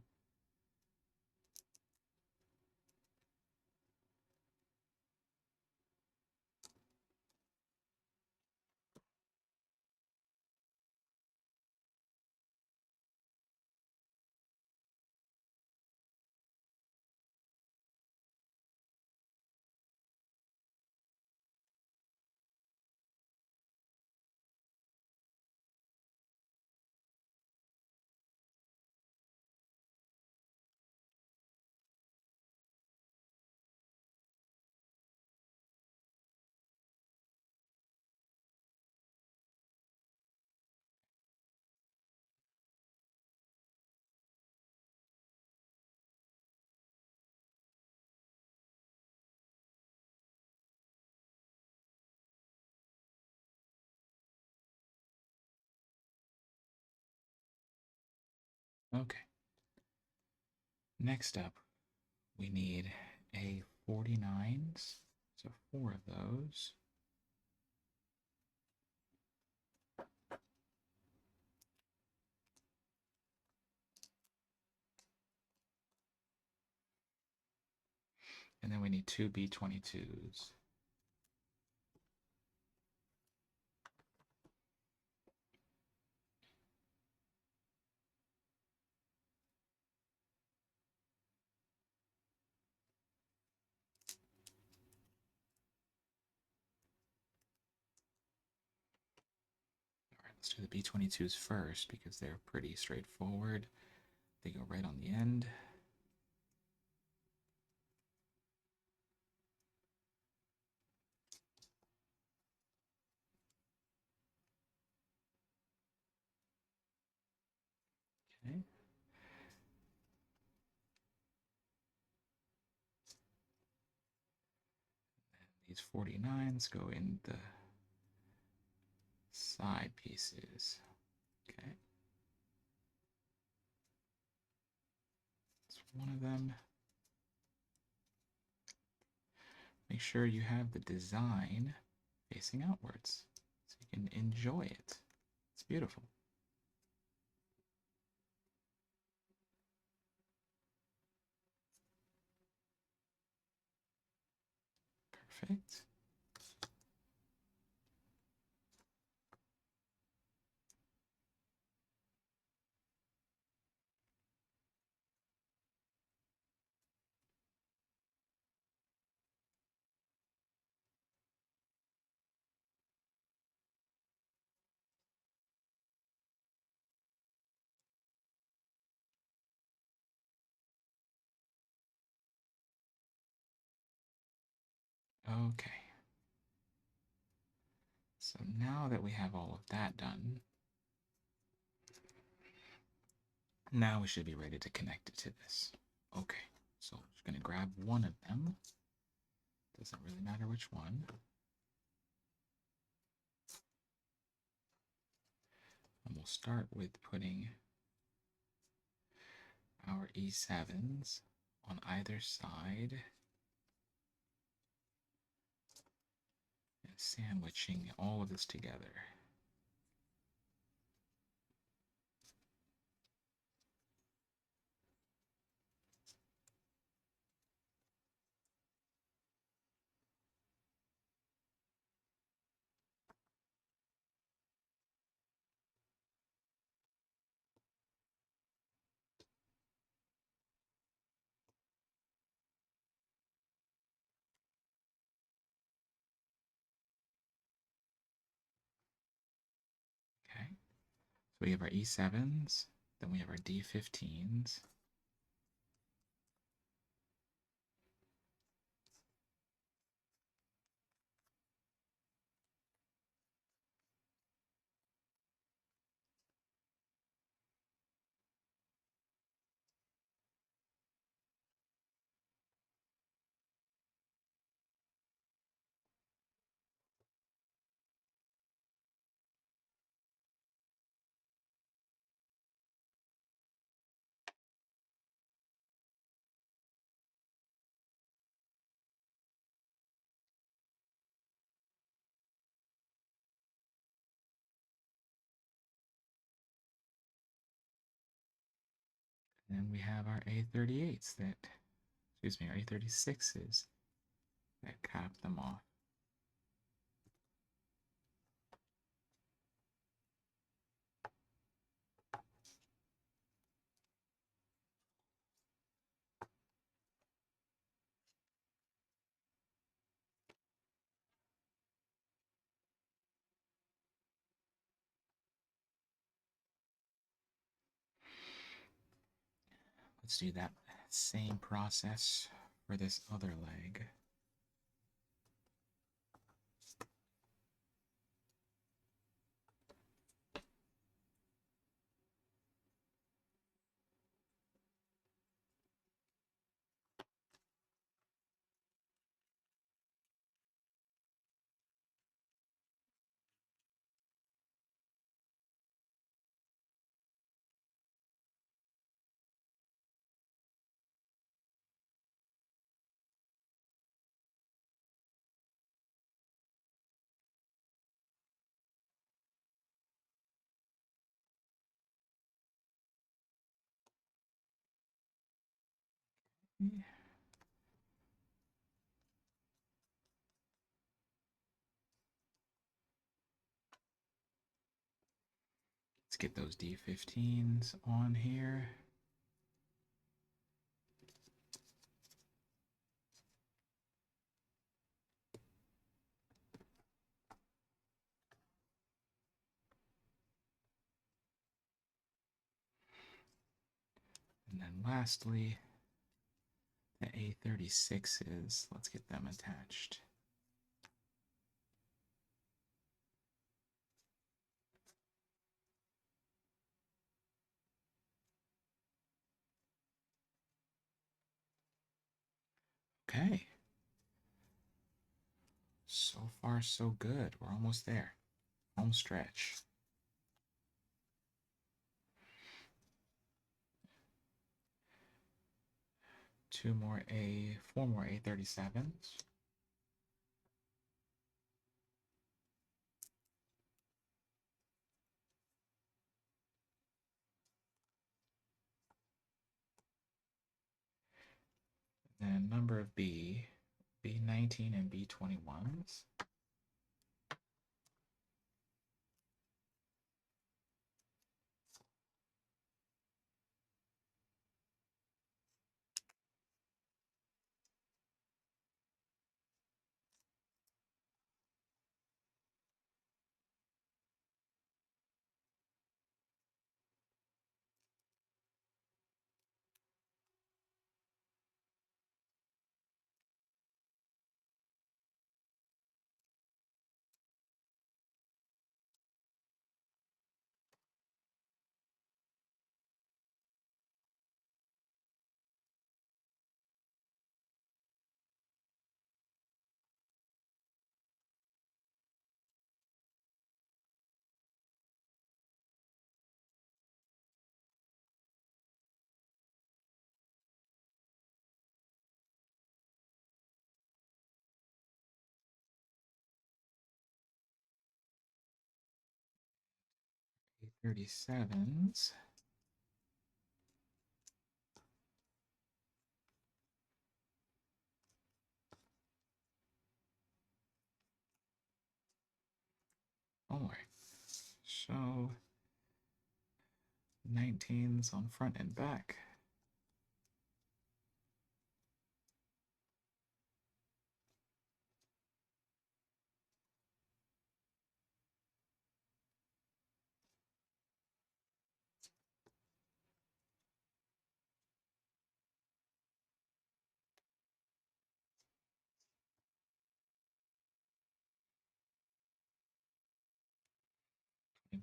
Okay. Next up, we need a 49s. So 4 of those. And then we need 2 B22s. Let's do the B22s first because they're pretty straightforward. They go right on the end. Okay. And these 49s go in the side pieces. Okay. That's one of them. Make sure you have the design facing outwards so you can enjoy it. It's beautiful. Perfect. Okay. So now that we have all of that done, now we should be ready to connect it to this. Okay, so I'm just going to grab one of them. Doesn't really matter which one. And we'll start with putting our E7s on either side and sandwiching all of this together. Okay, so we have our E7s, then we have our D15s. And we have our A38s that, excuse me, our A36s that cap them off. Let's do that same process for this other leg. Let's get those D15s on here. And then lastly, the A36s, let's get them attached. Okay. So far, so good. We're almost there. Home stretch. Four more A37s. And number of B19 and B21s. A37s. All right. So 19s on front and back.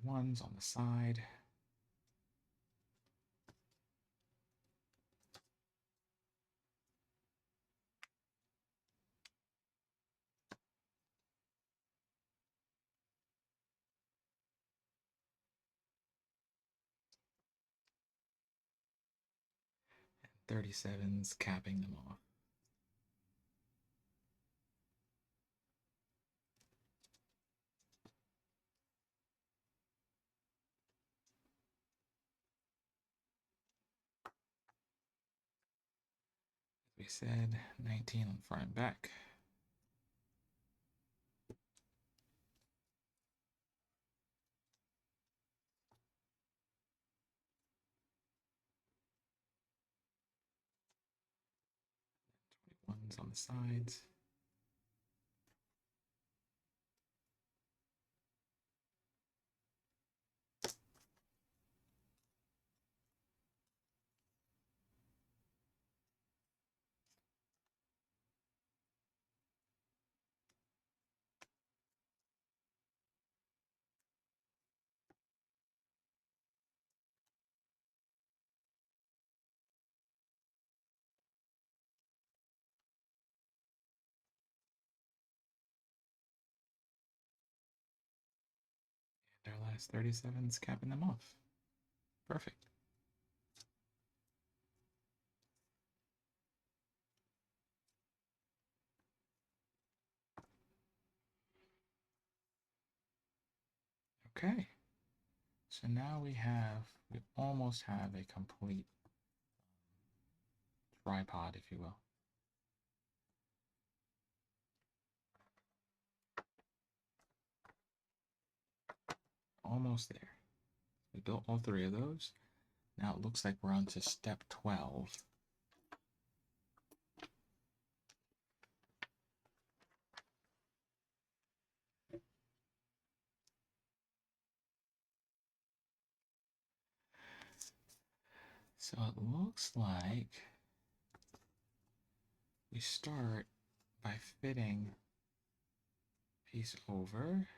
Ones on the side. And 37s capping them off. As we said, 19 on front and back. Ones on the sides. And our last 37s capping them off. Perfect. Okay. So now we almost have a complete tripod, if you will. Almost there. We built all three of those. Now it looks like we're on to step 12. So it looks like we start by fitting a piece over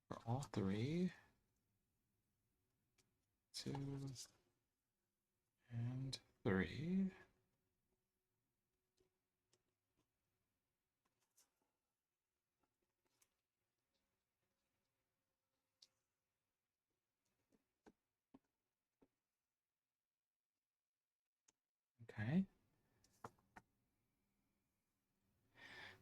for all three. 2 and 3. Okay.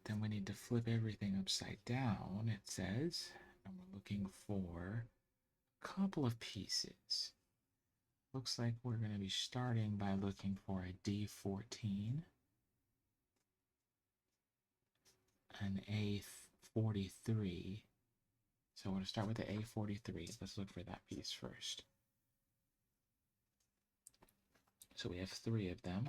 Then we need to flip everything upside down, it says, and we're looking for a couple of pieces. Looks like we're going to be starting by looking for a D14, an A43. So we're going to start with the A43. Let's look for that piece first. So we have 3 of them.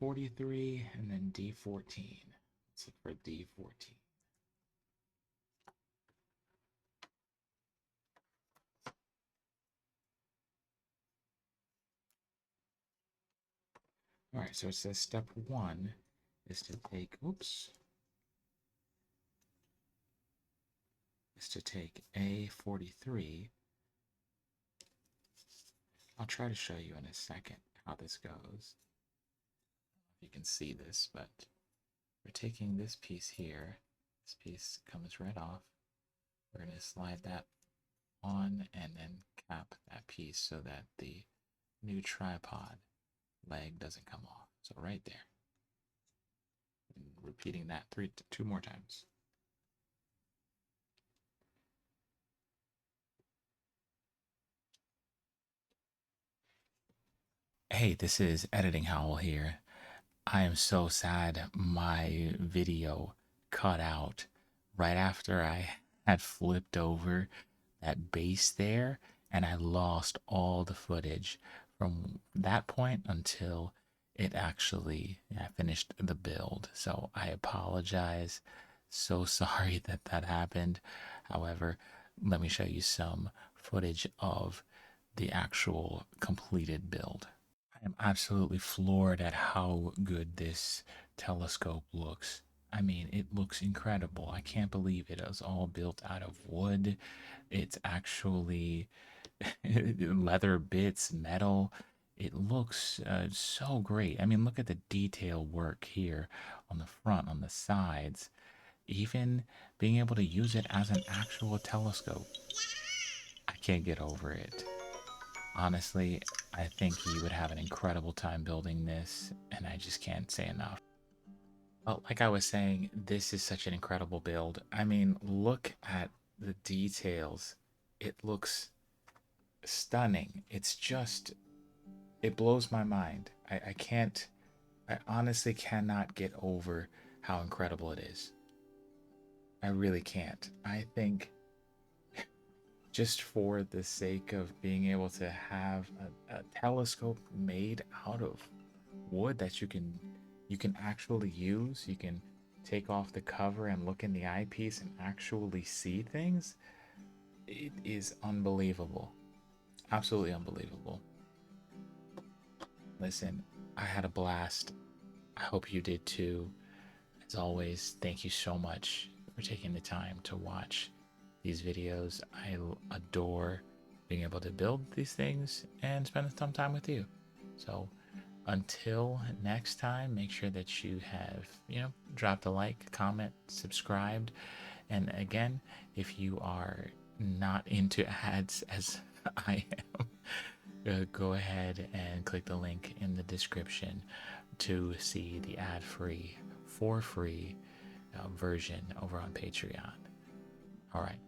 A43 and then D14. Let's look for D14. All right, so it says step 1 is to take, A43. I'll try to show you in a second how this goes. If you can see this, but we're taking this piece here. This piece comes right off. We're going to slide that on and then cap that piece so that the new tripod leg doesn't come off. So right there. And repeating that 2 more times. Hey, this is Editing Howl here. I am so sad my video cut out right after I had flipped over that base there, and I lost all the footage from that point until it actually finished the build. So I apologize. So sorry that that happened. However, let me show you some footage of the actual completed build. I am absolutely floored at how good this telescope looks. I mean, it looks incredible. I can't believe it is all built out of wood. It's actually leather bits, metal. It looks so great. I mean, look at the detail work here on the front, on the sides. Even being able to use it as an actual telescope. I can't get over it. Honestly, I think you would have an incredible time building this, and I just can't say enough. Well, like I was saying, this is such an incredible build. I mean, look at the details. It looks stunning. It's just, it blows my mind. I honestly cannot get over how incredible it is. I really can't. I think just for the sake of being able to have a telescope made out of wood that you can actually use, you can take off the cover and look in the eyepiece and actually see things. It is unbelievable. Absolutely unbelievable. Listen, I had a blast. I hope you did too. As always, thank you so much for taking the time to watch these videos. I adore being able to build these things and spend some time with you. So until next time, make sure that you have, dropped a like, comment, subscribed. And again, if you are not into ads as I am. Go ahead and click the link in the description to see the ad-free, for free version over on Patreon. All right.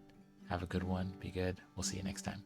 Have a good one. Be good. We'll see you next time.